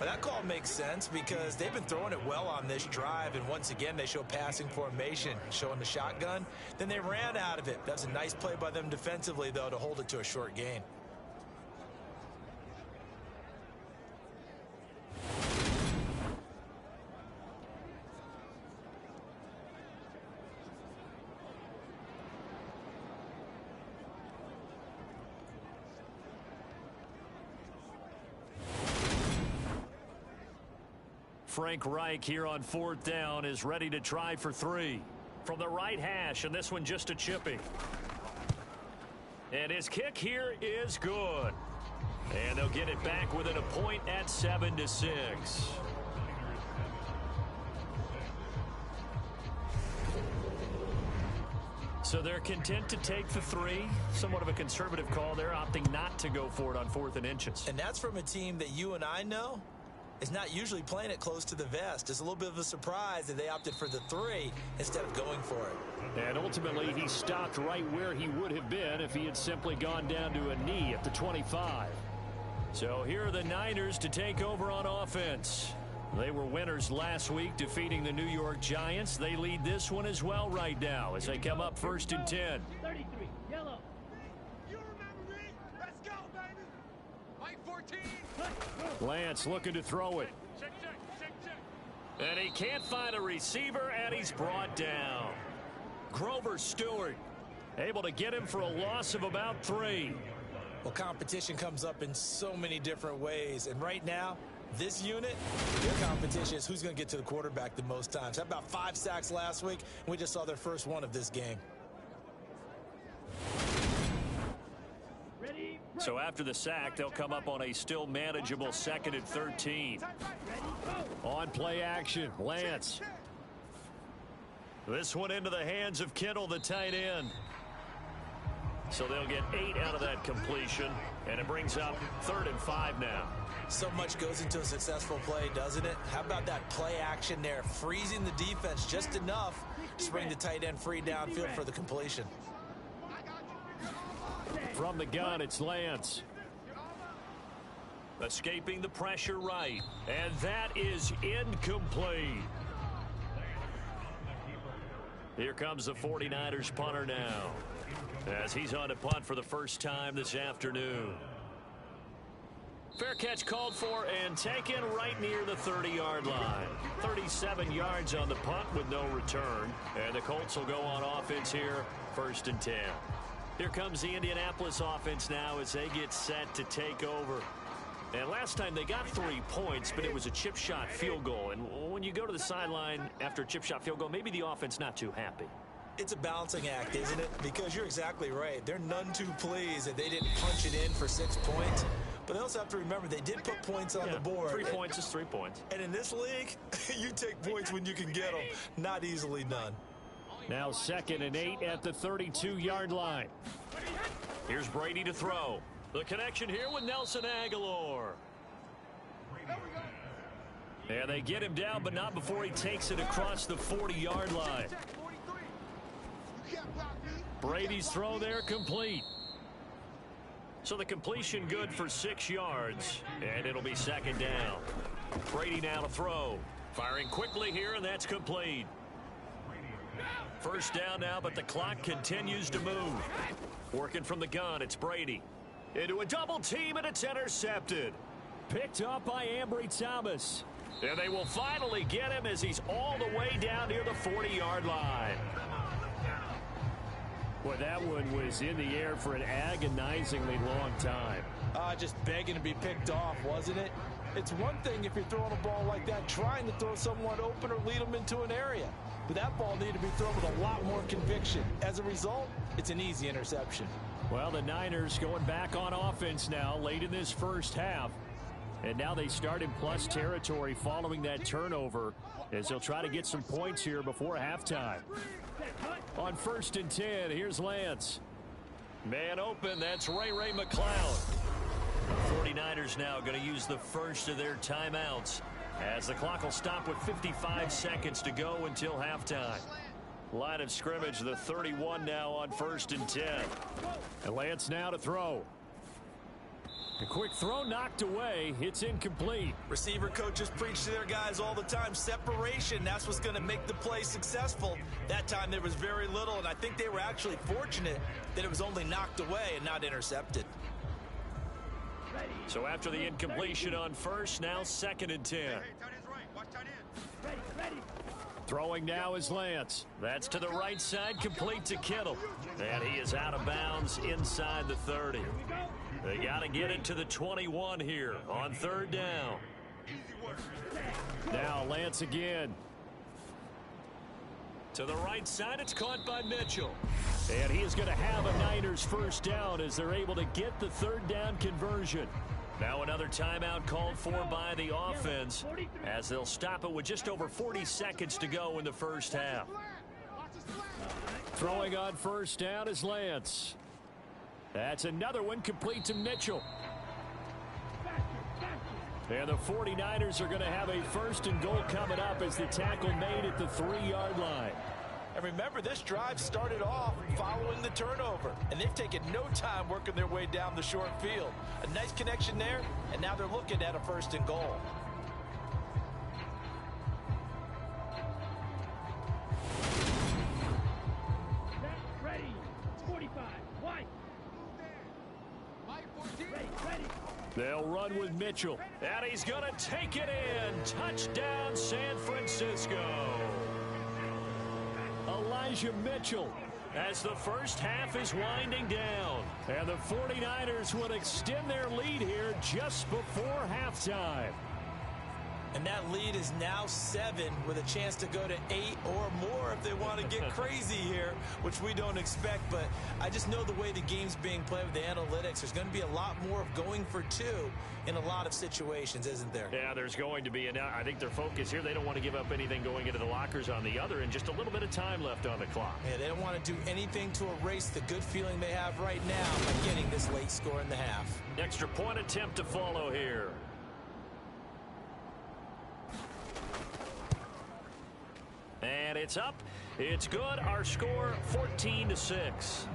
But that call makes sense because they've been throwing it well on this drive, and once again they show passing formation, showing the shotgun. Then they ran out of it. That's a nice play by them defensively, though, to hold it to a short gain. Frank Reich here on 4th down is ready to try for 3. From the right hash, and this one just a chipping. And his kick here is good. And they'll get it back within a point at 7-6. So they're content to take the 3. Somewhat of a conservative call. They're opting not to go for it on 4th and inches. And that's from a team that you and I know is not usually playing it close to the vest. It's a little bit of a surprise that they opted for the 3 instead of going for it. And ultimately, he stopped right where he would have been if he had simply gone down to a knee at the 25. So here are the Niners to take over on offense. They were winners last week, defeating the New York Giants. They lead this one as well right now as they come up 1st and 10. 33, yellow. You remember me? Let's go, baby. Mike 14. Lance looking to throw it. Check. And he can't find a receiver, and he's brought down. Grover Stewart able to get him for a loss of about 3. Well, competition comes up in so many different ways. And right now, this unit, their competition is who's going to get to the quarterback the most times. How about 5 sacks last week? We just saw their first one of this game. So after the sack, they'll come up on a still manageable 2nd and 13. On play action, Lance. This one into the hands of Kittle, the tight end. So they'll get 8 out of that completion, and it brings up 3rd and 5 now. So much goes into a successful play, doesn't it? How about that play action there, freezing the defense just enough to bring the tight end free downfield for the completion. From the gun, it's Lance. Escaping the pressure right, and that is incomplete. Here comes the 49ers punter now, as he's on to punt for the first time this afternoon. Fair catch called for and taken right near the 30-yard line. 37 yards on the punt with no return. And the Colts will go on offense here, 1st and 10. Here comes the Indianapolis offense now as they get set to take over. And last time they got 3 points, but it was a chip shot field goal. And when you go to the sideline after a chip shot field goal, maybe the offense not too happy. It's a balancing act, isn't it? Because you're exactly right. They're none too pleased that they didn't punch it in for 6 points. But they also have to remember they did put points on the board. 3 points is 3 points. And in this league, you take points when you can get them. Not easily done. Now 2nd and 8 at the 32-yard line. Here's Brady to throw. The connection here with Nelson Aguilar. And they get him down, but not before he takes it across the 40-yard line. Brady's throw there complete. So the completion good for 6 yards, and it'll be 2nd down. Brady now to throw. Firing quickly here, and that's complete. 1st down now, but the clock continues to move. Working from the gun, it's Brady. Into a double team, and it's intercepted. Picked up by Ambry Thomas. And they will finally get him as he's all the way down near the 40-yard line. Boy, that one was in the air for an agonizingly long time. Just begging to be picked off, wasn't it? It's one thing if you're throwing a ball like that, trying to throw someone open or lead them into an area. But that ball needed to be thrown with a lot more conviction. As a result, it's an easy interception. Well, the Niners going back on offense now late in this first half. And now they start in plus territory following that turnover as they'll try to get some points here before halftime. On 1st and 10, here's Lance. Man open, that's Ray McCloud. The 49ers now going to use the first of their timeouts as the clock will stop with 55 seconds to go until halftime. Line of scrimmage, the 31 now on 1st and 10. And Lance now to throw. A quick throw knocked away. It's incomplete. Receiver coaches preach to their guys all the time. Separation, that's what's going to make the play successful. That time there was very little, and I think they were actually fortunate that it was only knocked away and not intercepted. So after the incompletion on 1st, now 2nd and 10. Hey, tight end's right. Watch tight end. Throwing now is Lance. That's to the right side, complete to Kittle. And he is out of bounds inside the 30. They got to get it to the 21 here on 3rd down. Now Lance again. To the right side, it's caught by Mitchell. And he is going to have a Niners 1st down as they're able to get the 3rd down conversion. Now another timeout called for by the offense as they'll stop it with just over 40 seconds to go in the first half. Throwing on 1st down is Lance. That's another one complete to Mitchell. And the 49ers are going to have a 1st and goal coming up as the tackle made at the 3-yard line. And remember, this drive started off following the turnover, and they've taken no time working their way down the short field. A nice connection there, and now they're looking at a 1st and goal. Ready. 45. White. They'll run with Mitchell, and he's going to take it in. Touchdown, San Francisco. Elijah Mitchell as the first half is winding down. And the 49ers will extend their lead here just before halftime. And that lead is now 7 with a chance to go to 8 or more if they want to get crazy here, which we don't expect. But I just know the way the game's being played with the analytics, there's going to be a lot more of going for 2 in a lot of situations, isn't there? Yeah, there's going to be. And I think their focus here, they don't want to give up anything going into the lockers on the other, and just a little bit of time left on the clock. Yeah, they don't want to do anything to erase the good feeling they have right now by getting this late score in the half. Extra point attempt to follow here. And it's up. It's good. Our score 14-6.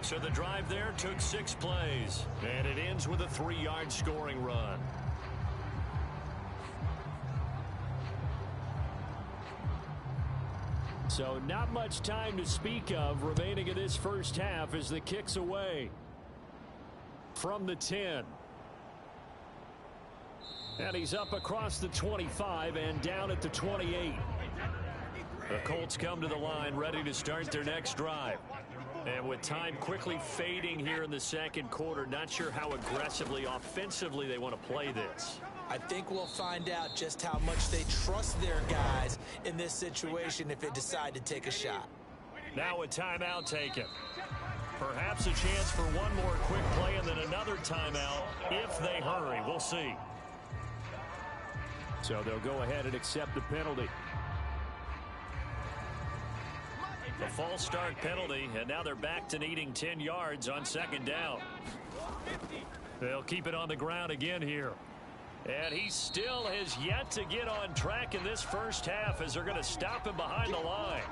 So the drive there took 6 plays. And it ends with a 3-yard scoring run. So not much time to speak of remaining in this first half as the kick's away from the 10. And he's up across the 25 and down at the 28. The Colts come to the line ready to start their next drive. And with time quickly fading here in the second quarter, not sure how aggressively, offensively they want to play this. I think we'll find out just how much they trust their guys in this situation if they decide to take a shot. Now a timeout taken. Perhaps a chance for one more quick play and then another timeout if they hurry. We'll see. So they'll go ahead and accept the penalty. A false start penalty, and now they're back to needing 10 yards on second down. They'll keep it on the ground again here. And he still has yet to get on track in this first half as they're going to stop him behind the line.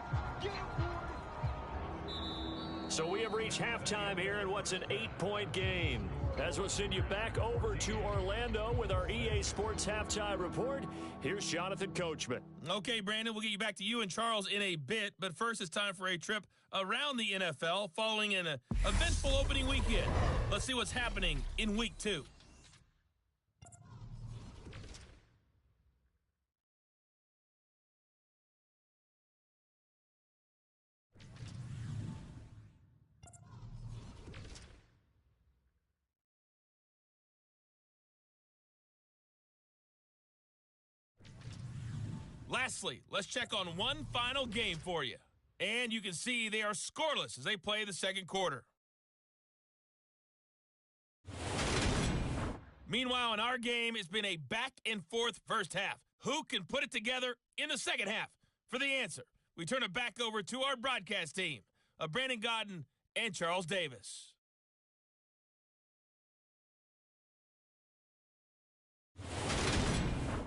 So we have reached halftime here in what's an 8-point game. As we'll send you back over to Orlando with our EA Sports Halftime Report, here's Jonathan Coachman. Okay, Brandon, we'll get you back to you and Charles in a bit, but first it's time for a trip around the NFL following an eventful opening weekend. Let's see what's happening in Week 2. Lastly, let's check on one final game for you. And you can see they are scoreless as they play the second quarter. Meanwhile, in our game, it's been a back-and-forth first half. Who can put it together in the second half? For the answer, we turn it back over to our broadcast team of Brandon Godden and Charles Davis.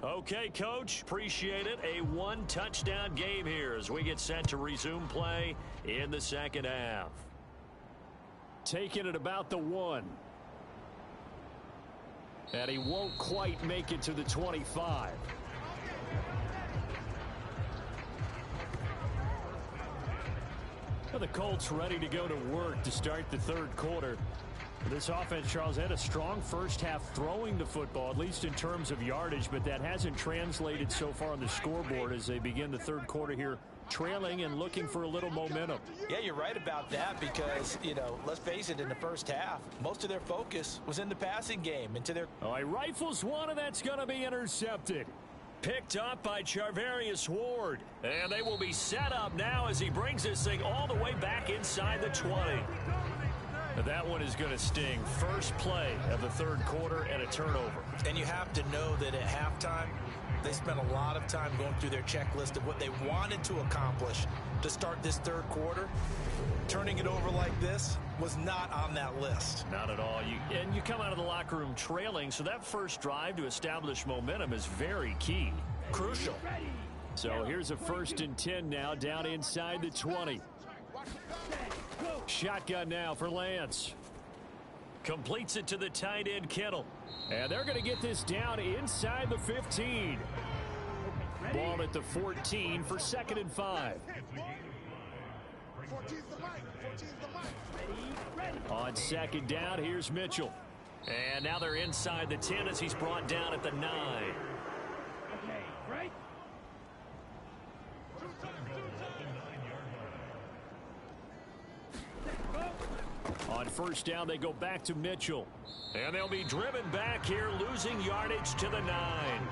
Okay, Coach, appreciate it. A one-touchdown game here as we get set to resume play in the second half. Taking it about the 1. And he won't quite make it to the 25. Well, the Colts ready to go to work to start the third quarter. This offense, Charles, had a strong first half throwing the football, at least in terms of yardage, but that hasn't translated so far on the scoreboard as they begin the third quarter here, trailing and looking for a little momentum. Yeah, you're right about that because, let's face it, in the first half, most of their focus was in the passing game. Oh, he rifles one, and that's going to be intercepted. Picked up by Charvarius Ward. And they will be set up now as he brings this thing all the way back inside the 20. That one is going to sting. First play of the third quarter and a turnover. And you have to know that at halftime, they spent a lot of time going through their checklist of what they wanted to accomplish to start this third quarter. Turning it over like this was not on that list. Not at all. You come out of the locker room trailing, so that first drive to establish momentum is very key. Crucial. So here's a 1st and 10 now down inside the 20. Shotgun now for Lance. Completes it to the tight end, Kittle. And they're going to get this down inside the 15. Ball at the 14 for 2nd and 5. On second down, here's Mitchell. And now they're inside the 10 as he's brought down at the 9. Okay, right? On first down, they go back to Mitchell. And they'll be driven back here, losing yardage to the 9.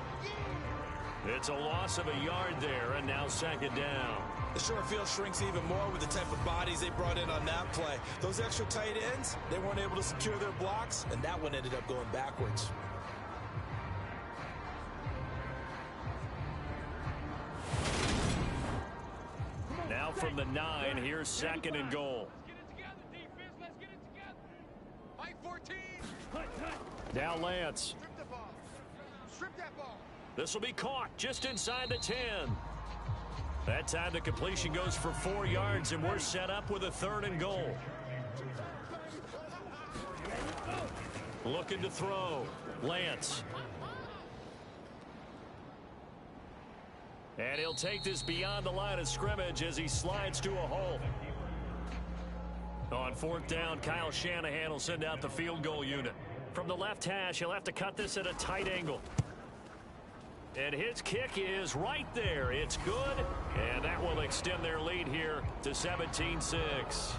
It's a loss of a yard there, and now 2nd down. The short field shrinks even more with the type of bodies they brought in on that play. Those extra tight ends, they weren't able to secure their blocks, and that one ended up going backwards. Now from the 9, here's 2nd and goal. Let's get it together. Mike 14. Now Lance. Strip the ball. Strip that ball. This will be caught just inside the 10. That time the completion goes for 4 yards, and we're set up with a 3rd and goal. Looking to throw. Lance. And he'll take this beyond the line of scrimmage as he slides to a hole. On 4th down, Kyle Shanahan will send out the field goal unit. From the left hash, he'll have to cut this at a tight angle. And his kick is right there. It's good, and that will extend their lead here to 17-6.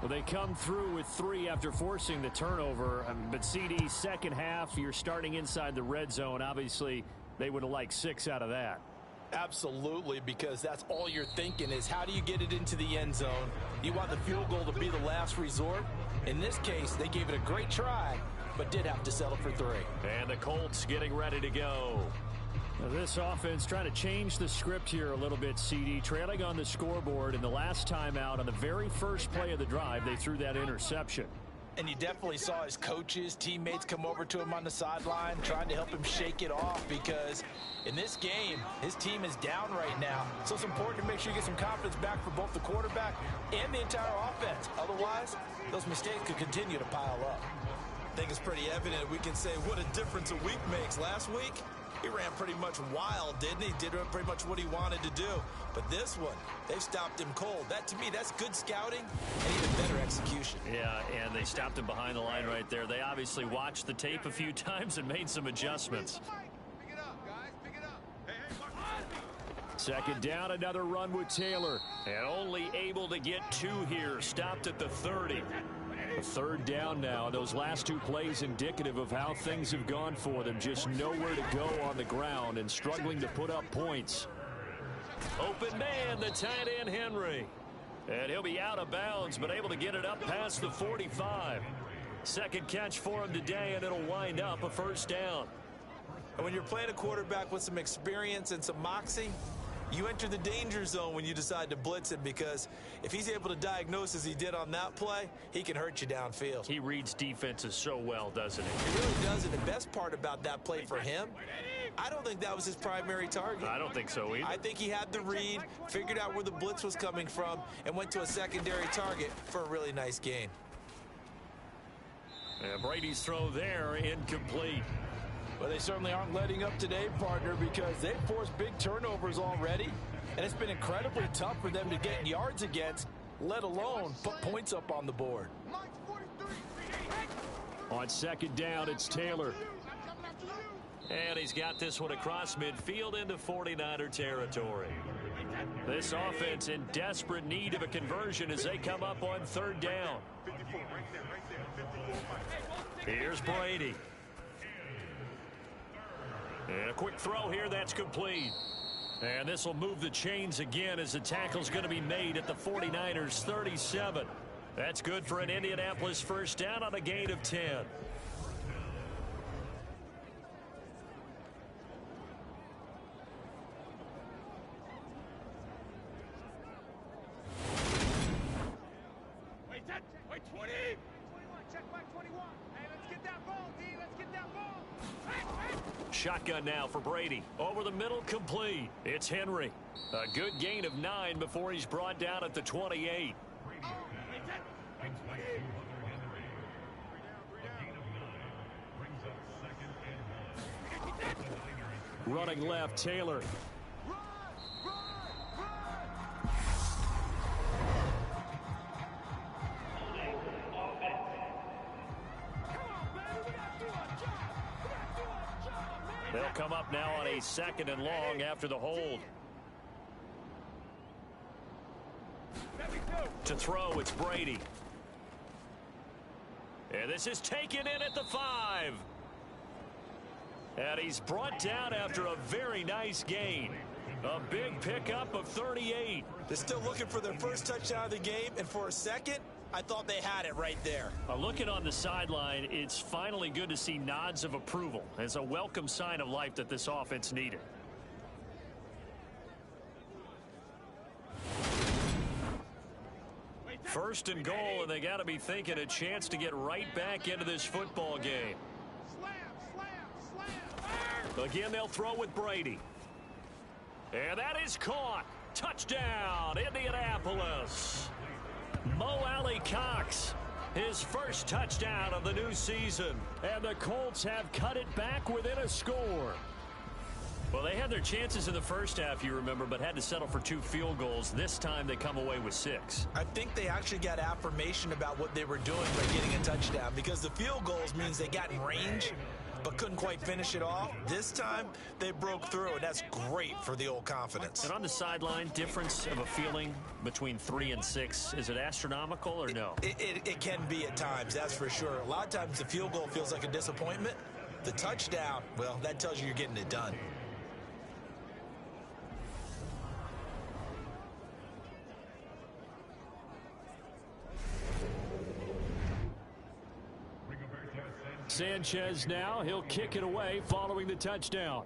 Well, they come through with 3 after forcing the turnover. But CD, second half, you're starting inside the red zone. Obviously, they would have liked 6 out of that. Absolutely, because that's all you're thinking is how do you get it into the end zone? You want the field goal to be the last resort. In this case, they gave it a great try, but did have to settle for 3. And the Colts getting ready to go. Now this offense trying to change the script here a little bit, CD. Trailing on the scoreboard in the last timeout on the very first play of the drive, they threw that interception. And you definitely saw his coaches, teammates come over to him on the sideline trying to help him shake it off because in this game, his team is down right now. So it's important to make sure you get some confidence back for both the quarterback and the entire offense. Otherwise, those mistakes could continue to pile up. I think it's pretty evident we can say what a difference a week makes. Last week, he ran pretty much wild, didn't he? Did pretty much what he wanted to do. But this one, they've stopped him cold. That, to me, that's good scouting and even better execution. Yeah, and they stopped him behind the line right there. They obviously watched the tape a few times and made some adjustments. Pick it up, guys. Pick it up. Second down, another run with Taylor. And only able to get 2 here. Stopped at the 30. A third down now. Those last 2 plays indicative of how things have gone for them. Just nowhere to go on the ground and struggling to put up points. Open man, the tight end Henry. And he'll be out of bounds, but able to get it up past the 45. Second catch for him today, and it'll wind up a first down. And when you're playing a quarterback with some experience and some moxie, you enter the danger zone when you decide to blitz him because if he's able to diagnose as he did on that play, he can hurt you downfield. He reads defenses so well, doesn't he? He really does, and the best part about that play for him, I don't think that was his primary target. I don't think so either. I think he had the read, figured out where the blitz was coming from, and went to a secondary target for a really nice gain. And Brady's throw there, incomplete. Well, they certainly aren't letting up today, partner, because they've forced big turnovers already, and it's been incredibly tough for them to get yards against, let alone put points up on the board. On second down, it's Taylor. And he's got this one across midfield into 49er territory. This offense in desperate need of a conversion as they come up on third down. Here's Brady. And a quick throw here, that's complete. And this will move the chains again as the tackle's going to be made at the 49ers 37. That's good for an Indianapolis first down on a gain of 10. Wait, 20. 21, check back 21. Hey, let's get that ball, D. Let's get that ball. Shotgun now for Brady. Over the middle, complete. It's Henry. A good gain of 9 before he's brought down at the 28. Running left, Taylor. They'll come up now on a second and long after the hold. To throw, it's Brady. And this is taken in at the 5. And he's brought down after a very nice gain. A big pickup of 38. They're still looking for their first touchdown of the game, and for a second, I thought they had it right there. Looking on the sideline, it's finally good to see nods of approval. It's a welcome sign of life that this offense needed. First and goal, and they got to be thinking a chance to get right back into this football game. Again, they'll throw with Brady. And that is caught. Touchdown, Indianapolis. Mo Alley-Cox, his first touchdown of the new season. And the Colts have cut it back within a score. Well, they had their chances in the first half, you remember, but had to settle for 2 field goals. This time they come away with 6. I think they actually got affirmation about what they were doing by getting a touchdown, because the field goals means they got in range but couldn't quite finish it off. This time they broke through, and that's great for the old confidence. And on the sideline, difference of a feeling between 3 and 6, is it astronomical or no? It can be at times, that's for sure. A lot of times the field goal feels like a disappointment. The touchdown, well, that tells you you're getting it done. Sanchez now, he'll kick it away following the touchdown.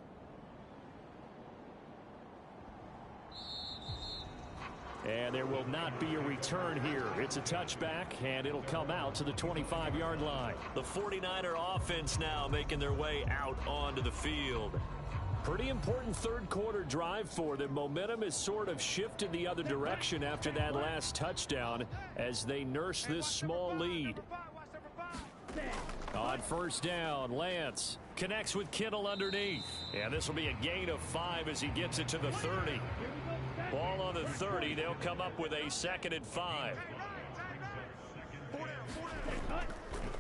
And there will not be a return here. It's a touchback, and it'll come out to the 25-yard line. The 49er offense now making their way out onto the field. Pretty important third quarter drive for them. Momentum has sort of shifted the other direction after that last touchdown as they nurse this small lead. On first down, Lance connects with Kittle underneath. And this will be a gain of 5 as he gets it to the 30. Ball on the 30. They'll come up with a 2nd and 5.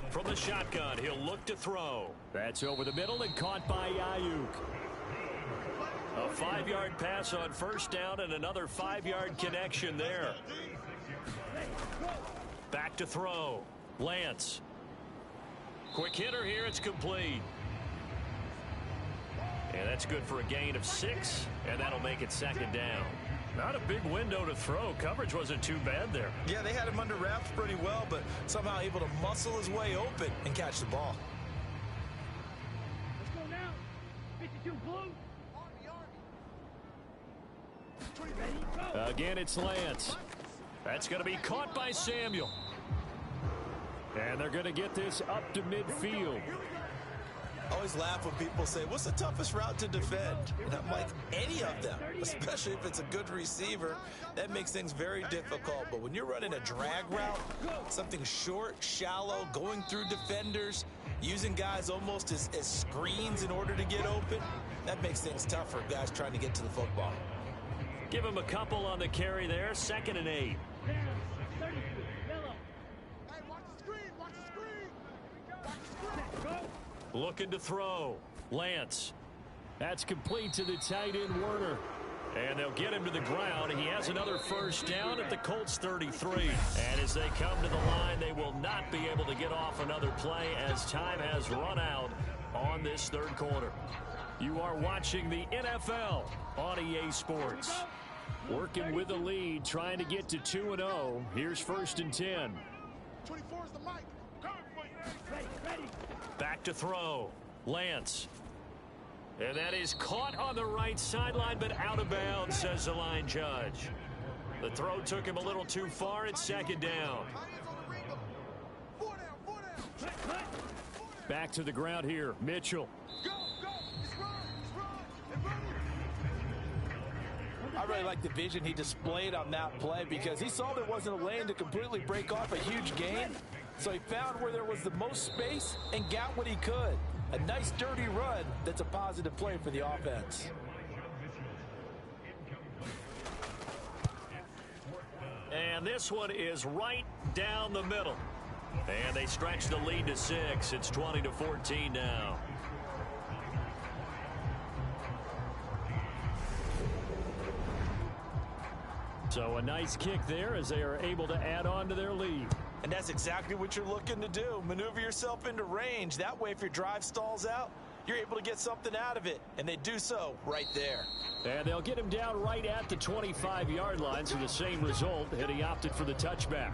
From the shotgun, he'll look to throw. That's over the middle and caught by Ayuk. A 5-yard pass on first down and another 5-yard connection there. Back to throw. Lance. Quick hitter here. It's complete. And that's good for a gain of 6, and that'll make it 2nd down. Not a big window to throw. Coverage wasn't too bad there. Yeah, they had him under wraps pretty well, but somehow able to muscle his way open and catch the ball. Let's go now. 52 blue. Again, it's Lance. That's going to be caught by Samuel. And they're going to get this up to midfield. I always laugh when people say, what's the toughest route to defend? And I'm like, any of them, especially if it's a good receiver. That makes things very difficult. But when you're running a drag route, something short, shallow, going through defenders, using guys almost as screens in order to get open, that makes things tough for guys trying to get to the football. Give him a couple on the carry there. 2nd and 8. Looking to throw. Lance. That's complete to the tight end, Werner. And they'll get him to the ground. He has another first down at the Colts 33. And as they come to the line, they will not be able to get off another play as time has run out on this third quarter. You are watching the NFL on EA Sports. Working with the lead, trying to get to 2-0. Here's 1st and 10. 24 is the mic. Ready. Back to throw. Lance. And that is caught on the right sideline, but out of bounds, says the line judge. The throw took him a little too far. It's 2nd down. Back to the ground here. Mitchell. I really like the vision he displayed on that play because he saw there wasn't a lane to completely break off a huge gain. So he found where there was the most space and got what he could. A nice dirty run that's a positive play for the offense. And this one is right down the middle. And they stretch the lead to 6. It's 20-14 now. So a nice kick there as they are able to add on to their lead. And that's exactly what you're looking to do. Maneuver yourself into range. That way, if your drive stalls out, you're able to get something out of it. And they do so right there. And they'll get him down right at the 25-yard line, so the same result, and he opted for the touchback.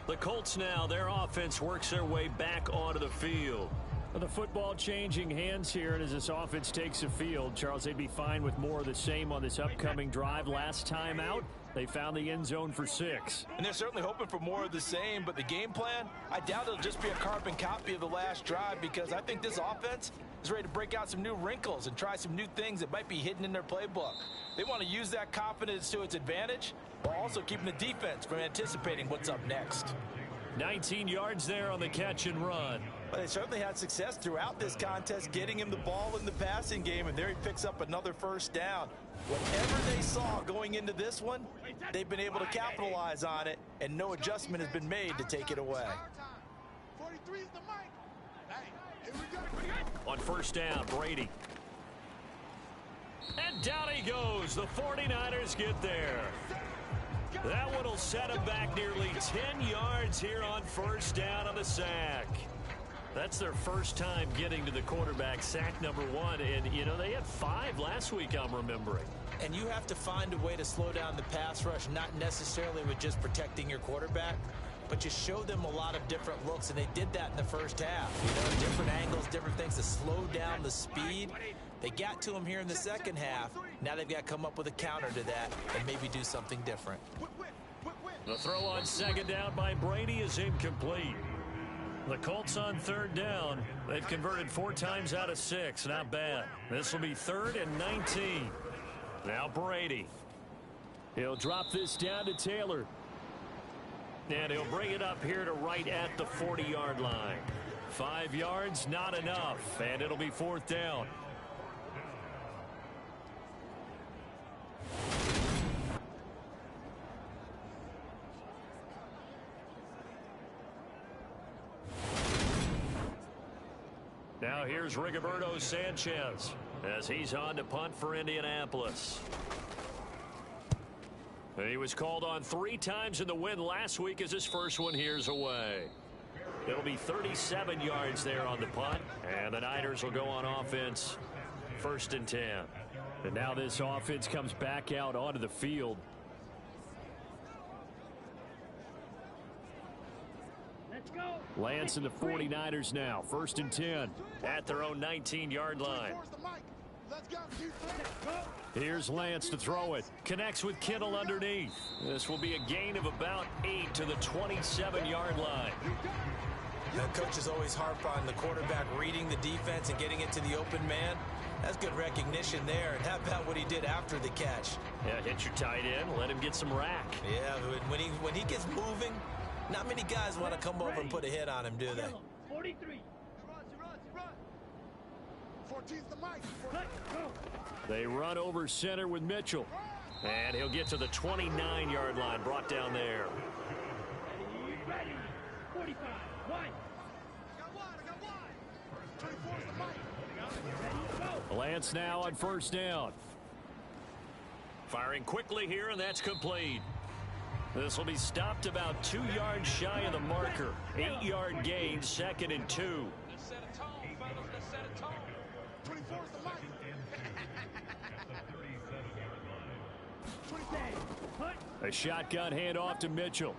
The Colts now, their offense works their way back onto the field. The football changing hands here, and as this offense takes the field, Charles, they'd be fine with more of the same on this upcoming drive. Last time out, they found the end zone for 6. And they're certainly hoping for more of the same, but the game plan, I doubt it'll just be a carbon copy of the last drive because I think this offense is ready to break out some new wrinkles and try some new things that might be hidden in their playbook. They want to use that confidence to its advantage while also keeping the defense from anticipating what's up next. 19 yards there on the catch and run. But they certainly had success throughout this contest getting him the ball in the passing game, and there he picks up another first down. Whatever they saw going into this one, they've been able to capitalize on it, and no adjustment has been made to take it away. 43 is the mic. Hey, here we go. On first down, Brady. And down he goes. The 49ers get there. That one will set him back nearly 10 yards here on first down on the sack. That's their first time getting to the quarterback, sack number 1. And, you know, they had 5 last week, I'm remembering. And you have to find a way to slow down the pass rush, not necessarily with just protecting your quarterback, but you show them a lot of different looks, and they did that in the first half. You know, different angles, different things to slow down the speed. They got to him here in the second half. Now they've got to come up with a counter to that and maybe do something different. The throw on second down by Brady is incomplete. The Colts on third down. They've converted 4 times out of 6. Not bad. This will be 3rd and 19. Now Brady. He'll drop this down to Taylor. And he'll bring it up here to right at the 40-yard line. 5 yards, not enough. And it'll be 4th down. Now here's Rigoberto Sanchez as he's on to punt for Indianapolis. He was called on 3 times in the win last week as his first one here's away. It'll be 37 yards there on the punt, and the Niners will go on offense 1st and 10. And now this offense comes back out onto the field. Lance and the 49ers now. 1st and 10 at their own 19-yard line. Here's Lance to throw it. Connects with Kittle underneath. This will be a gain of about 8 to the 27-yard line. Now, coaches always harp on the quarterback reading the defense and getting it to the open man. That's good recognition there. And how about what he did after the catch? Yeah, hit your tight end. Let him get some rack. Yeah, when he gets moving, not many guys want to come over and put a hit on him, do they? 43. 14's the mic. They run over center with Mitchell. And he'll get to the 29-yard line, brought down there. Ready. 45. Wide. I got wide. 24's the mic. Ready, go. Lance now on first down. Firing quickly here, and that's complete. This will be stopped about 2 yards shy of the marker. 8-yard gain, 2nd and 2. Let's set a tone, fellas. Let's set a tone. 24's the mic. 27. A shotgun handoff to Mitchell.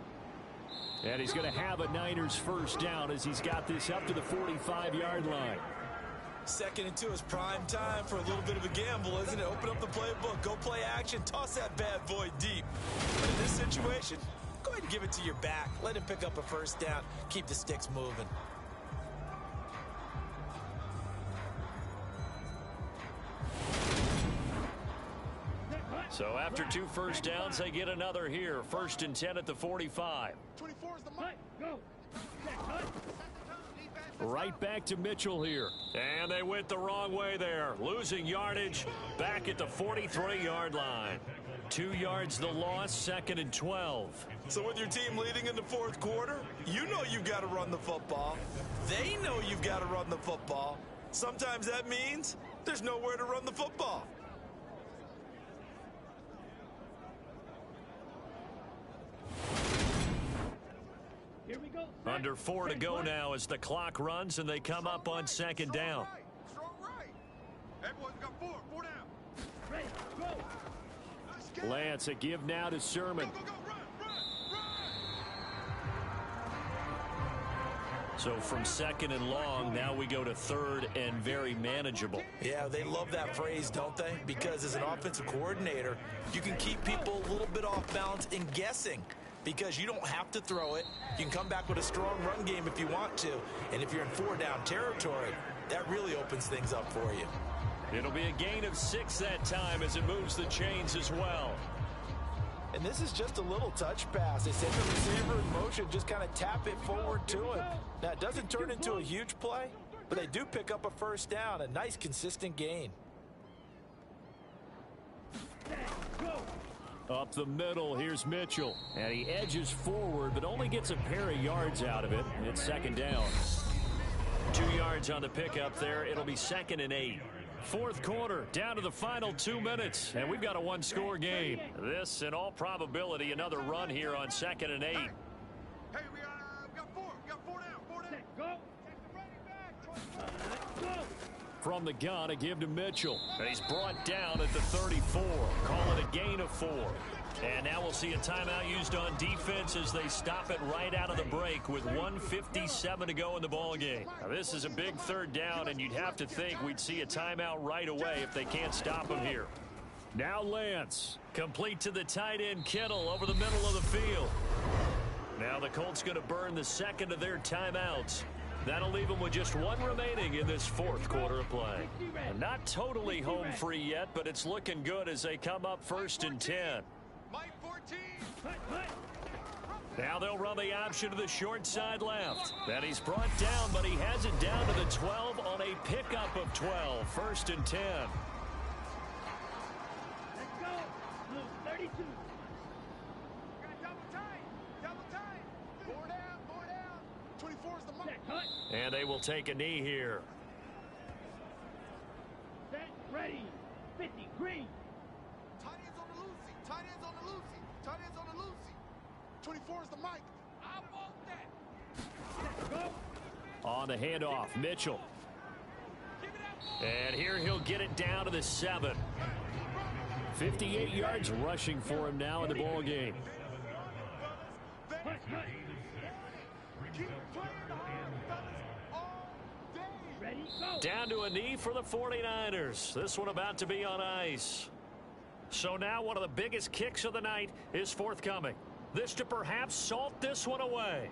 And he's going to have a Niners first down as he's got this up to the 45-yard line. 2nd and 2 is prime time for a little bit of a gamble, isn't it? Open up the playbook, go play action, toss that bad boy deep. But in this situation, go ahead and give it to your back. Let him pick up a first down. Keep the sticks moving. So after 2 first downs, they get another here. 1st and 10 at the 45. 24's the mic. Go. Right back to Mitchell here. And they went the wrong way there. Losing yardage back at the 43-yard line. 2 yards the loss, 2nd and 12. So with your team leading in the 4th quarter, you know you've got to run the football. They know you've got to run the football. Sometimes that means there's nowhere to run the football. Here we go. Under 4 to go now as the clock runs and they come up on 2nd down. Strong right. Everyone's got 4 down. Ready, go. Lance, a give now to Sermon. Go, run. So from 2nd and long, now we go to 3rd and very manageable. Yeah, they love that phrase, don't they? Because as an offensive coordinator, you can keep people a little bit off balance and guessing. Because you don't have to throw it. You can come back with a strong run game if you want to. And if you're in 4-down territory, that really opens things up for you. It'll be a gain of 6 that time as it moves the chains as well. And this is just a little touch pass. They send the receiver in motion, just kind of tap it forward to him. Now, it doesn't turn into a huge play, but they do pick up a first down, a nice, consistent gain. Up the middle, here's Mitchell. And he edges forward, but only gets a pair of yards out of it. It's second down. 2 yards on the pickup there. It'll be 2nd and 8. Fourth quarter, down to the final 2 minutes, and we've got a one-score game. This, in all probability, another run here on 2nd and 8. Hey, we got four. We got four down. Four down. Go. Go. From the gun, a give to Mitchell. And he's brought down at the 34. Call it a gain of 4. And now we'll see a timeout used on defense as they stop it right out of the break with 1:57 to go in the ballgame. Now, this is a big third down, and you'd have to think we'd see a timeout right away if they can't stop him here. Now Lance, complete to the tight end Kittle over the middle of the field. Now the Colts going to burn the second of their timeouts. That'll leave them with just one remaining in this fourth quarter of play. And not totally home free yet, but it's looking good as they come up 1st and 10. Mike 14. Now they'll run the option to the short side left. And he's brought down, but he has it down to the 12 on a pickup of 12. 1st and 10. Let's go. Blue 32. Got double time. Double time. Four down. 24 is the mark. Set. Cut. And they will take a knee here. Set. Ready. 50. Green. Tight ends on the Lucy. Tight ends on the Lucy. Tight ends on the Lucy. 24 is the Mike. I want that. Set. Go. On the handoff, Mitchell. And here he'll get it down to the 7. 58 yards rushing for him now in the ball game. Cut. Cut. Keep playing hard, fellas, all day. Ready. Go. Down to a knee for the 49ers. This one about to be on ice. So now one of the biggest kicks of the night is forthcoming. This to perhaps salt this one away.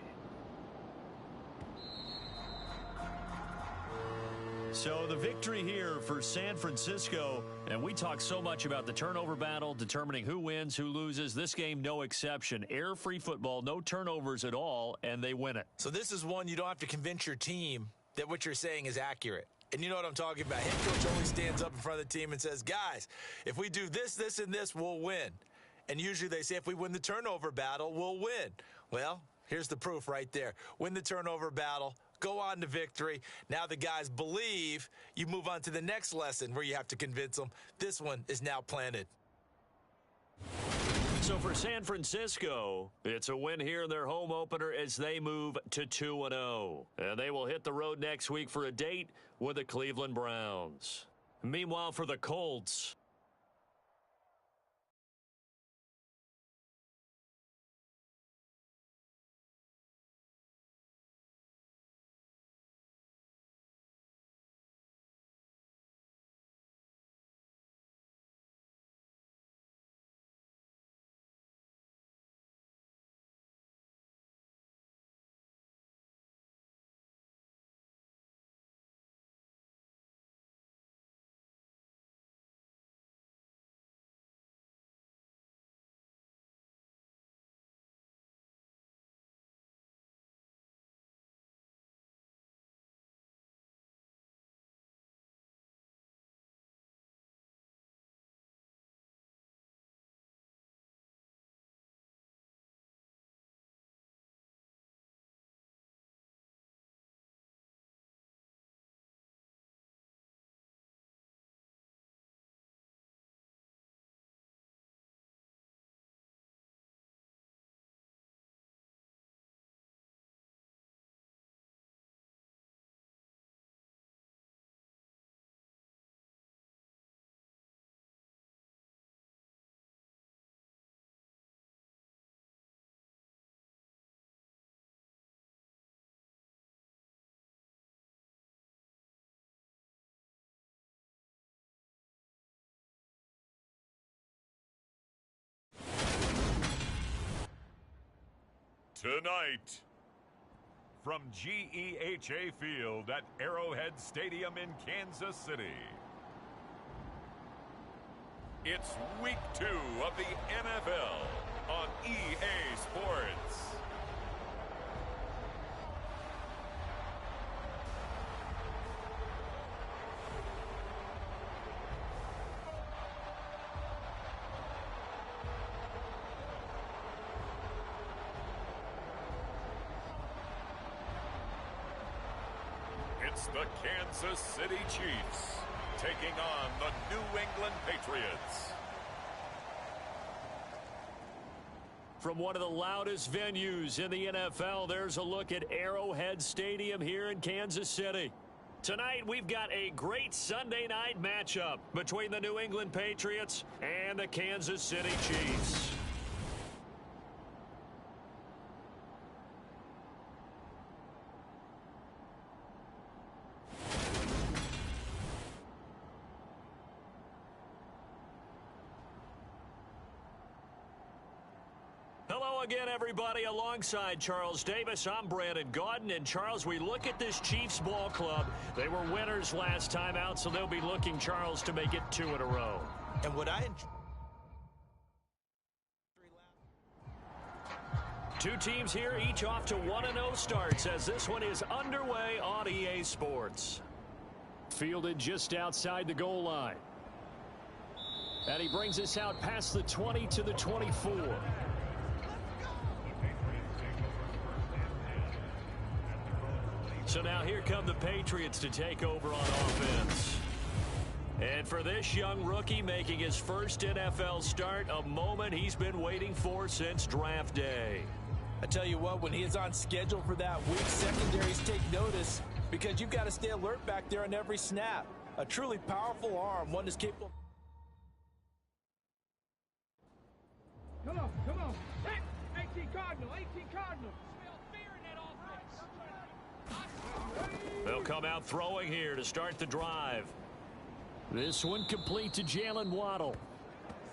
So the victory here for San Francisco, and we talk so much about the turnover battle, determining who wins, who loses. This game, no exception. Error-free football, no turnovers at all, and they win it. So this is one you don't have to convince your team that what you're saying is accurate. And you know what I'm talking about. Head coach only stands up in front of the team and says, guys, if we do this, this, and this, we'll win. And usually they say if we win the turnover battle, we'll win. Well, here's the proof right there. Win the turnover battle. Go on to victory. Now the guys believe. You move on to the next lesson where you have to convince them. This one is now planted. So for San Francisco, it's a win here in their home opener as they move to 2-0. And they will hit the road next week for a date with the Cleveland Browns. Meanwhile, for the Colts, Tonight, from GEHA Field at Arrowhead Stadium in Kansas City, it's Week 2 of the MFL. on EA Sports. It's the Kansas City Chiefs taking on the New England Patriots. From one of the loudest venues in the NFL, there's a look at Arrowhead Stadium here in Kansas City. Tonight, we've got a great Sunday night matchup between the New England Patriots and the Kansas City Chiefs. Again, everybody, alongside Charles Davis, I'm Brandon Gaudin. And Charles, we look at this Chiefs ball club. They were winners last time out, so they'll be looking, Charles, to make it 2 in a row. And what I Two teams here, each off to 1-0 starts as this one is underway on EA Sports. Fielded just outside the goal line. And he brings us out past the 20 to the 24. So now here come the Patriots to take over on offense. And for this young rookie making his first NFL start, a moment he's been waiting for since draft day. I tell you what, when he is on schedule for that week, secondaries take notice because you've got to stay alert back there on every snap. A truly powerful arm, one is capable. Come on. 18 Cardinal. They'll come out throwing here to start the drive. This one complete to Jalen Waddle.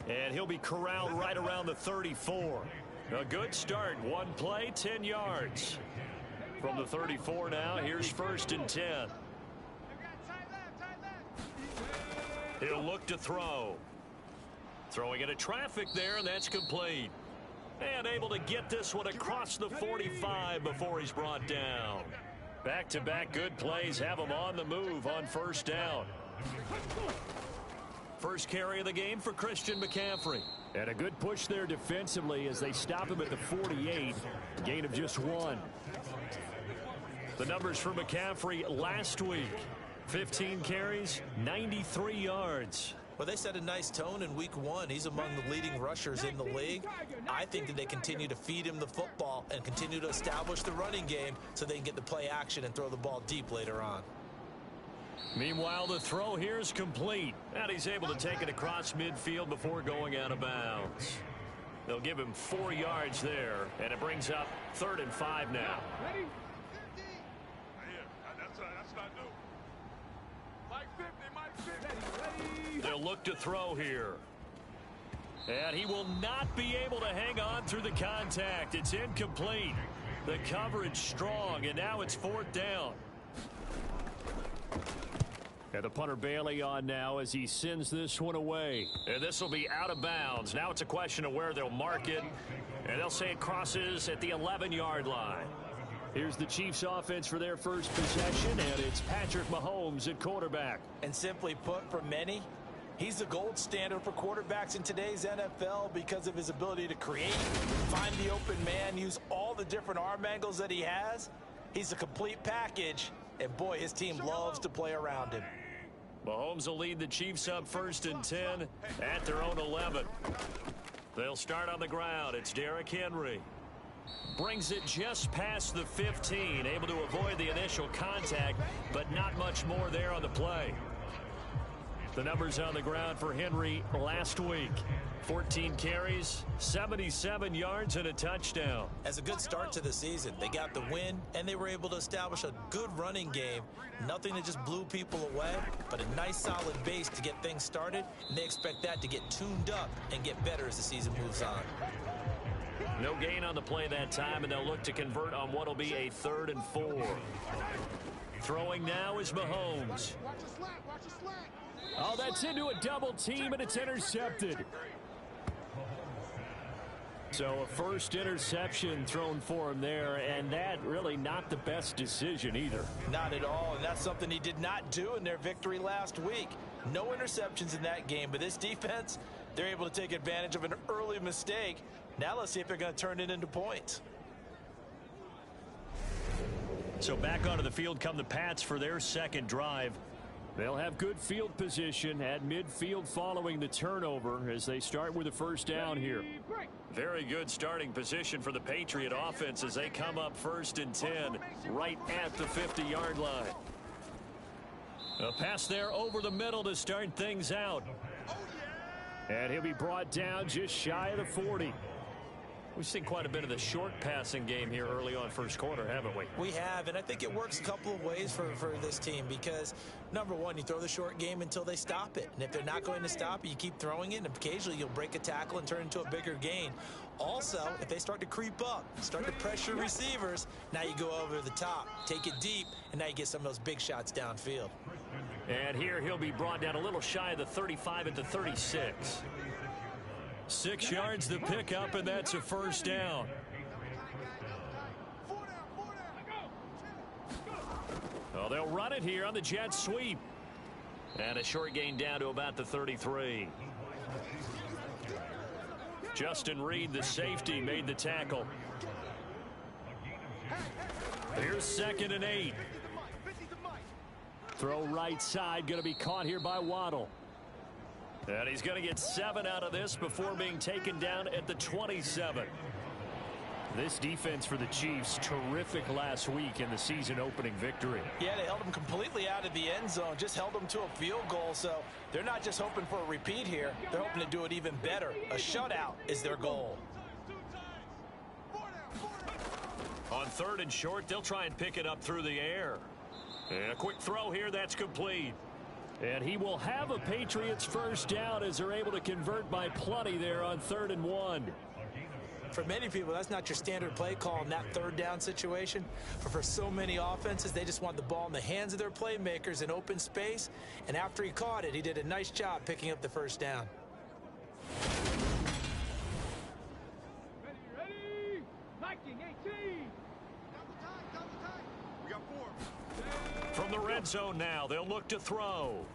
And he'll be corralled right around the 34. A good start. One play, 10 yards. From the 34 now, here's 1st and 10. He'll look to throw. Throwing into traffic there, and that's complete. And able to get this one across the 45 before he's brought down. Back-to-back good plays have him on the move on 1st down. First carry of the game for Christian McCaffrey. And a good push there defensively as they stop him at the 48. Gain of just 1. The numbers for McCaffrey last week. 15 carries, 93 yards. Well, they set a nice tone in week 1. He's among the leading rushers in the league. I think that they continue to feed him the football and continue to establish the running game so they can get the play action and throw the ball deep later on. Meanwhile, the throw here is complete. And he's able to take it across midfield before going out of bounds. They'll give him 4 yards there, and it brings up 3rd and 5 now. Ready? That's not new. Mike 50, Mike 50. They'll look to throw here. And he will not be able to hang on through the contact. It's incomplete. The coverage strong, and now it's 4th down. And the punter Bailey on now as he sends this one away. And this will be out of bounds. Now it's a question of where they'll mark it. And they'll say it crosses at the 11-yard line. Here's the Chiefs offense for their first possession, and it's Patrick Mahomes at quarterback. And simply put, for many, he's the gold standard for quarterbacks in today's NFL because of his ability to create, find the open man, use all the different arm angles that he has. He's a complete package, and boy, his team loves to play around him. Mahomes will lead the Chiefs up 1st and 10 at their own 11. They'll start on the ground. It's Derrick Henry. Brings it just past the 15, able to avoid the initial contact, but not much more there on the play. The numbers on the ground for Henry last week. 14 carries, 77 yards, and a touchdown. As a good start to the season, they got the win, and they were able to establish a good running game. Nothing that just blew people away, but a nice solid base to get things started, and they expect that to get tuned up and get better as the season moves on. No gain on the play that time, and they'll look to convert on what will be a 3rd and 4. Throwing now is Mahomes. Oh, that's into a double team, and it's intercepted. So a first interception thrown for him there, and that really not the best decision either. Not at all, and that's something he did not do in their victory last week. No interceptions in that game, but this defense, they're able to take advantage of an early mistake. Now let's see if they're going to turn it into points. So back onto the field come the Pats for their second drive. They'll have good field position at midfield following the turnover as they start with a first down here. Very good starting position for the Patriot offense as they come up 1st and 10 right at the 50-yard line. A pass there over the middle to start things out. And he'll be brought down just shy of the 40. We've seen quite a bit of the short passing game here early on first quarter, haven't we? We have, and I think it works a couple of ways for this team because, number one, you throw the short game until they stop it. And if they're not going to stop it, you keep throwing it, and occasionally you'll break a tackle and turn it into a bigger gain. Also, if they start to creep up, start to pressure receivers, now you go over the top, take it deep, and now you get some of those big shots downfield. And here he'll be brought down a little shy of the 35 at the 36. 6 yards the pickup, and that's a first down. Well, they'll run it here on the jet sweep. And a short gain down to about the 33. Justin Reed, the safety, made the tackle. Here's 2nd and 8. Throw right side, going to be caught here by Waddle. And he's going to get 7 out of this before being taken down at the 27. This defense for the Chiefs, terrific last week in the season opening victory. Yeah, they held them completely out of the end zone, just held them to a field goal. So they're not just hoping for a repeat here. They're hoping to do it even better. A shutout is their goal. On 3rd and short, they'll try and pick it up through the air. And a quick throw here, that's complete. And he will have a Patriots first down as they're able to convert by plenty there on 3rd and 1. For many people, that's not your standard play call in that 3rd down situation. But for so many offenses, they just want the ball in the hands of their playmakers in open space. And after he caught it, he did a nice job picking up the first down. Ready? Liking 18. We got 4. From the red zone now, they'll look to throw.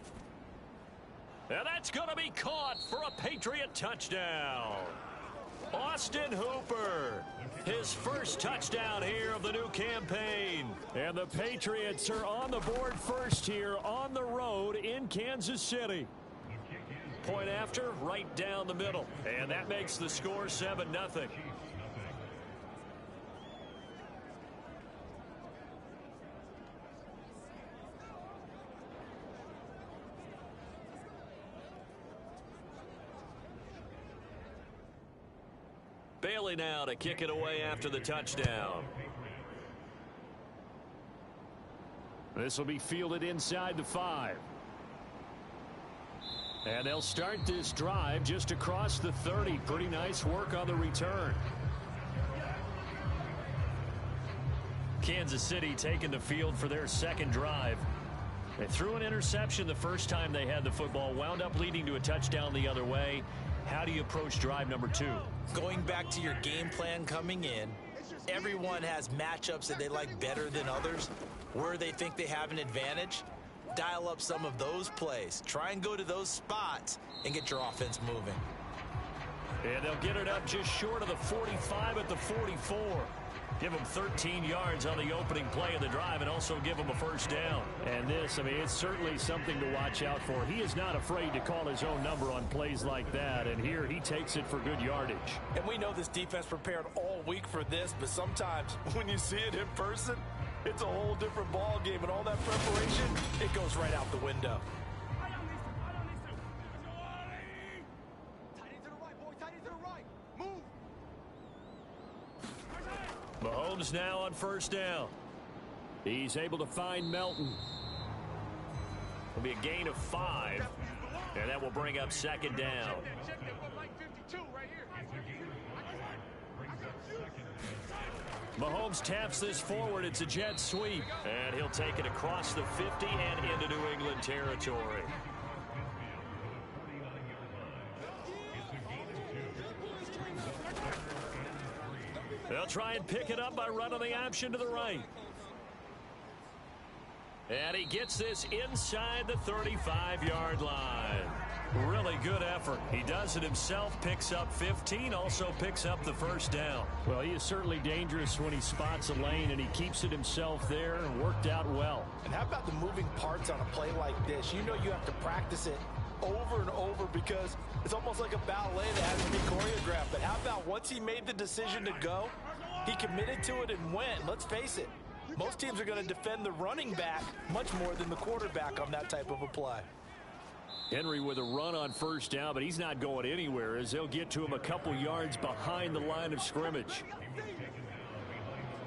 And that's going to be caught for a Patriot touchdown. Austin Hooper, his first touchdown here of the new campaign. And the Patriots are on the board first here on the road in Kansas City. Point after, right down the middle. And that makes the score 7-0. Bailey now to kick it away after the touchdown. This will be fielded inside the 5. And they'll start this drive just across the 30. Pretty nice work on the return. Kansas City taking the field for their second drive. They threw an interception the first time they had the football, wound up leading to a touchdown the other way. How do you approach drive number 2? Going back to your game plan coming in, everyone has matchups that they like better than others. Where they think they have an advantage, dial up some of those plays. Try and go to those spots and get your offense moving. And they'll get it up just short of the 45 at the 44. Give them 13 yards on the opening play of the drive and also give them a first down. And this, I mean, it's certainly something to watch out for. He is not afraid to call his own number on plays like that, and here he takes it for good yardage. And we know this defense prepared all week for this, but sometimes when you see it in person, it's a whole different ball game, and all that preparation, it goes right out the window. Mahomes now on first down. He's able to find Melton. It'll be a gain of 5, and that will bring up second down. Mahomes taps this forward. It's a jet sweep. And he'll take it across the 50 and into New England territory. They'll try and pick it up by running the option to the right. And he gets this inside the 35-yard line. Really good effort. He does it himself, picks up 15, also picks up the first down. Well, he is certainly dangerous when he spots a lane, and he keeps it himself there and worked out well. And how about the moving parts on a play like this? You know you have to practice it over and over because it's almost like a ballet that has to be choreographed. But how about once he made the decision to go, he committed to it and went. Let's face it, most teams are going to defend the running back much more than the quarterback on that type of a play. Henry with a run on first down, but he's not going anywhere as they'll get to him a couple yards behind the line of scrimmage.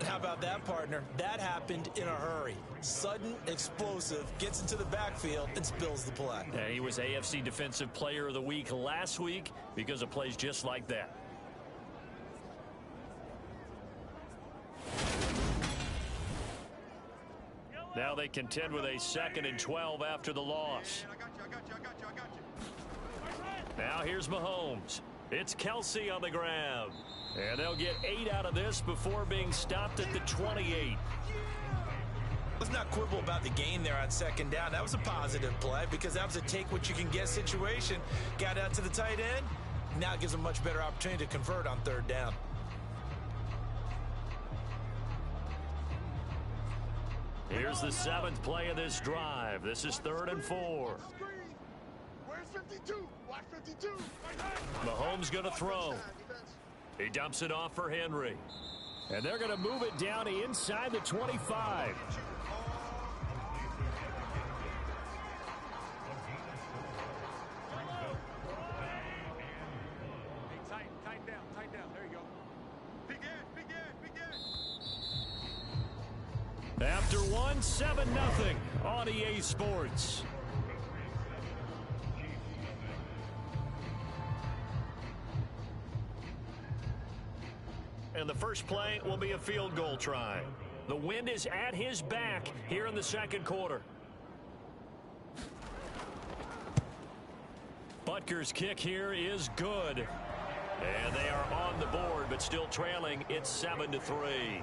How about that, partner? That happened in a hurry. Sudden, explosive, gets into the backfield and spills the play. And he was AFC Defensive Player of the Week last week because of plays just like that. Now they contend with a 2nd and 12 after the loss. Now here's Mahomes. It's Kelsey on the ground. And they'll get 8 out of this before being stopped at the 28. Let's not quibble about the gain there on 2nd down. That was a positive play because that was a take-what-you-can-get situation. Got out to the tight end. Now it gives them a much better opportunity to convert on 3rd down. Here's the 7th play of this drive. This is 3rd and 4. Where's 52? Watch 52. Mahomes going to throw. He dumps it off for Henry. And they're going to move it down to inside the 25. Tighten down. There you go. Big end. After 1, 7-0 on EA Sports. And the first play will be a field goal try. The wind is at his back here in the 2nd quarter. Butker's kick here is good. And they are on the board, but still trailing. It's 7-3.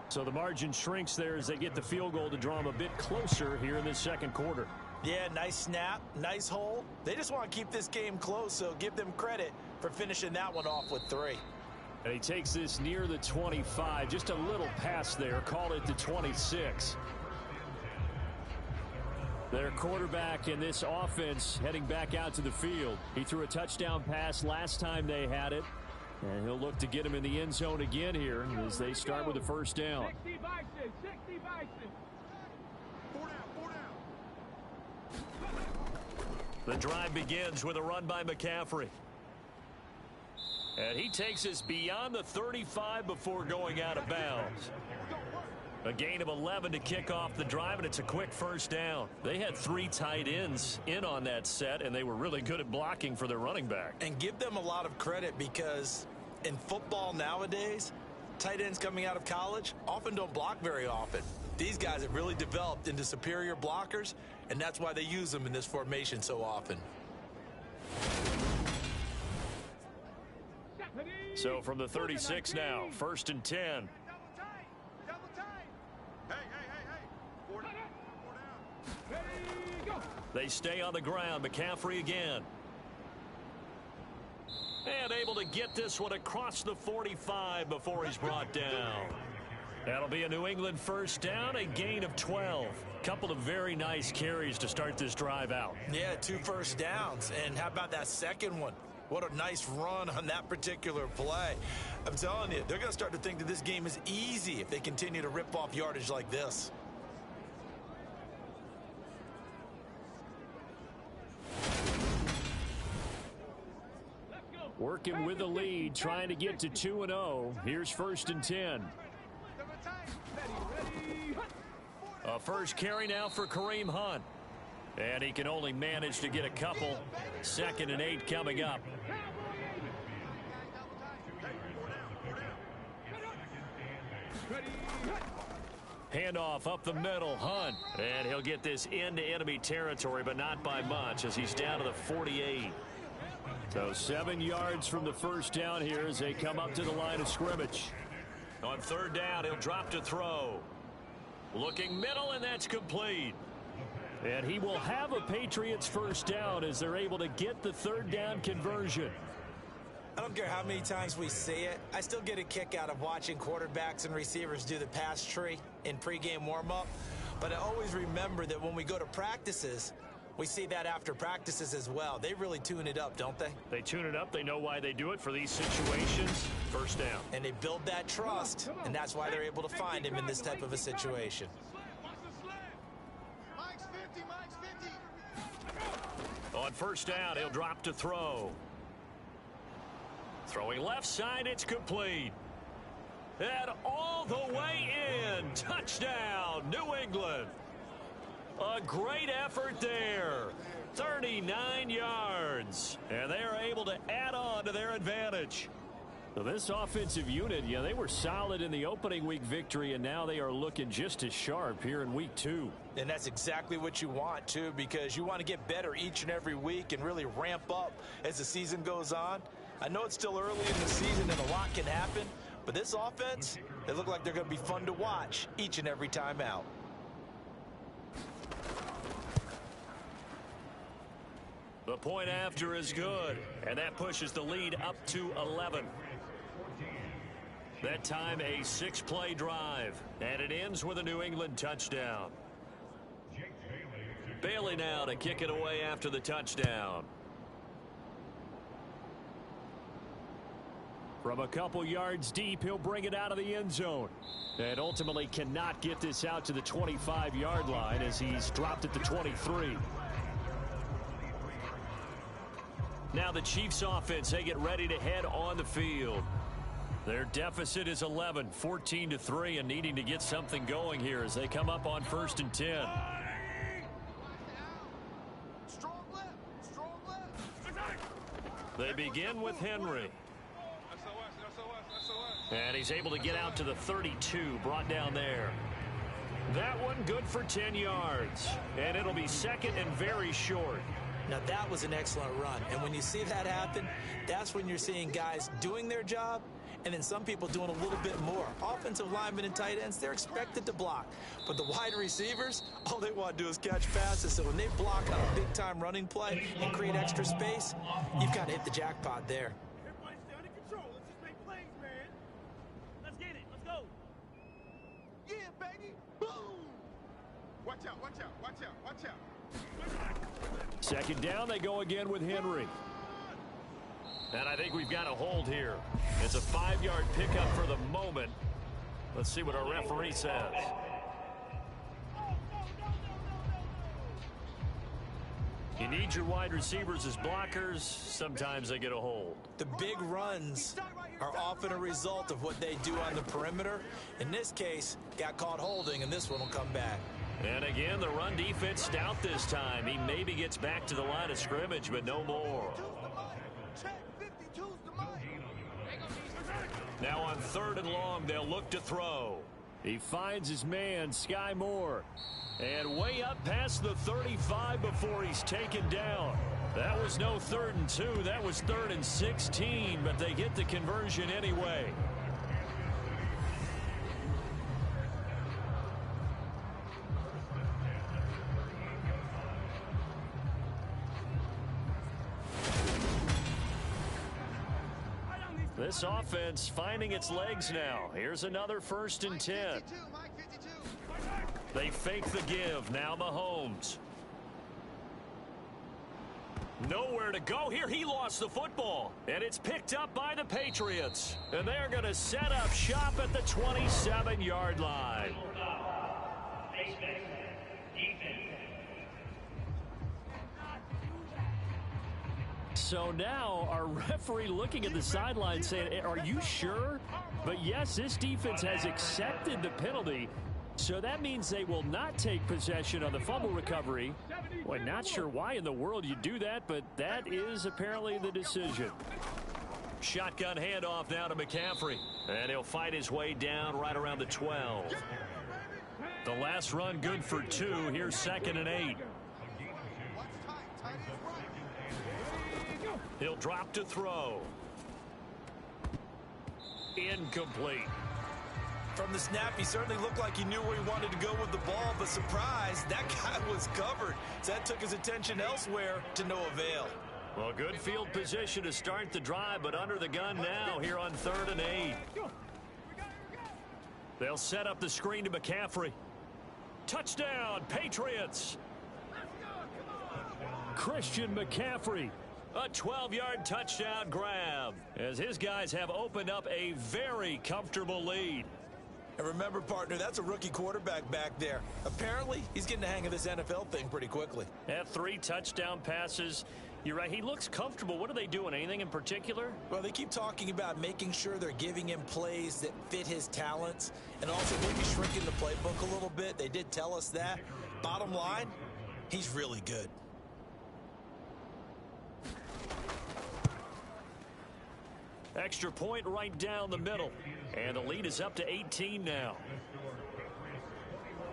So the margin shrinks there as they get the field goal to draw them a bit closer here in this 2nd quarter. Yeah, nice snap, nice hole. They just want to keep this game close, so give them credit for finishing that one off with 3. And he takes this near the 25. Just a little pass there. Call it the 26. Their quarterback in this offense heading back out to the field. He threw a touchdown pass last time they had it. And he'll look to get him in the end zone again here as they start with the first down. 60 Bison. 4 down. The drive begins with a run by McCaffrey. And he takes us beyond the 35 before going out of bounds. A gain of 11 to kick off the drive, and it's a quick first down. They had 3 tight ends in on that set, and they were really good at blocking for their running back. And give them a lot of credit because in football nowadays, tight ends coming out of college often don't block very often. These guys have really developed into superior blockers, and that's why they use them in this formation so often. So from the 36 now, 1st and 10. Double tight. Hey. 4 down. Ready, go. They stay on the ground. McCaffrey again. And able to get this one across the 45 before he's brought down. That'll be a New England first down, a gain of 12. Couple of very nice carries to start this drive out. Yeah, 2 first downs. And how about that second one? What a nice run on that particular play. I'm telling you, they're going to start to think that this game is easy if they continue to rip off yardage like this. Working with the lead, trying to get to 2-0. Here's 1st and 10. A first carry now for Kareem Hunt. And he can only manage to get a couple. 2nd and 8 coming up. Handoff up the middle. Hunt. And he'll get this into enemy territory, but not by much as he's down to the 48. So 7 yards from the first down here as they come up to the line of scrimmage. On third down, he'll drop to throw. Looking middle, and that's complete. And he will have a Patriots first down as they're able to get the third down conversion. I don't care how many times we see it. I still get a kick out of watching quarterbacks and receivers do the pass tree in pregame warm-up. But I always remember that when we go to practices, we see that after practices as well. They really tune it up, don't they? They tune it up. They know why they do it for these situations. First down. And they build that trust, and that's why they're able to find him in this type of a situation. Mike's 50, Mike's 50. On first down, he'll drop to throw. Throwing left side, it's complete. And all the way in. Touchdown, New England. A great effort there. 39 yards. And they are able to add on to their advantage. So this offensive unit, yeah, they were solid in the opening week victory, and now they are looking just as sharp here in week 2. And that's exactly what you want, too, because you want to get better each and every week and really ramp up as the season goes on. I know it's still early in the season and a lot can happen, but this offense, they look like they're going to be fun to watch each and every time out. The point after is good, and that pushes the lead up to 11. That time a 6-play drive, and it ends with a New England touchdown. Bailey now to kick it away after the touchdown. From a couple yards deep, he'll bring it out of the end zone. And ultimately cannot get this out to the 25-yard line as he's dropped at the 23. Now the Chiefs offense, they get ready to head on the field. Their deficit is 11, 14-3, and needing to get something going here as they come up on 1st and 10. Strong left, strong left. They begin with Henry. And he's able to get out to the 32, brought down there. That one good for 10 yards. And it'll be second and very short. Now that was an excellent run. And when you see that happen, that's when you're seeing guys doing their job and then some people doing a little bit more. Offensive linemen and tight ends, they're expected to block. But the wide receivers, all they want to do is catch passes. So when they block on a big-time running play and create extra space, you've got to hit the jackpot there. Everybody stay under control. Let's just make plays, man. Let's get it. Let's go. Yeah, baby. Boom. Watch out, watch out, watch out, watch out. Second down, they go again with Henry. And I think we've got a hold here. It's a 5-yard pickup for the moment. Let's see what our referee says. You need your wide receivers as blockers. Sometimes they get a hold. The big runs are often a result of what they do on the perimeter. In this case, got caught holding, and this one will come back. And again, the run defense stout this time. He maybe gets back to the line of scrimmage, but no more. Now on 3rd and long, they'll look to throw. He finds his man, Sky Moore. And way up past the 35 before he's taken down. That was no 3rd and 2. That was 3rd and 16, but they get the conversion anyway. This offense finding its legs now. Here's another 1st and 10. They fake the give. Now Mahomes. Nowhere to go here. He lost the football. And it's picked up by the Patriots. And they're going to set up shop at the 27-yard line. So now our referee looking at the sideline saying, are you sure? But yes, this defense has accepted the penalty. So that means they will not take possession on the fumble recovery. Boy, not sure why in the world you do that, but that is apparently the decision. Shotgun handoff now to McCaffrey. And he'll fight his way down right around the 12. The last run good for 2. Here's 2nd and 8. He'll drop to throw. Incomplete. From the snap, he certainly looked like he knew where he wanted to go with the ball, but surprise, that guy was covered. So that took his attention elsewhere to no avail. Well, good field position to start the drive, but under the gun now here on 3rd and 8. They'll set up the screen to McCaffrey. Touchdown, Patriots. Christian McCaffrey. A 12-yard touchdown grab as his guys have opened up a very comfortable lead. And remember, partner, that's a rookie quarterback back there. Apparently, he's getting the hang of this NFL thing pretty quickly. Have 3 touchdown passes. You're right. He looks comfortable. What are they doing? Anything in particular? Well, they keep talking about making sure they're giving him plays that fit his talents and also maybe shrinking the playbook a little bit. They did tell us that. Bottom line, he's really good. Extra point right down the middle. And the lead is up to 18 now.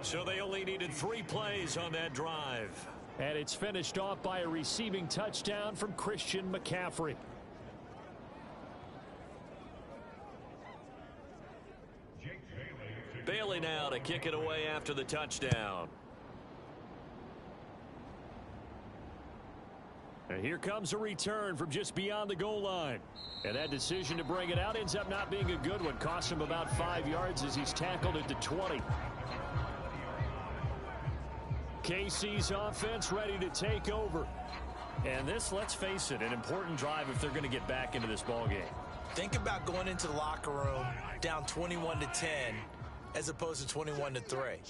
So they only needed 3 plays on that drive. And it's finished off by a receiving touchdown from Christian McCaffrey. Bailey now to kick it away after the touchdown. And here comes a return from just beyond the goal line. And that decision to bring it out ends up not being a good one. Cost him about 5 yards as he's tackled at the 20. KC's offense ready to take over. And this, let's face it, an important drive if they're going to get back into this ballgame. Think about going into the locker room down 21-10 as opposed to 21-3.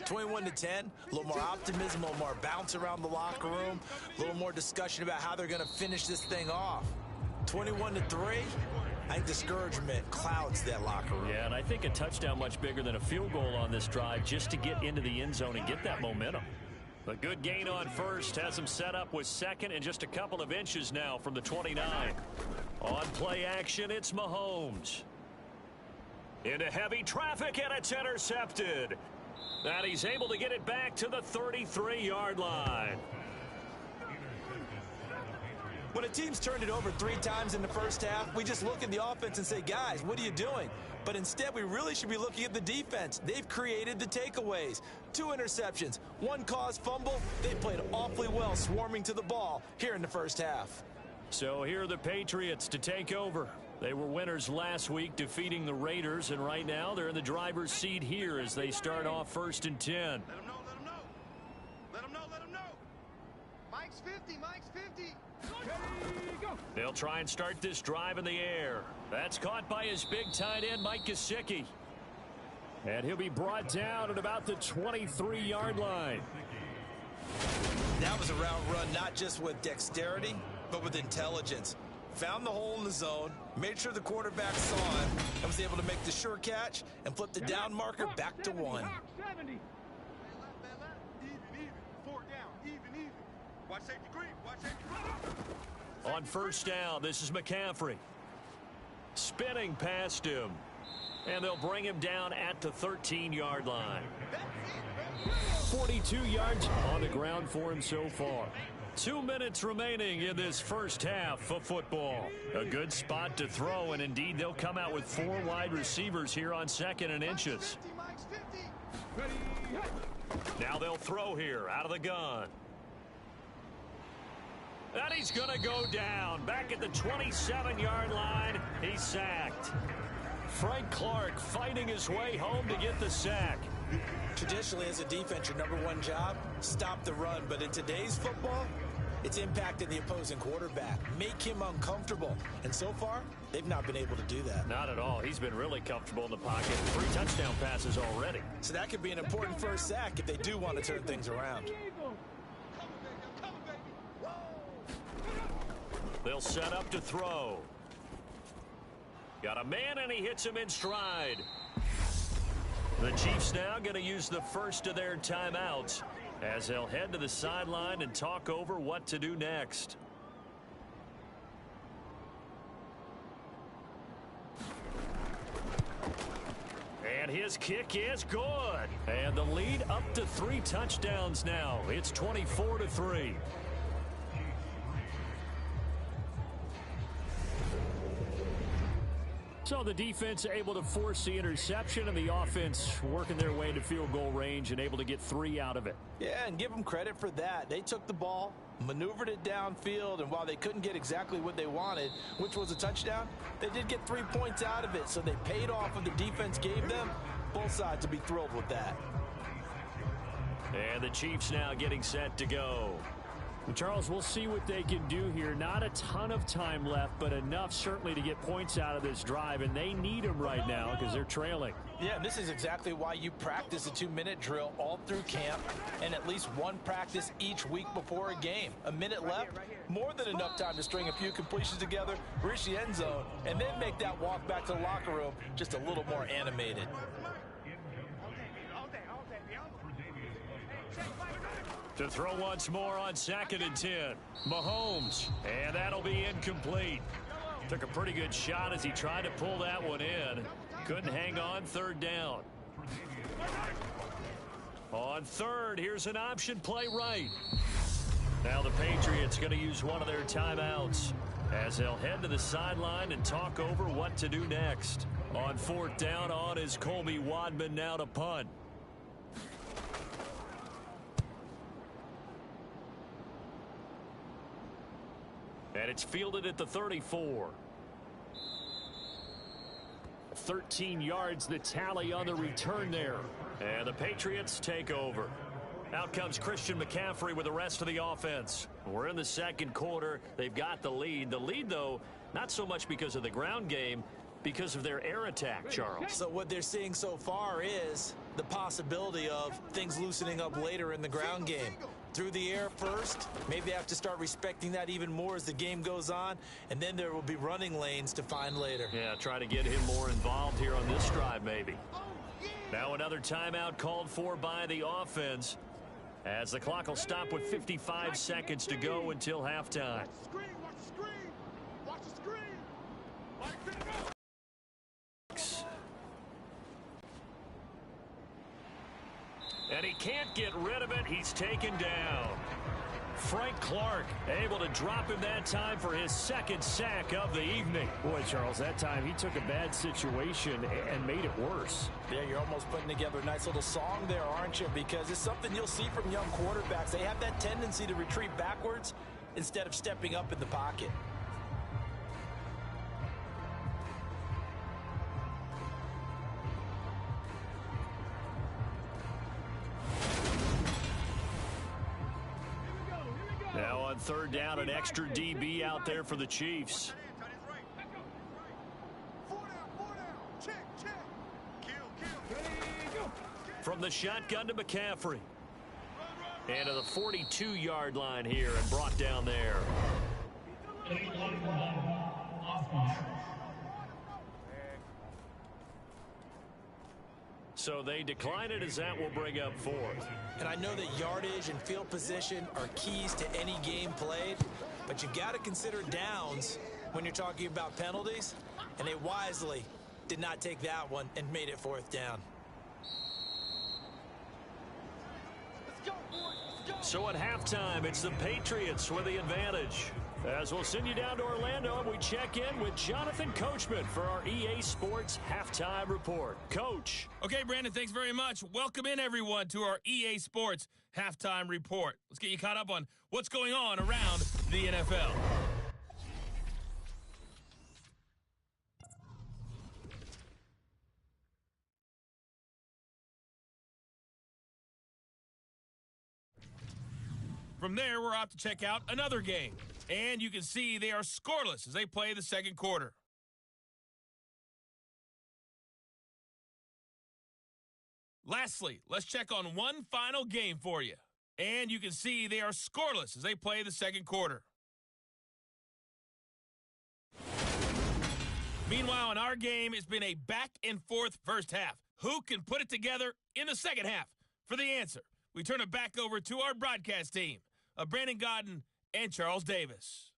21-10, a little more optimism, a little more bounce around the locker room, a little more discussion about how they're going to finish this thing off. 21-3, I think discouragement clouds that locker room. Yeah, and I think a touchdown much bigger than a field goal on this drive just to get into the end zone and get that momentum. A good gain on first has him set up with 2nd and just a couple of inches now from the 29. On play action, it's Mahomes. Into heavy traffic, and it's intercepted. And he's able to get it back to the 33-yard line. When a team's turned it over 3 times in the first half, we just look at the offense and say, guys, what are you doing? But instead, we really should be looking at the defense. They've created the takeaways. 2 interceptions, 1 caused fumble. They played awfully well swarming to the ball here in the first half. So here are the Patriots to take over. They were winners last week, defeating the Raiders, and right now they're in the driver's seat here as they start off 1st and 10. Let him know, let him know. Let him know, let him know. Mike's 50, Mike's 50. They'll try and start this drive in the air. That's caught by his big tight end, Mike Gesicki. And he'll be brought down at about the 23-yard line. That was a route run not just with dexterity, but with intelligence. Found the hole in the zone, made sure the quarterback saw him, and was able to make the sure catch and flip the down marker back to 1. Even, 4 down, even. Watch safety green, watch safety green. On 1st down, this is McCaffrey. Spinning past him. And they'll bring him down at the 13-yard line. 42 yards on the ground for him so far. 2 minutes remaining in this first half of football. A good spot to throw, and indeed they'll come out with 4 wide receivers here on 2nd and inches. Now they'll throw here out of the gun. And he's going to go down. Back at the 27-yard line, he's sacked. Frank Clark fighting his way home to get the sack. Traditionally, as a defense, your number 1 job, stop the run. But in today's football, it's impacting the opposing quarterback. Make him uncomfortable. And so far, they've not been able to do that. Not at all. He's been really comfortable in the pocket. 3 touchdown passes already. So that could be an important first sack if they do want to turn things around. They'll set up to throw. Got a man, and he hits him in stride. The Chiefs now going to use the first of their timeouts as they'll head to the sideline and talk over what to do next. And his kick is good. And the lead up to 3 touchdowns now. It's 24-3. So the defense able to force the interception, and the offense working their way to field goal range and able to get 3 out of it. Yeah, and give them credit for that. They took the ball, maneuvered it downfield, and while they couldn't get exactly what they wanted, which was a touchdown, they did get 3 points out of it, so they paid off what the defense gave them. Both sides will be thrilled with that. And the Chiefs now getting set to go. Charles, we'll see what they can do here. Not a ton of time left, but enough certainly to get points out of this drive, and they need them right now because they're trailing. Yeah, this is exactly why you practice a 2-minute drill all through camp and at least one practice each week before a game. A minute left, more than enough time to string a few completions together, reach the end zone, and then make that walk back to the locker room just a little more animated. To throw once more on 2nd and 10. Mahomes, and that'll be incomplete. Took a pretty good shot as he tried to pull that one in. Couldn't hang on 3rd down. On 3rd, here's an option play right. Now the Patriots going to use one of their timeouts as they'll head to the sideline and talk over what to do next. On 4th down, on is Colby Wadman now to punt. And it's fielded at the 34. 13 yards the tally on the return there. And the Patriots take over. Out comes Christian McCaffrey with the rest of the offense. We're in the 2nd quarter. They've got the lead. The lead, though, not so much because of the ground game, because of their air attack, Charles. So what they're seeing so far is the possibility of things loosening up later in the ground game. Through the air first, maybe they have to start respecting that even more as the game goes on, and then there will be running lanes to find later. Yeah, try to get him more involved here on this drive maybe. Now another timeout called for by the offense as the clock will stop with 55 seconds to go until halftime. And he can't get rid of it. He's taken down. Frank Clark able to drop him that time for his 2nd sack of the evening. Boy, Charles, that time he took a bad situation and made it worse. Yeah, you're almost putting together a nice little song there, aren't you? Because it's something you'll see from young quarterbacks. They have that tendency to retreat backwards instead of stepping up in the pocket. Now on 3rd down, an extra DB out there for the Chiefs. From the shotgun to McCaffrey. And to the 42-yard line here and brought down there. So they decline it as that will bring up 4th. And I know that yardage and field position are keys to any game played, but you've got to consider downs when you're talking about penalties, and they wisely did not take that one and made it 4th down. So at halftime, it's the Patriots with the advantage. As we'll send you down to Orlando, and we check in with Jonathan Coachman for our EA Sports Halftime Report. Coach. Okay, Brandon, thanks very much. Welcome in, everyone, to our EA Sports Halftime Report. Let's get you caught up on what's going on around the NFL. From there, we're off to check out another game. And you can see they are scoreless as they play the 2nd quarter. Lastly, let's check on one final game for you. And you can see they are scoreless as they play the 2nd quarter. Meanwhile, in our game, it's been a back-and-forth first half. Who can put it together in the 2nd half? For the answer, we turn it back over to our broadcast team of Brandon Godden and Charles Davis.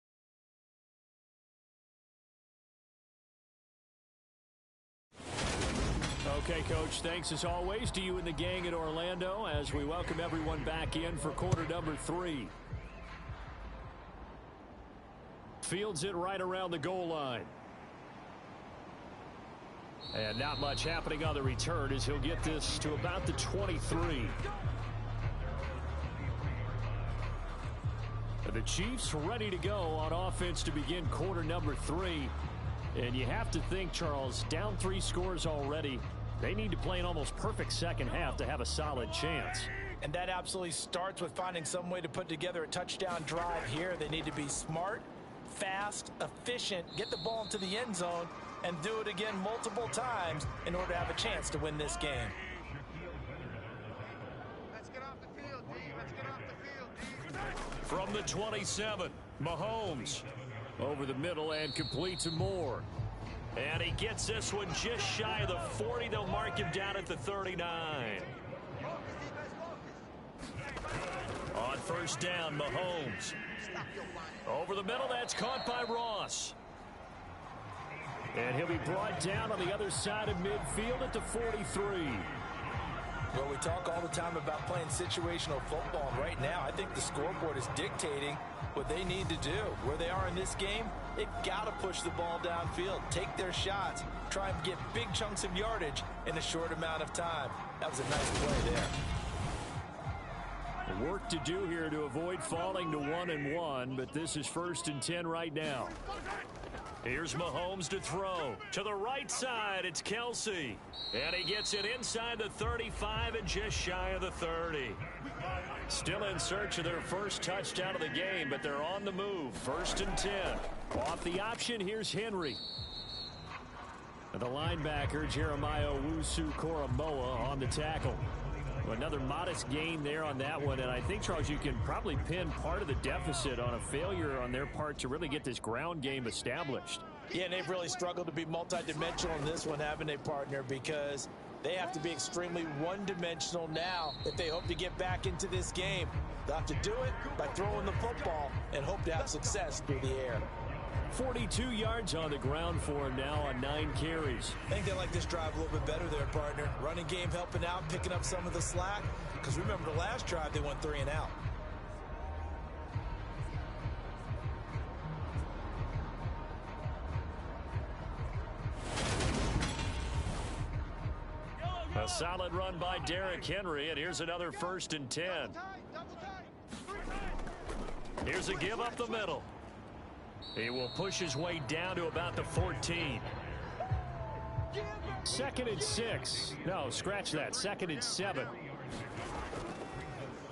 Okay, Coach, thanks as always to you and the gang at Orlando as we welcome everyone back in for quarter number 3. Fields it right around the goal line. And not much happening on the return as he'll get this to about the 23. The Chiefs ready to go on offense to begin quarter number 3. And you have to think, Charles, down 3 scores already. They need to play an almost perfect second half to have a solid chance. And that absolutely starts with finding some way to put together a touchdown drive here. They need to be smart, fast, efficient, get the ball into the end zone, and do it again multiple times in order to have a chance to win this game. Let's get off the field, D. Let's get off the field, D. From the 27, Mahomes over the middle and complete to Moore. And he gets this one just shy of the 40. They'll mark him down at the 39. On first down, Mahomes. Over the middle, that's caught by Ross. And he'll be brought down on the other side of midfield at the 43. Well, we talk all the time about playing situational football, and right now I think the scoreboard is dictating what they need to do. Where they are in this game, they've got to push the ball downfield, take their shots, try and get big chunks of yardage in a short amount of time. That was a nice play there. Work to do here to avoid falling to 1-1, but this is 1st and 10 right now. Here's Mahomes to throw. To the right side, it's Kelsey. And he gets it inside the 35 and just shy of the 30. Still in search of their first touchdown of the game, but they're on the move. 1st and 10. Off the option, here's Henry. The linebacker, Jeremiah Owusu-Koramoah, on the tackle. Another modest gain there on that one, and I think, Charles, you can probably pin part of the deficit on a failure on their part to really get this ground game established. Yeah, and they've really struggled to be multidimensional in this one, haven't they, partner? Because they have to be extremely one-dimensional now if they hope to get back into this game. They'll have to do it by throwing the football and hope to have success through the air. 42 yards on the ground for him now on 9 carries. I think they like this drive a little bit better there, partner. Running game helping out, picking up some of the slack. Because remember the last drive, they went 3 and out. A solid run by Derrick Henry, and here's another 1st and 10. Here's a give up the middle. He will push his way down to about the 14. 2nd and 6. No, scratch that. 2nd and 7.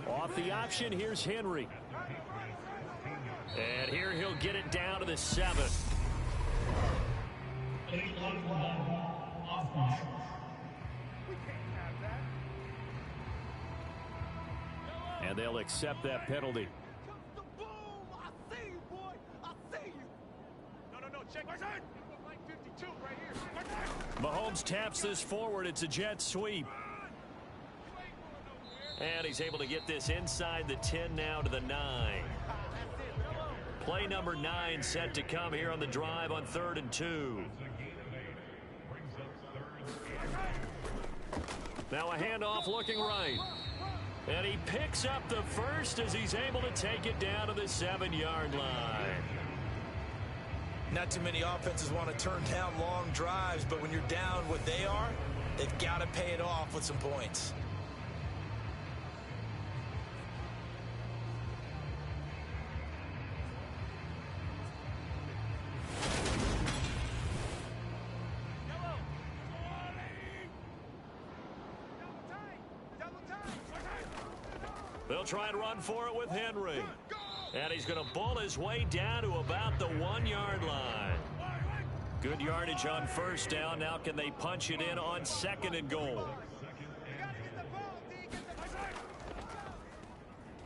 Off the option, here's Henry. And here he'll get it down to the 7. And they'll accept that penalty. Mahomes taps this forward. It's a jet sweep. And he's able to get this inside the 10 now to the 9. Play number 9 set to come here on the drive on 3rd and 2. Now a handoff looking right. And he picks up the first as he's able to take it down to the 7-yard line. Not too many offenses want to turn down long drives, but when you're down what they are, they've got to pay it off with some points. They'll try and run for it with Henry. And he's going to bull his way down to about the 1-yard line. Good yardage on 1st down. Now can they punch it in on 2nd and goal?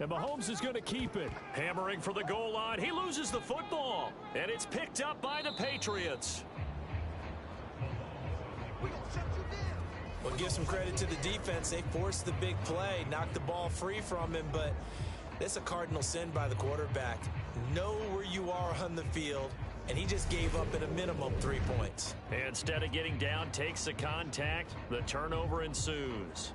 And Mahomes is going to keep it. Hammering for the goal line. He loses the football. And it's picked up by the Patriots. Well, give some credit to the defense. They forced the big play, knocked the ball free from him, but it's a cardinal sin by the quarterback. Know where you are on the field and he just gave up at a minimum 3 points. Instead of getting down, takes the contact. The turnover ensues.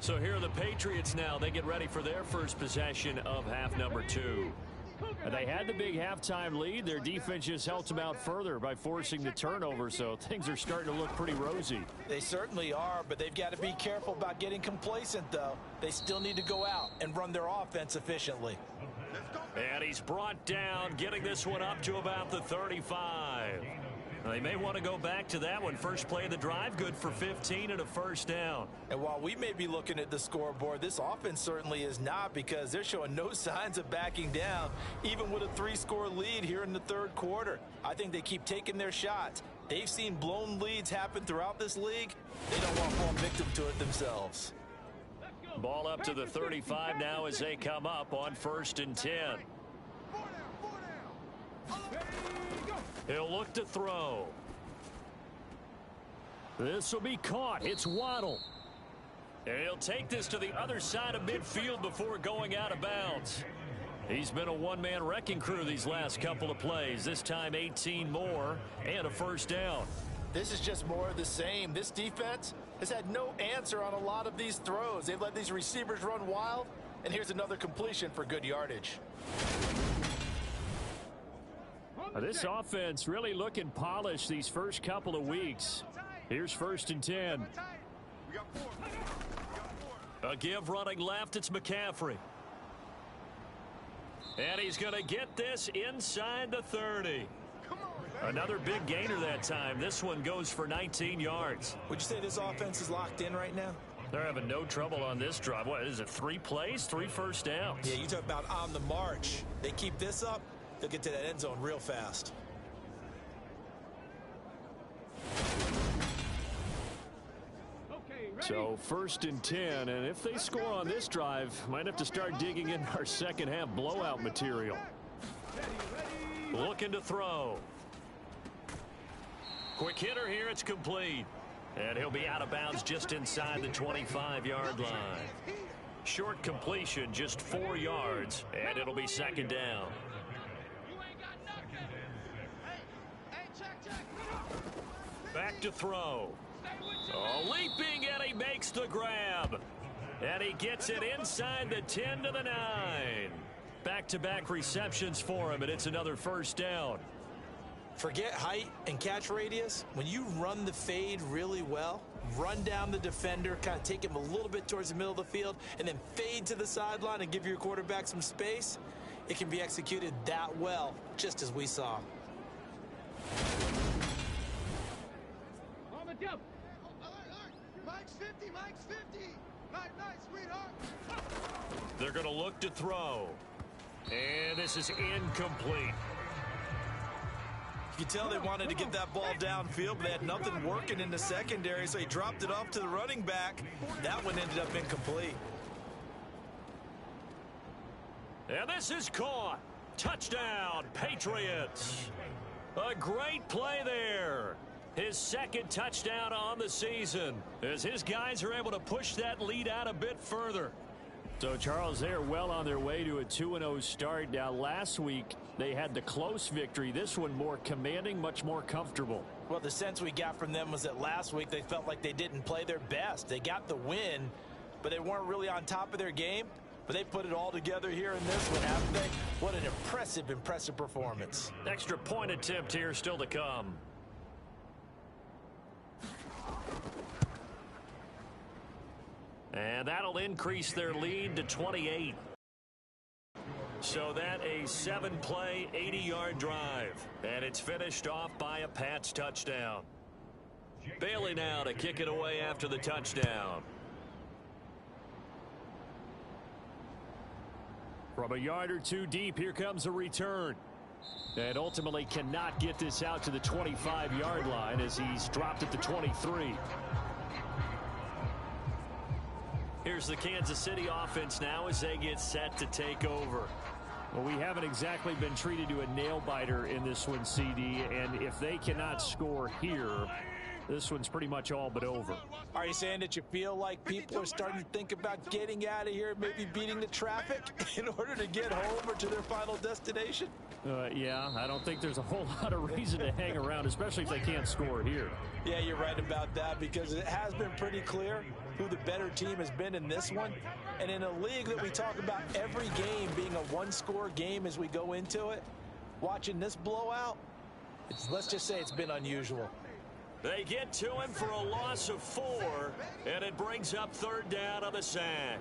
So here are the Patriots now. They get ready for their first possession of half number 2. They had the big halftime lead. Their defense just helped them out further by forcing the turnover, so things are starting to look pretty rosy. They certainly are, but they've got to be careful about getting complacent, though. They still need to go out and run their offense efficiently. And he's brought down, getting this one up to about the 35. They may want to go back to that one. First play of the drive, good for 15 and a first down. And while we may be looking at the scoreboard, this offense certainly is not, because they're showing no signs of backing down, even with a 3-score lead here in the third quarter. I think they keep taking their shots. They've seen blown leads happen throughout this league. They don't want to fall victim to it themselves. Ball up to the 35 now as they come up on 1st and 10. He'll look to throw. This will be caught. It's Waddle. And he'll take this to the other side of midfield before going out of bounds. He's been a one-man wrecking crew these last couple of plays. This time 18 more and a first down. This is just more of the same. This defense has had no answer on a lot of these throws. They've let these receivers run wild, and here's another completion for good yardage. This offense really looking polished these first couple of weeks. Here's 1st and 10. A give running left. It's McCaffrey. And he's going to get this inside the 30. Another big gainer that time. This one goes for 19 yards. Would you say this offense is locked in right now? They're having no trouble on this drive. What is it, 3 plays, 3 first downs? Yeah, you talk about on the march. They keep this up, they'll get to that end zone real fast. So 1st and 10, and if they score on this drive, might have to start digging in our second half blowout material. Looking to throw. Quick hitter here, it's complete. And he'll be out of bounds just inside the 25-yard line. Short completion, just 4 yards, and it'll be 2nd down. Back to throw. Oh, leaping, and he makes the grab. And he gets it inside the 10 to the 9. Back-to-back receptions for him, and it's another first down. Forget height and catch radius. When you run the fade really well, run down the defender, kind of take him a little bit towards the middle of the field, and then fade to the sideline and give your quarterback some space, it can be executed that well, just as we saw. On the jump. Mike's 50, Mike's 50. Nice, sweetheart. They're going to look to throw. And this is incomplete. You can tell they wanted to get that ball downfield, but they had nothing working in the secondary, so he dropped it off to the running back. That one ended up incomplete. And this is caught. Touchdown, Patriots. A great play there. His 2nd touchdown on the season, as his guys are able to push that lead out a bit further. So, Charles, they're well on their way to a 2-0 start. Now, last week, they had the close victory. This one more commanding, much more comfortable. Well, the sense we got from them was that last week they felt like they didn't play their best. They got the win, but they weren't really on top of their game. But they put it all together here in this one, haven't they? What an impressive performance. Extra point attempt here still to come. And that'll increase their lead to 28. So that a 7-play, 80-yard drive. And it's finished off by a Pats touchdown. Bailey now to kick it away after the touchdown. From a yard or two deep, here comes a return. And ultimately cannot get this out to the 25-yard line as he's dropped at the 23. Here's the Kansas City offense now as they get set to take over. Well, we haven't exactly been treated to a nail-biter in this one, CD, and if they cannot score here, this one's pretty much all but over. Are you saying that you feel like people are starting to think about getting out of here, maybe beating the traffic in order to get home or to their final destination? Yeah, I don't think there's a whole lot of reason to hang around, especially if they can't score here. Yeah, you're right about that, because it has been pretty clear who the better team has been in this one. And in a league that we talk about every game being a one-score game as we go into it, watching this blowout, let's just say it's been unusual. They get to him for a loss of 4, and it brings up third down on the sack.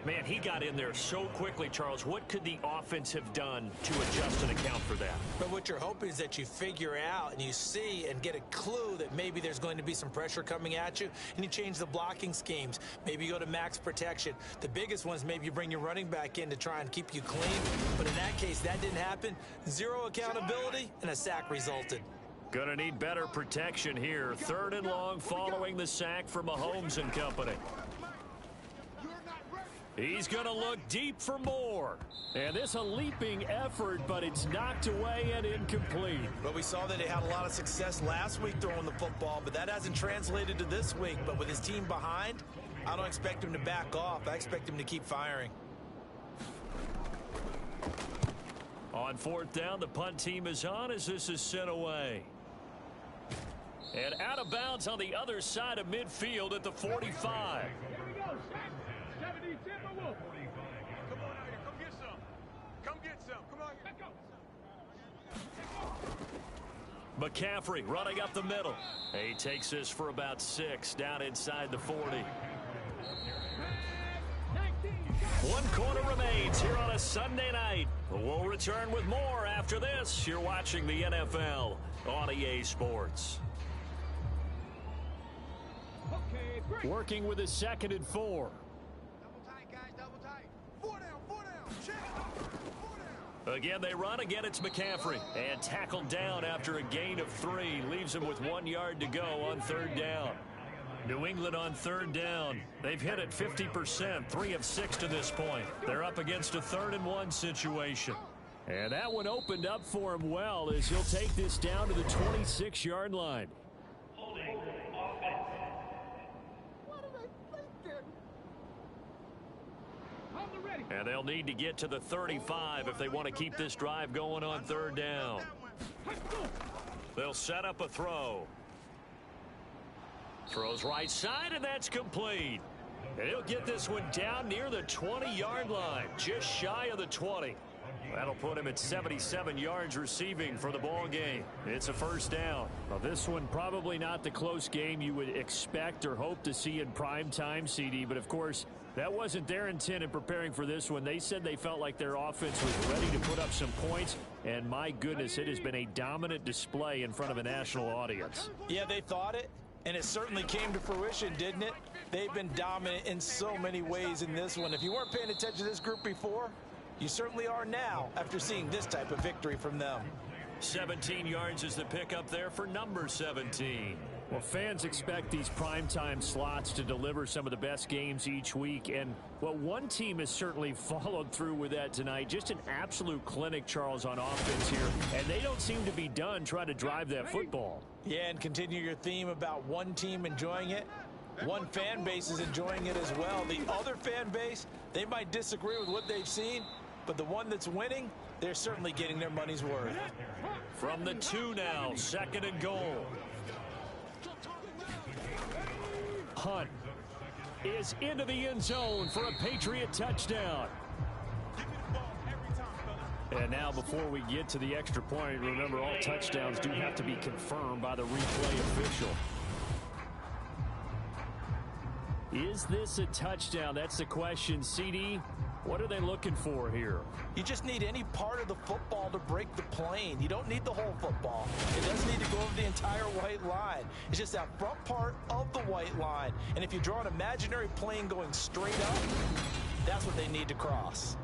Man, he got in there so quickly, Charles. What could the offense have done to adjust and account for that? But what you're hoping is that you figure out and you see and get a clue that maybe there's going to be some pressure coming at you, and you change the blocking schemes. Maybe you go to max protection. The biggest ones, maybe you bring your running back in to try and keep you clean. But in that case, that didn't happen. Zero accountability, and a sack resulted. Gonna need better protection here. 3rd and long following the sack from Mahomes and company. He's going to look deep for more. And this a leaping effort, but it's knocked away and incomplete. But we saw that he had a lot of success last week throwing the football, but that hasn't translated to this week. But with his team behind, I don't expect him to back off. I expect him to keep firing. On 4th down, the punt team is on as this is sent away. And out of bounds on the other side of midfield at the 45. Come on out here. Come get some. Come get some. Come on here. McCaffrey running up the middle. He takes this for about 6 down inside the 40. 1 quarter remains here on a Sunday night. We'll return with more after this. You're watching the NFL on EA Sports. Working with a 2nd and 4. Double tight, guys. Double tight. 4 down. 4 down. Check. 4 down. Again, they run. Again, it's McCaffrey. And tackled down after a gain of 3. Leaves him with 1 yard to go on 3rd down. New England on 3rd down. They've hit it 50%, 3 of 6 to this point. They're up against a 3rd and 1 situation. And that one opened up for him well as he'll take this down to the 26-yard line. And they'll need to get to the 35 if they want to keep this drive going on 3rd down. They'll set up a throw. Throws right side, and that's complete. And he'll get this one down near the 20-yard line, just shy of the 20. That'll put him at 77 yards receiving for the ball game. It's a 1st down. Well, this one probably not the close game you would expect or hope to see in prime time, CD, but of course, that wasn't their intent in preparing for this one. They said they felt like their offense was ready to put up some points, and my goodness, it has been a dominant display in front of a national audience. Yeah, they thought it, and it certainly came to fruition, didn't it? They've been dominant in so many ways in this one. If you weren't paying attention to this group before, you certainly are now after seeing this type of victory from them. 17 yards is the pickup there for number 17. Well, fans expect these primetime slots to deliver some of the best games each week. And, well, one team has certainly followed through with that tonight. Just an absolute clinic, Charles, on offense here. And they don't seem to be done trying to drive that football. Yeah, and continue your theme about one team enjoying it. One fan base is enjoying it as well. The other fan base, they might disagree with what they've seen, but the one that's winning, they're certainly getting their money's worth. From the 2 now, 2nd and goal. Hunt is into the end zone for a Patriot touchdown. And now before we get to the extra point, remember all touchdowns do have to be confirmed by the replay official. Is this a touchdown? That's the question. CD, what are they looking for here? You just need any part of the football to break the plane. You don't need the whole football. It doesn't need to go over the entire white line. It's just that front part of the white line. And if you draw an imaginary plane going straight up, that's what they need to cross.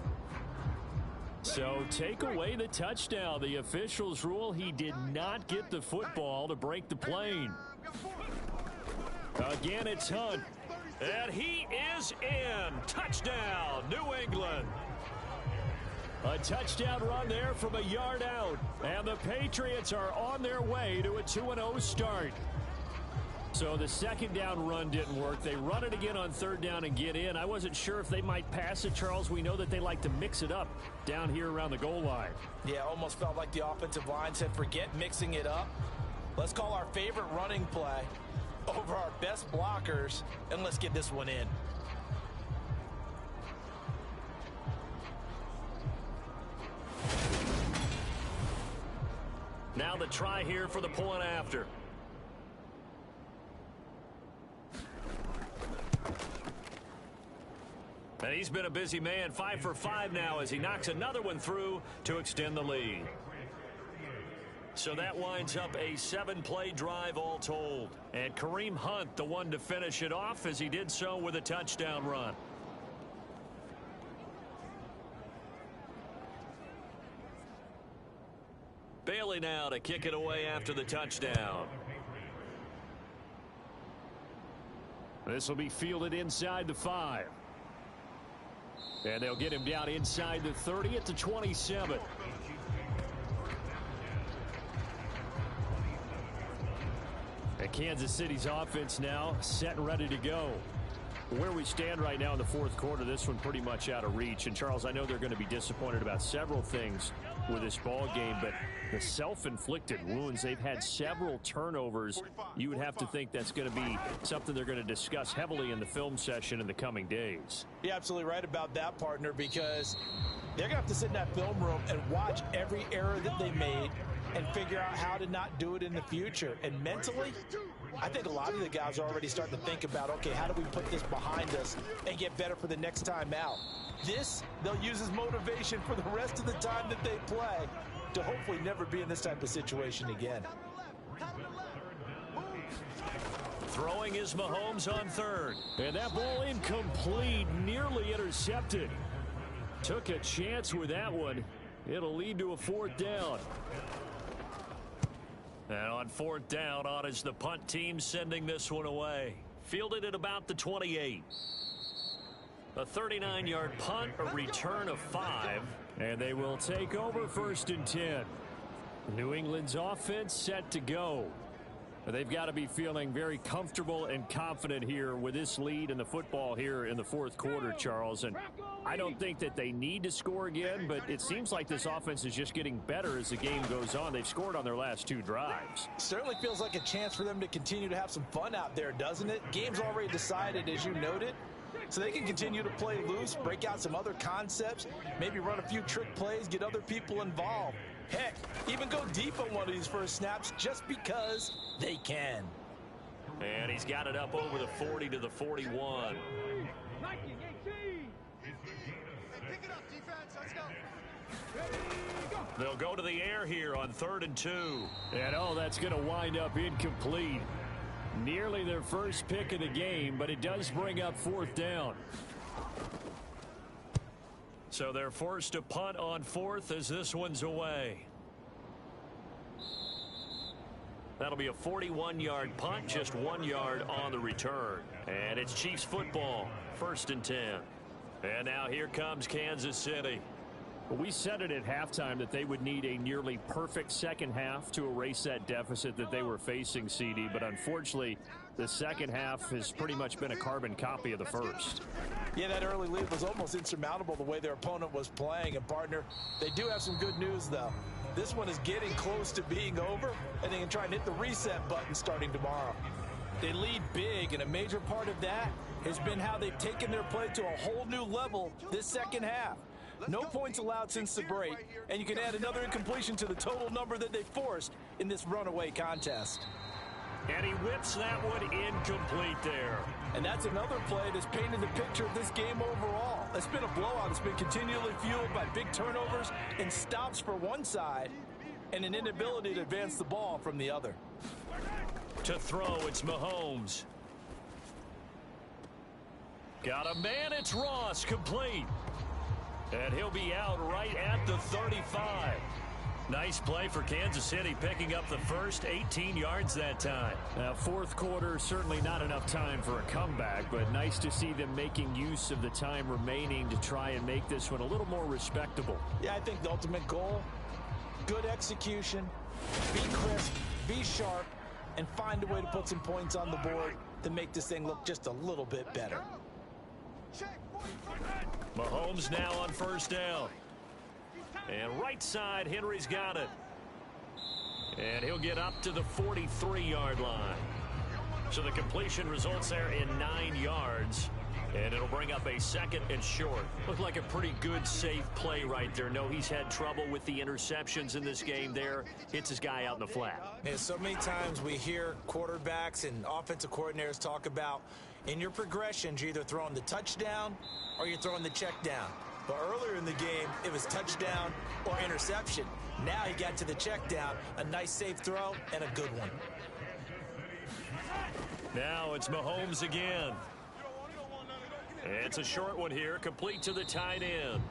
So take away the touchdown. The officials rule he did not get the football to break the plane. Again, it's Hunt. And he is in. Touchdown, New England. A touchdown run there from a yard out. And the Patriots are on their way to a 2-0 start. So the second down run didn't work. They run it again on third down and get in. I wasn't sure if they might pass it, Charles. We know that they like to mix it up down here around the goal line. Yeah, almost felt like the offensive line said, forget mixing it up. Let's call our favorite running play over our best blockers, and let's get this one in. Now the try here for the point after. And he's been a busy man, 5 for 5 now as he knocks another one through to extend the lead. So that winds up a 7-play drive all told. And Kareem Hunt, the one to finish it off, as he did so with a touchdown run. Bailey now to kick it away after the touchdown. This will be fielded inside the 5. And they'll get him down inside the 30 at the 27. And Kansas City's offense now set and ready to go. Where we stand right now in the fourth quarter, this one pretty much out of reach. And, Charles, I know they're going to be disappointed about several things with this ball game, but the self-inflicted wounds, they've had several turnovers. You would have to think that's going to be something they're going to discuss heavily in the film session in the coming days. You're absolutely right about that, partner, because they're going to have to sit in that film room and watch every error that they made and figure out how to not do it in the future. And mentally, I think a lot of the guys are already starting to think about, okay, how do we put this behind us and get better for the next time out? This, they'll use as motivation for the rest of the time that they play to hopefully never be in this type of situation again. Throwing is Mahomes on third. And that ball incomplete, nearly intercepted. Took a chance with that one. It'll lead to a fourth down. And on fourth down, on is the punt team sending this one away. Fielded at about the 28. A 39-yard punt, a return of 5. And they will take over 1st and 10. New England's offense set to go. They've got to be feeling very comfortable and confident here with this lead in the football here in the fourth quarter, Charles. And I don't think that they need to score again, but it seems like this offense is just getting better as the game goes on. They've scored on their last 2 drives. Certainly feels like a chance for them to continue to have some fun out there, doesn't it? Game's already decided, as you noted. So they can continue to play loose, break out some other concepts, maybe run a few trick plays, get other people involved. Heck, even go deep on one of these first snaps just because they can. And he's got it up over the 40 to the 41. Pick it up, defense. Let's go. They'll go to the air here on 3rd and 2. And, oh, that's going to wind up incomplete. Nearly their first pick of the game, but it does bring up 4th down. So they're forced to punt on 4th as this one's away. That'll be a 41-yard punt, just 1 yard on the return. And it's Chiefs football, 1st and 10. And now here comes Kansas City. We said it at halftime that they would need a nearly perfect second half to erase that deficit that they were facing, CD. But unfortunately, the second half has pretty much been a carbon copy of the first. Yeah, that early lead was almost insurmountable the way their opponent was playing. And, partner, they do have some good news, though. This one is getting close to being over, and they can try and hit the reset button starting tomorrow. They lead big, and a major part of that has been how they've taken their play to a whole new level this second half. No points allowed since the break, and you can add another incompletion to the total number that they forced in this runaway contest. And he whips that one incomplete there. And that's another play that's painted the picture of this game overall. It's been a blowout. It's been continually fueled by big turnovers and stops for one side and an inability to advance the ball from the other. To throw, it's Mahomes. Got a man, it's Ross, complete. And he'll be out right at the 35. Nice play for Kansas City, picking up the first 18 yards that time. Now, fourth quarter, certainly not enough time for a comeback, but nice to see them making use of the time remaining to try and make this one a little more respectable. Yeah, I think the ultimate goal, good execution, be crisp, be sharp, and find a way to put some points on the board to make this thing look just a little bit better. Mahomes now on first down. And right side, Henry's got it. And he'll get up to the 43-yard line. So the completion results there in 9 yards. And it'll bring up a second and short. Looked like a pretty good, safe play right there. No, he's had trouble with the interceptions in this game there. Hits his guy out in the flat. Yeah, so many times we hear quarterbacks and offensive coordinators talk about in your progressions, you're either throwing the touchdown or you're throwing the check down. But earlier in the game, it was touchdown or interception. Now he got to the check down, a nice safe throw, and a good one. Now it's Mahomes again. It's a short one here, complete to the tight end.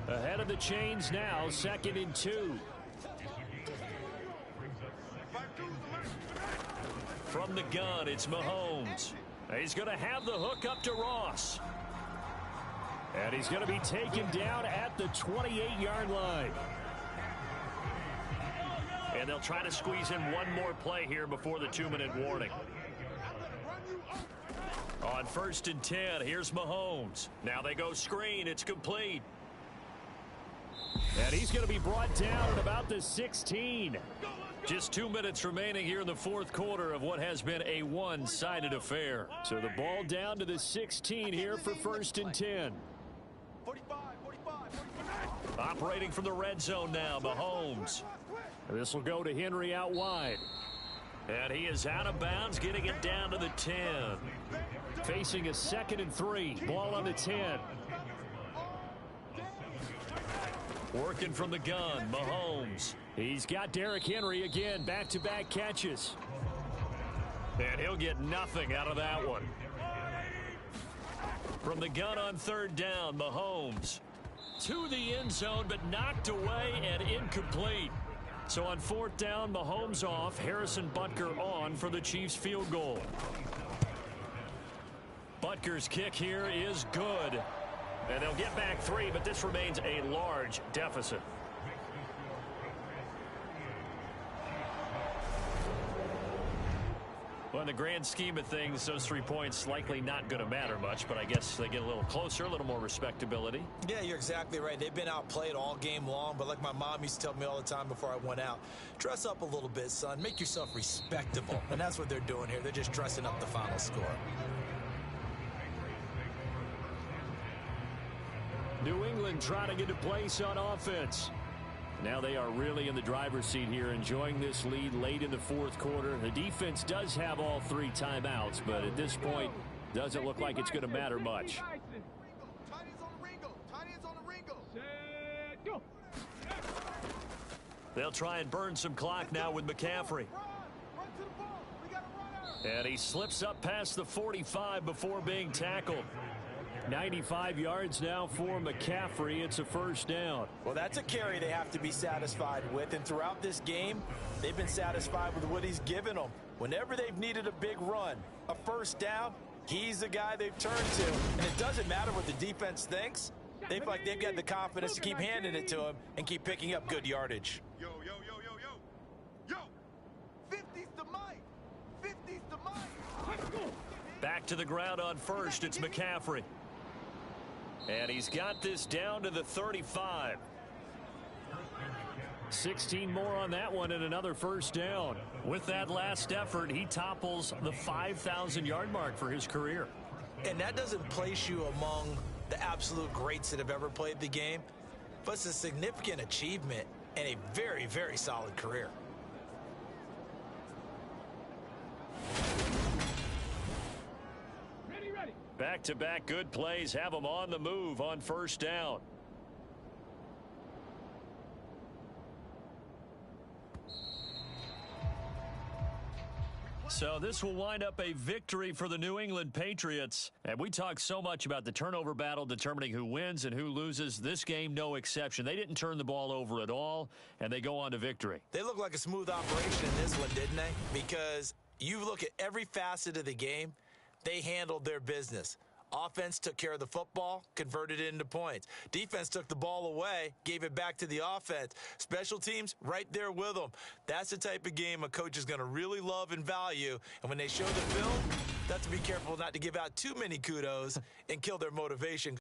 Ahead of the chains now, 2nd and 2. From the gun, it's Mahomes. He's going to have the hook up to Ross. And he's going to be taken down at the 28-yard line. And they'll try to squeeze in one more play here before the 2-minute warning. On 1st and 10, here's Mahomes. Now they go screen. It's complete. And he's going to be brought down at about the 16. Just 2 minutes remaining here in the fourth quarter of what has been a one-sided affair. So the ball down to the 16 here for 1st and 10. 45. Operating from the red zone now, Mahomes. This will go to Henry out wide. And he is out of bounds, getting it down to the 10. Facing a 2nd and 3. Ball on the 10. Working from the gun, Mahomes. He's got Derrick Henry again, back-to-back catches. And he'll get nothing out of that one. From the gun on 3rd down, Mahomes. To the end zone, but knocked away and incomplete. So on 4th down, Mahomes off, Harrison Butker on for the Chiefs field goal. Butker's kick here is good. And they'll get back 3, but this remains a large deficit. Well, in the grand scheme of things, those 3 points likely not going to matter much, but I guess they get a little closer, a little more respectability. Yeah, you're exactly right. They've been outplayed all game long, but like my mom used to tell me all the time before I went out, dress up a little bit, son. Make yourself respectable. And that's what they're doing here. They're just dressing up the final score. New England trying to get a place on offense. Now they are really in the driver's seat here, enjoying this lead late in the fourth quarter. The defense does have all 3 timeouts, but at this point, doesn't look like it's going to matter much. They'll try and burn some clock now with McCaffrey. And he slips up past the 45 before being tackled. 95 yards now for McCaffrey. It's a 1st down. Well, that's a carry they have to be satisfied with. And throughout this game, they've been satisfied with what he's given them. Whenever they've needed a big run, a 1st down, he's the guy they've turned to. And it doesn't matter what the defense thinks. They feel like they've got the confidence to keep handing it to him and keep picking up good yardage. Yo. 50's the mic. 50's the mic. Back to the ground on 1st. It's McCaffrey. And he's got this down to the 35. 16 more on that one and another 1st down. With that last effort, he topples the 5,000-yard mark for his career. And that doesn't place you among the absolute greats that have ever played the game, but it's a significant achievement and a very, very solid career. Back-to-back good plays have them on the move on 1st down. So this will wind up a victory for the New England Patriots. And we talk so much about the turnover battle determining who wins and who loses. This game, no exception. They didn't turn the ball over at all, and they go on to victory. They look like a smooth operation in this one, didn't they? Because you look at every facet of the game, they handled their business. Offense took care of the football, converted it into points. Defense took the ball away, gave it back to the offense. Special teams, right there with them. That's the type of game a coach is going to really love and value. And when they show the film, they have to be careful not to give out too many kudos and kill their motivation.